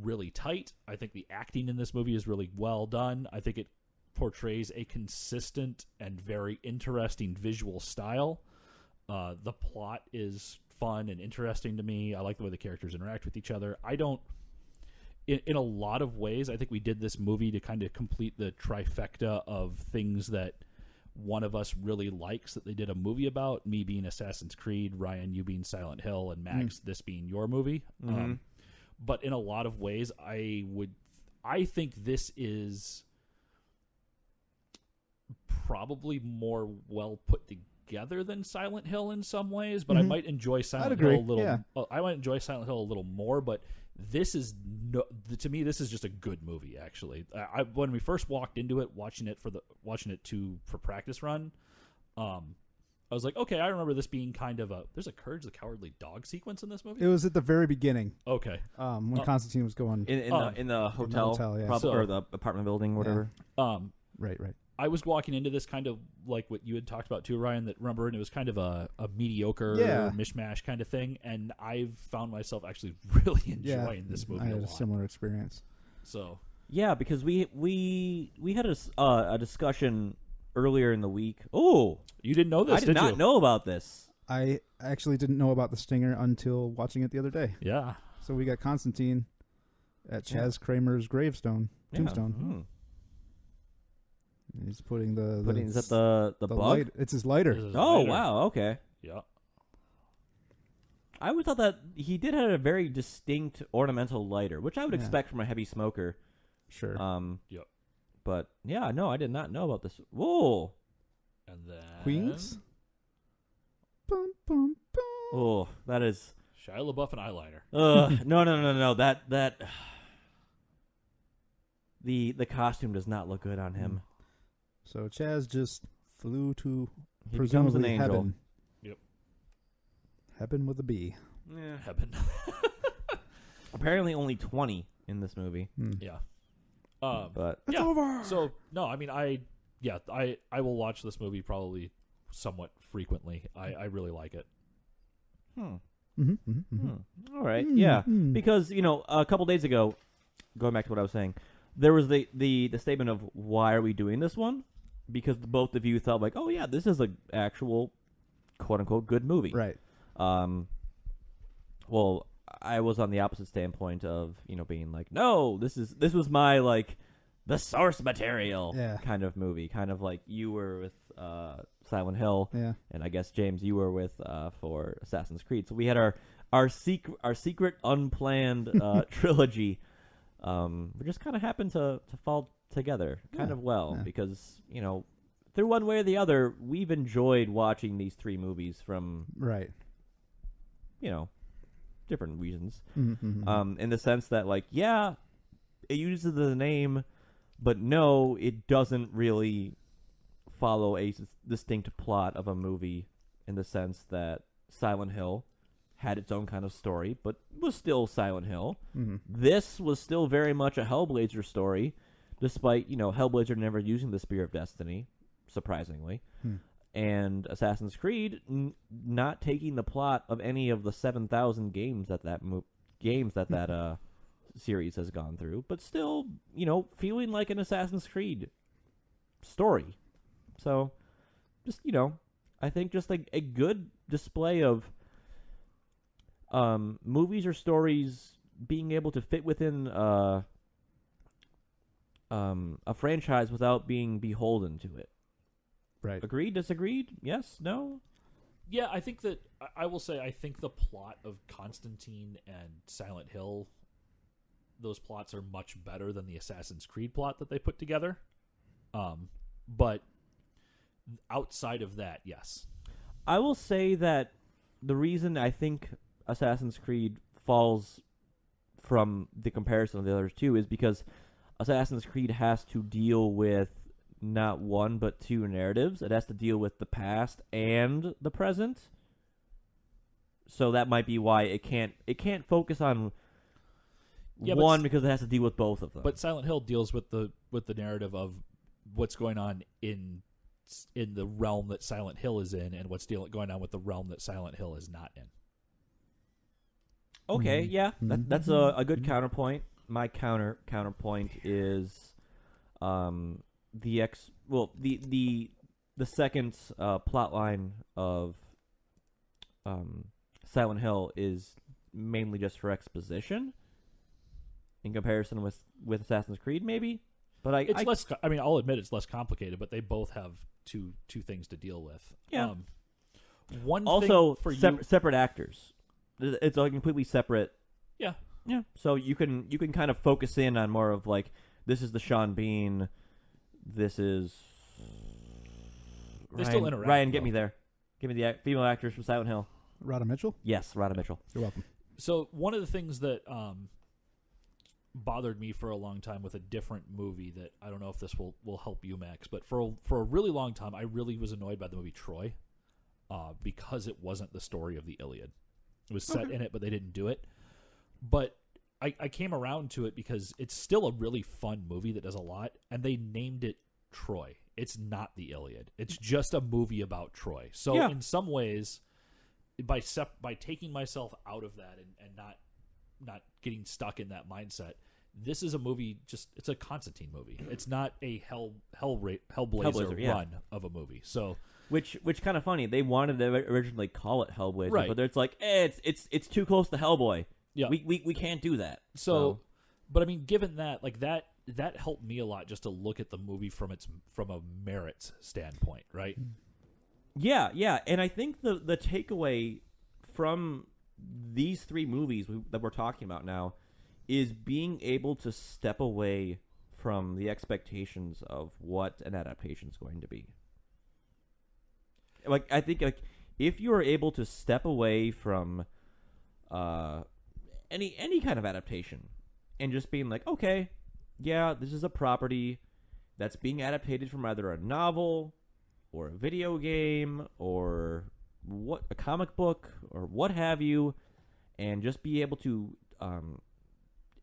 C: really tight. I think the acting in this movie is really well done. I think it portrays a consistent and very interesting visual style. The plot is fun and interesting to me. I like the way the characters interact with each other. I don't... In a lot of ways, I think we did this movie to kind of complete the trifecta of things that one of us really likes that they did a movie about. Me being Assassin's Creed, Ryan, you being Silent Hill, and Max, this being your movie.
A: Mm-hmm.
C: But in a lot of ways, I think this is probably more well put together than Silent Hill in some ways. But I might enjoy Silent Hill a little. Yeah. I might enjoy Silent Hill a little more, but this is to me, this is just a good movie. Actually, when we first walked into it, watching it for practice run, I was like, okay, I remember this being kind of there's a Courage the Cowardly Dog sequence in this movie.
B: It was at the very beginning.
C: Okay,
B: when Constantine was going
A: in the hotel,
B: yeah.
A: or the apartment building, or whatever.
B: Yeah. Right.
C: I was walking into this kind of like what you had talked about too, Ryan, that remember, and it was kind of a mediocre mishmash kind of thing, and I've found myself actually really enjoying this movie.
B: I had
C: a
B: a similar experience.
C: So
A: yeah, because we had a discussion earlier in the week. Oh,
C: you didn't know this?
A: I did not know about this.
B: I actually didn't know about the stinger until watching it the other day.
C: Yeah.
B: So we got Constantine at Chaz Kramer's tombstone.
A: Mm.
B: He's putting
A: is that the bug?
B: light. It's his lighter.
A: Oh, wow. Okay.
C: Yeah.
A: I always thought that he did have a very distinct ornamental lighter, which I would expect from a heavy smoker.
B: Sure.
C: Yep.
A: But yeah, no, I did not know about this. Whoa.
C: And then
B: Queens. Bum, bum, bum.
A: Oh, that is
C: Shia LaBeouf and eyeliner.
A: No. That the costume does not look good on him.
B: So Chaz just flew to
A: He becomes an
B: presumably
A: angel.
B: heaven.
C: Yep.
B: Heaven with a B.
A: Yeah.
C: Heaven.
A: Apparently only 20 in this movie.
C: Yeah.
A: But
B: It's over.
C: So no, I mean, I will watch this movie probably somewhat frequently. I really like it.
A: All right. Yeah. Because, a couple days ago, going back to what I was saying, there was the statement of why are we doing this one? Because both of you thought like, oh yeah, this is an actual quote unquote good movie.
B: Right.
A: Well, I was on the opposite standpoint of, being like, no, this was my like the source material kind of movie. Kind of like you were with Silent Hill.
B: Yeah.
A: And I guess James, you were with for Assassin's Creed. So we had our secret unplanned trilogy. We just kind of happened to fall together kind of well because, through one way or the other, we've enjoyed watching these three movies from different reasons. In the sense that like, yeah, it uses the name, but no, it doesn't really follow a distinct plot of a movie in the sense that Silent Hill had its own kind of story, but was still Silent Hill.
B: Mm-hmm.
A: This was still very much a Hellblazer story, despite, Hellblazer never using the Spear of Destiny, surprisingly. And Assassin's Creed not taking the plot of any of the 7,000 games that series has gone through, but still, feeling like an Assassin's Creed story. So, just, I think just like a good display of movies or stories being able to fit within a franchise without being beholden to it.
B: Right.
A: Agreed? Disagreed? Yes? No?
C: Yeah, I think that I will say I think the plot of Constantine and Silent Hill, those plots are much better than the Assassin's Creed plot that they put together. But outside of that, yes.
A: I will say that the reason I think Assassin's Creed falls from the comparison of the others two is because Assassin's Creed has to deal with not one but two narratives. It has to deal with the past and the present. So that might be why it can't focus on one because it has to deal with both of them.
C: But Silent Hill deals with the narrative of what's going on in the realm that Silent Hill is in and what's going on with the realm that Silent Hill is not in.
A: Okay, yeah, that's a good counterpoint. My counterpoint is the second plot line of Silent Hill is mainly just for exposition in comparison with Assassin's Creed, maybe. But
C: it's less. I mean, I'll admit it's less complicated, but they both have two things to deal with.
A: Yeah.
C: One
A: also
C: thing for
A: separate actors. It's a completely separate.
C: Yeah.
A: Yeah. So you can kind of focus in on more of like, this is the Sean Bean. This is.
C: They still interact.
A: Ryan, get me there. Give me the female actors from Silent Hill.
B: Rhoda Mitchell?
A: Yes, Rhoda Mitchell.
B: You're welcome.
C: So one of the things that bothered me for a long time with a different movie that I don't know if this will help you, Max, but for a really long time I really was annoyed by the movie Troy because it wasn't the story of the Iliad. It was set in it, but they didn't do it. But I came around to it because it's still a really fun movie that does a lot, and they named it Troy. It's not the Iliad. It's just a movie about Troy. So in some ways, by taking myself out of that and not getting stuck in that mindset, this is a movie. It's a Constantine movie. It's not a Hellblazer run of a movie. So.
A: Which kind of funny. They wanted to originally call it Hellblazer,
C: right.
A: but it's like, it's too close to Hellboy.
C: Yeah,
A: we can't do that.
C: So, but I mean, given that, like that helped me a lot just to look at the movie from a merits standpoint, right?
A: Yeah, and I think the takeaway from these three movies that we're talking about now is being able to step away from the expectations of what an adaptation is going to be. Like, I think, like, if you are able to step away from any kind of adaptation and just being like, okay, yeah, this is a property that's being adapted from either a novel or a video game or a comic book or what have you, and just be able to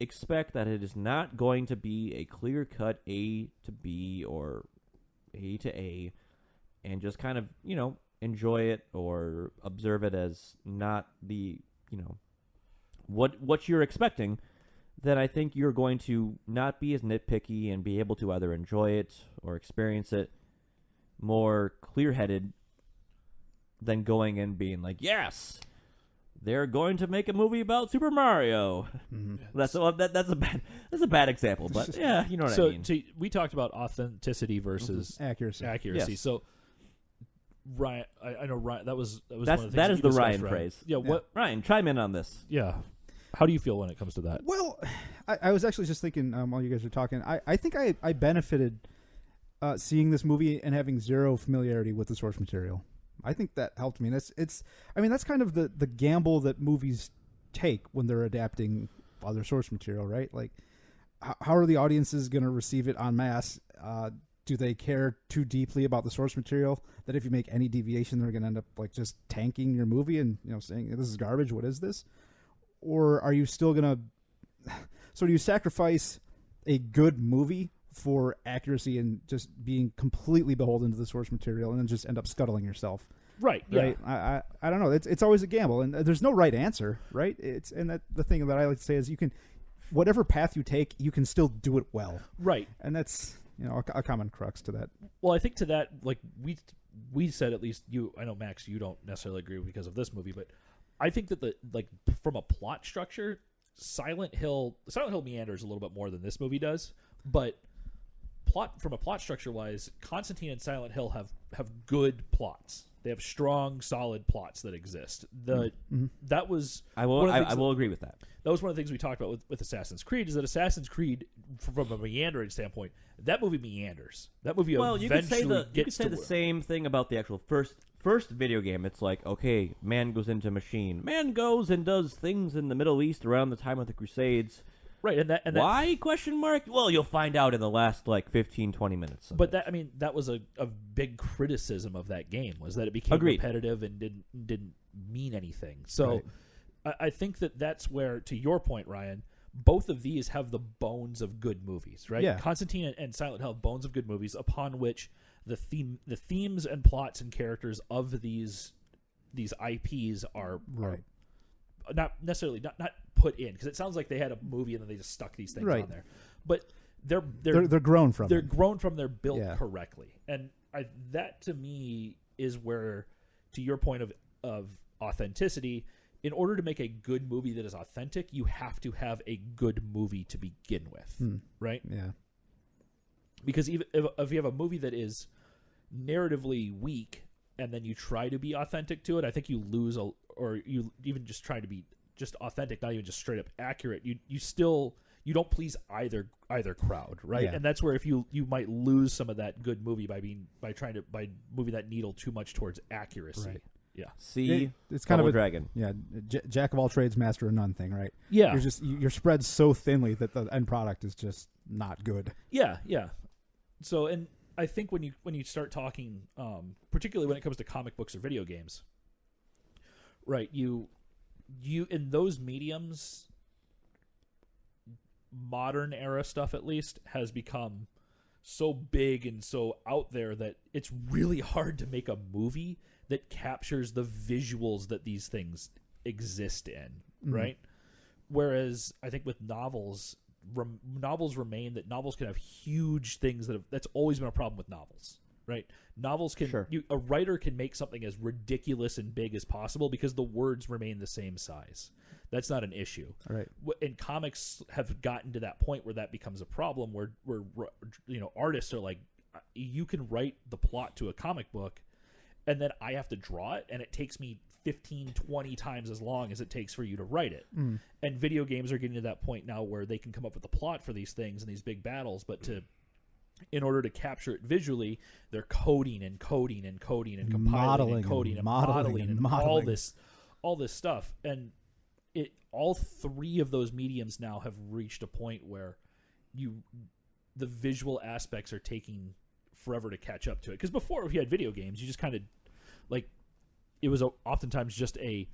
A: expect that it is not going to be a clear-cut A to B or A to A, and just kind of, enjoy it or observe it as not the, what you're expecting, then I think you're going to not be as nitpicky and be able to either enjoy it or experience it more clear-headed than going and being like, yes, they're going to make a movie about Super Mario. Mm-hmm. That's a bad example, but yeah, you know what I mean.
C: So we talked about authenticity versus
B: accuracy.
C: Yes. So Ryan, I know Ryan. That was one of the things
A: that is the Ryan
C: Ryan.
A: phrase.
C: Yeah. What
A: Ryan? Chime in on this.
C: Yeah. How do you feel when it comes to that?
B: Well, I was actually just thinking while you guys were talking. I think I benefited seeing this movie and having zero familiarity with the source material. I think that helped me. That's kind of the gamble that movies take when they're adapting other source material, right? Like, how are the audiences going to receive it en masse? do they care too deeply about the source material that if you make any deviation, they're going to end up like just tanking your movie and saying this is garbage? What is this? Or are you still going to? So do you sacrifice a good movie for accuracy and just being completely beholden to the source material, and then just end up scuttling yourself?
C: Right.
B: Right.
C: Yeah.
B: I don't know. It's always a gamble, and there's no right answer, right? The thing that I like to say is you can, whatever path you take, you can still do it well.
C: Right.
B: And that's a common crux to that.
C: Well, I think to that, like we said, at least you. I know Max, you don't necessarily agree because of this movie, but I think that from a plot structure, Silent Hill meanders a little bit more than this movie does, but from a plot structure wise, Constantine and Silent Hill have good plots. They have strong, solid plots that exist. That was
A: I will agree with that.
C: That was one of the things we talked about with Assassin's Creed, is that Assassin's Creed, from a meandering standpoint, that movie meanders. That movie
A: you could say
C: gets
A: the same thing about the actual first video game. It's like, okay, man goes into machine. Man goes and does things in the Middle East around the time of the Crusades.
C: Right, and
A: why? Question mark. Well, you'll find out in the last 15, 20 minutes.
C: But that was a big criticism of that game, was that it became repetitive and didn't mean anything. So right. I think that that's where, to your point, Ryan, both of these have the bones of good movies, right?
B: Yeah.
C: Constantine and Silent Hill have bones of good movies upon which the themes and plots and characters of these IPs are not necessarily not put in, because it sounds like they had a movie and then they just stuck these things on there, but they're
B: grown from
C: they're built correctly, and that to me is where, to your point of authenticity, in order to make a good movie that is authentic, you have to have a good movie to begin with, right?
B: Yeah,
C: because even if you have a movie that is narratively weak and then you try to be authentic to it, I think you lose or you even just try to be just authentic, not even just straight up accurate. You don't please either crowd, right?
B: Yeah.
C: And that's where if you might lose some of that good movie by moving that needle too much towards accuracy.
B: Right.
C: Yeah.
B: It's kind of a
A: dragon.
B: Yeah, jack of all trades, master of none thing, right?
C: Yeah.
B: You're spread so thinly that the end product is just not good.
C: Yeah, yeah. So, and I think when you start talking, particularly when it comes to comic books or video games, right? You in those mediums, modern era stuff at least has become so big and so out there that it's really hard to make a movie that captures the visuals that these things exist in, right? Whereas I think with novels remain that novels can have huge things that's always been a problem with novels, right? Novels can a writer can make something as ridiculous and big as possible because the words remain the same size. That's not an issue,
B: right?
C: And comics have gotten to that point where that becomes a problem, where artists are like, you can write the plot to a comic book and then I have to draw it, and it takes me 15, 20 times as long as it takes for you to write it. And video games are getting to that point now where they can come up with a plot for these things and these big battles, but in order to capture it visually, they're coding and compiling and coding and modeling and all this stuff. And all three of those mediums now have reached a point where the visual aspects are taking forever to catch up to it. Because before, if you had video games, you just kind of it was oftentimes just a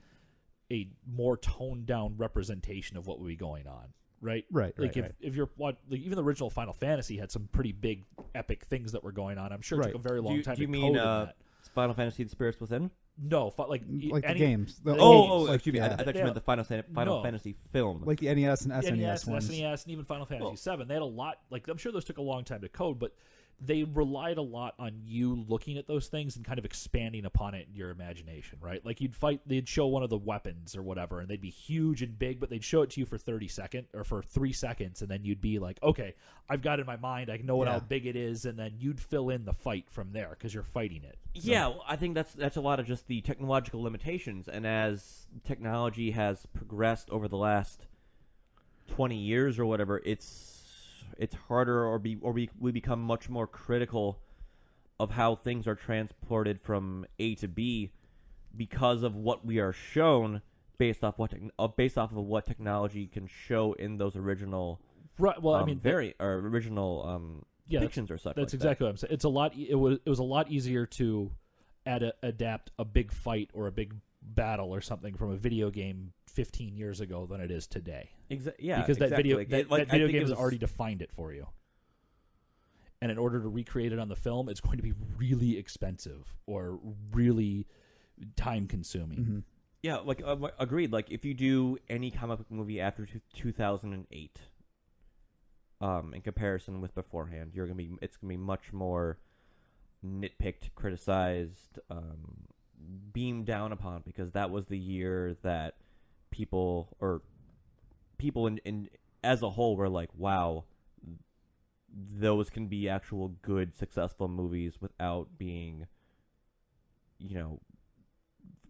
C: more toned down representation of what would be going on, right?
B: Right.
C: If you're even the original Final Fantasy had some pretty big epic things that were going on. I'm sure it took a very long time to code in that.
A: Final Fantasy: The Spirits Within?
C: No,
B: the games.
A: Excuse me. I thought you meant the Final Fantasy film,
B: like the NES and SNES ones.
C: SNES, and even Final Fantasy VII. They had a lot. I'm sure those took a long time to code, but they relied a lot on you looking at those things and kind of expanding upon it in your imagination, right? Like they'd show one of the weapons or whatever, and they'd be huge and big, but they'd show it to you for 30 seconds or for 3 seconds, and then you'd be like, okay, I've got it in my mind, I know how big it is, and then you'd fill in the fight from there because you're fighting it. So.
A: Yeah, I think that's a lot of just the technological limitations, and as technology has progressed over the last 20 years or whatever, it's harder, we become much more critical of how things are transported from A to B because of what we are shown based off of what technology can show in those original
C: right. Well,
A: original depictions or such.
C: That's
A: like
C: exactly what I'm saying. It's a lot. It was a lot easier to adapt a big fight or a big battle or something from a video game 15 years ago than it is today.
A: Yeah,
C: because that
A: exactly.
C: that video game has already defined it for you. And in order to recreate it on the film, it's going to be really expensive or really time-consuming.
B: Mm-hmm.
A: Yeah, like agreed. Like if you do any comic book movie after 2008, in comparison with beforehand, it's gonna be much more nitpicked, criticized, beamed down upon, because that was the year that people in as a whole were like, wow, those can be actual good, successful movies without being,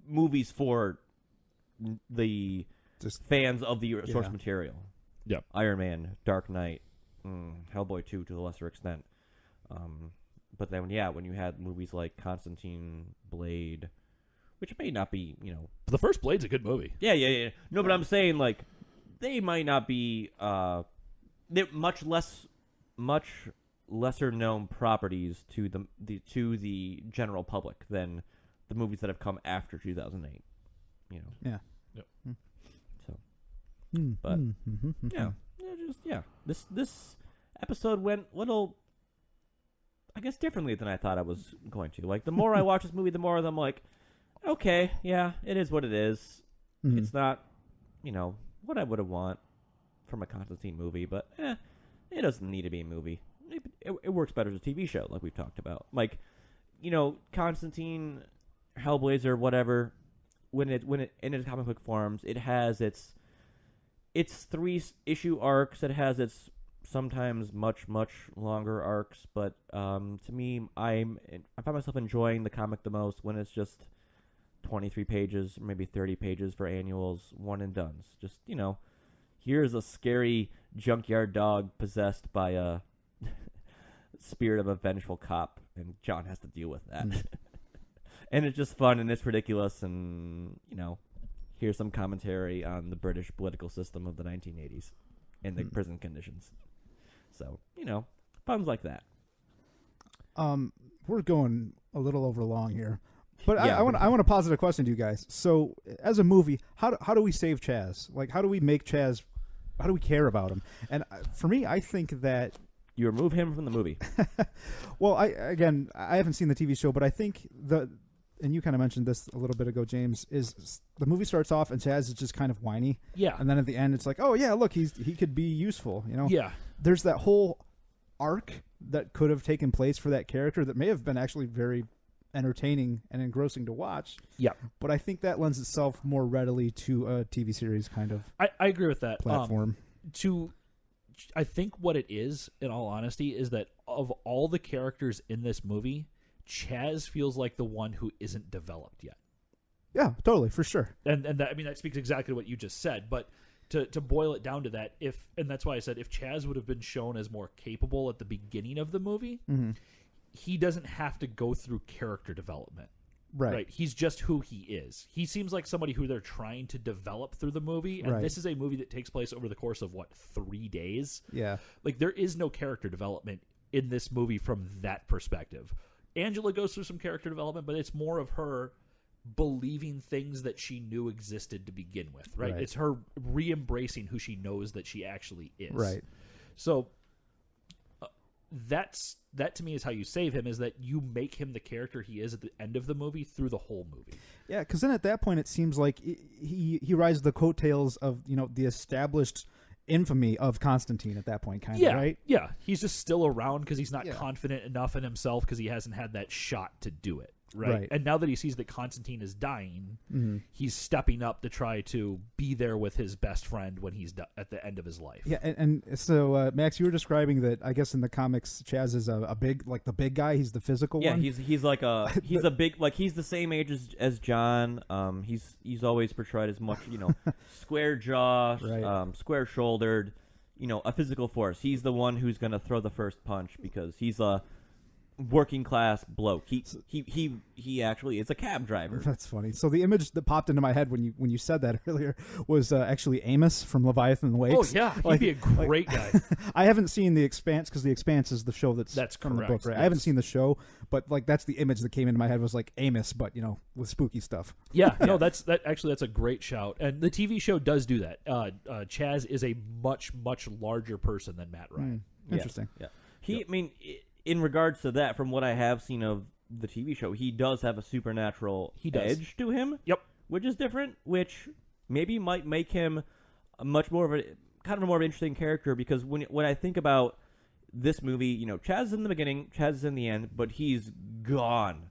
A: movies for the fans of the source material.
C: Yep.
A: Iron Man, Dark Knight, Hellboy 2 to a lesser extent. But then, when you had movies like Constantine, Blade, which may not be,
C: The first Blade's a good movie.
A: Yeah. No, but I'm saying, like, they might not be, they're much lesser known properties to the general public than the movies that have come after 2008.
B: Yeah.
C: Yep.
A: So, but this episode went a little, I guess, differently than I thought I was going to. Like, the more I watch this movie, the more I'm like, okay, yeah, it is what it is.
B: Mm-hmm.
A: It's not, what I would have want from a Constantine movie, but it doesn't need to be a movie. It works better as a TV show, like we've talked about. Like, Constantine, Hellblazer, whatever. When it in its comic book forms, it has its 3-issue arcs. It has its sometimes much longer arcs. But to me, I find myself enjoying the comic the most when it's just 23 pages, maybe 30 pages for annuals, one and dones. Just here's a scary junkyard dog possessed by a spirit of a vengeful cop, and John has to deal with that. And it's just fun, and it's ridiculous, and, here's some commentary on the British political system of the 1980s and the prison conditions. So, fun like that.
B: We're going a little over long here. But yeah, I want to posit a question to you guys. So, as a movie, how do we save Chaz? Like, how do we make Chaz? How do we care about him? And for me, I think that
A: you remove him from the movie.
B: Well, I haven't seen the TV show, but I think and you kind of mentioned this a little bit ago, James, is the movie starts off and Chaz is just kind of whiny.
C: Yeah.
B: And then at the end, it's like, oh yeah, look, he could be useful.
C: Yeah.
B: There's that whole arc that could have taken place for that character that may have been actually very entertaining and engrossing to watch.
C: Yeah.
B: But I think that lends itself more readily to a TV series kind of
C: I agree with that
B: platform.
C: I think what it is, in all honesty, is that of all the characters in this movie, Chaz feels like the one who isn't developed yet.
B: Yeah, totally, for sure.
C: And that speaks exactly what you just said. But to boil it down to that, and that's why I said if Chaz would have been shown as more capable at the beginning of the movie, he doesn't have to go through character development. Right. He's just who he is. He seems like somebody who they're trying to develop through the movie. And this is a movie that takes place over the course of, 3 days?
B: Yeah.
C: Like, there is no character development in this movie from that perspective. Angela goes through some character development, but it's more of her believing things that she knew existed to begin with, right? It's her re-embracing who she knows that she actually is.
B: Right.
C: So that to me is how you save him, is that you make him the character he is at the end of the movie through the whole movie.
B: Yeah, because then at that point it seems like he rides the coattails of the established infamy of Constantine at that point, kind of, right?
C: Yeah, he's just still around because he's not confident enough in himself because he hasn't had that shot to do it. Right. And now that he sees that Constantine is dying, he's stepping up to try to be there with his best friend when he's at the end of his life.
B: Yeah, and so, Max, you were describing that, I guess in the comics, Chaz is a big, like the big guy. He's the physical one.
A: Yeah, he's like he's a big, like he's the same age as John. He's always portrayed as much, square jaw, square shouldered, a physical force. He's the one who's going to throw the first punch because he's working class bloke. He actually is a cab driver.
B: That's funny. So the image that popped into my head when you said that earlier was actually Amos from Leviathan and the Wakes.
C: Oh yeah, he'd be a great guy.
B: I haven't seen The Expanse because The Expanse is the show that's from
C: correct.
B: the book, right?
C: Yes.
B: I haven't seen the show, but like that's the image that came into my head was like Amos, but with spooky stuff.
C: Yeah, no, that's a great shout, and the TV show does do that. Chaz is a much larger person than Matt Ryan.
B: Interesting.
A: Yeah. I mean, in regards to that, from what I have seen of the TV show, he does have a supernatural edge to him.
C: Yep.
A: Which is different, which maybe might make him a much more of a kind of a more interesting character, because when I think about this movie, Chaz is in the beginning, Chaz is in the end, but he's gone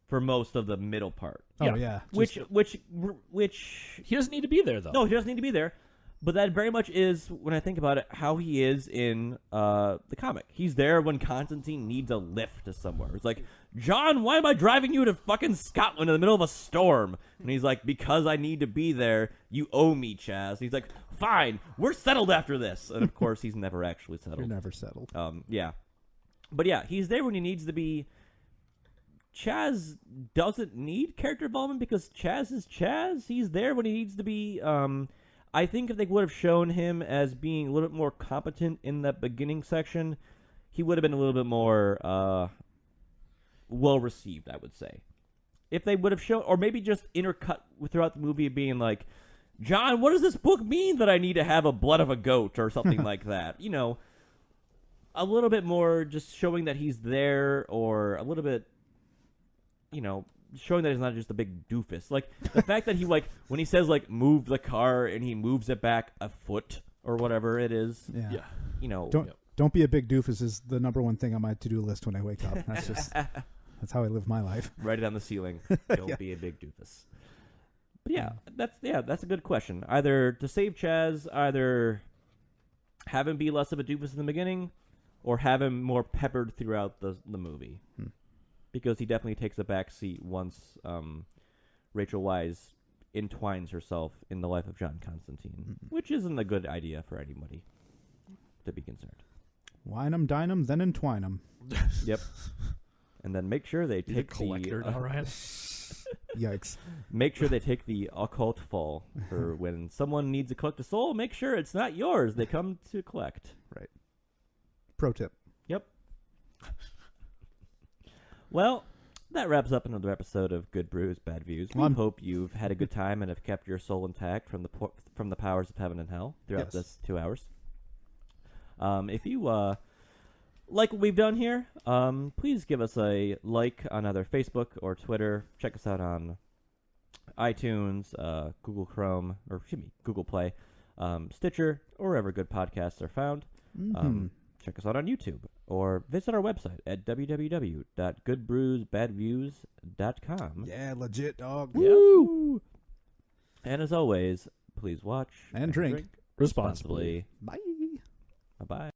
A: for most of the middle part.
B: Oh yeah.
A: Which
C: He doesn't need to be there though.
A: no, he doesn't need to be there. But that very much is, when I think about it, how he is in the comic. He's there when Constantine needs a lift to somewhere. It's like, John, why am I driving you to fucking Scotland in the middle of a storm? And he's like, because I need to be there. You owe me, Chaz. And he's like, fine, we're settled after this. And of course, he's never actually settled.
B: You're never settled.
A: Yeah. But yeah, he's there when he needs to be. Chaz doesn't need character development because Chaz is Chaz. He's there when he needs to be. I think if they would have shown him as being a little bit more competent in that beginning section, he would have been a little bit more well received, I would say. If they would have shown, or maybe just intercut throughout the movie being like, John, what does this book mean that I need to have a blood of a goat or something like that? A little bit more just showing that he's there, or a little bit, showing that he's not just a big doofus. Like, the fact that he, when he says, move the car, and he moves it back a foot, or whatever it is.
B: Yeah. Don't be a big doofus is the number one thing on my to-do list when I wake up. That's just, that's how I live my life.
A: Write it on the ceiling. Don't be a big doofus. But that's a good question. Either to save Chaz, either have him be less of a doofus in the beginning, or have him more peppered throughout the movie. Because he definitely takes a back seat once Rachel Weisz entwines herself in the life of John Constantine, which isn't a good idea for anybody to be concerned.
B: Wine 'em, dine 'em, then entwine 'em.
A: Yep. And then make sure they take
C: the collector now, Ryan.
B: Yikes.
A: Make sure they take the occult fall. For when someone needs to collect a soul, make sure it's not yours. They come to collect.
B: Right. Pro tip.
A: Yep. Well, that wraps up another episode of Good Brews, Bad Views. We hope you've had a good time and have kept your soul intact from the powers of heaven and hell throughout this 2 hours. If you like what we've done here, please give us a like on either Facebook or Twitter. Check us out on iTunes, Google Chrome, or Google Play, Stitcher, or wherever good podcasts are found. Check us out on YouTube, or visit our website at www.goodbrewsbadviews.com.
B: Yeah, legit, dog.
A: Woo! And as always, please watch
B: and drink
A: responsibly.
B: Bye.
A: Bye-bye.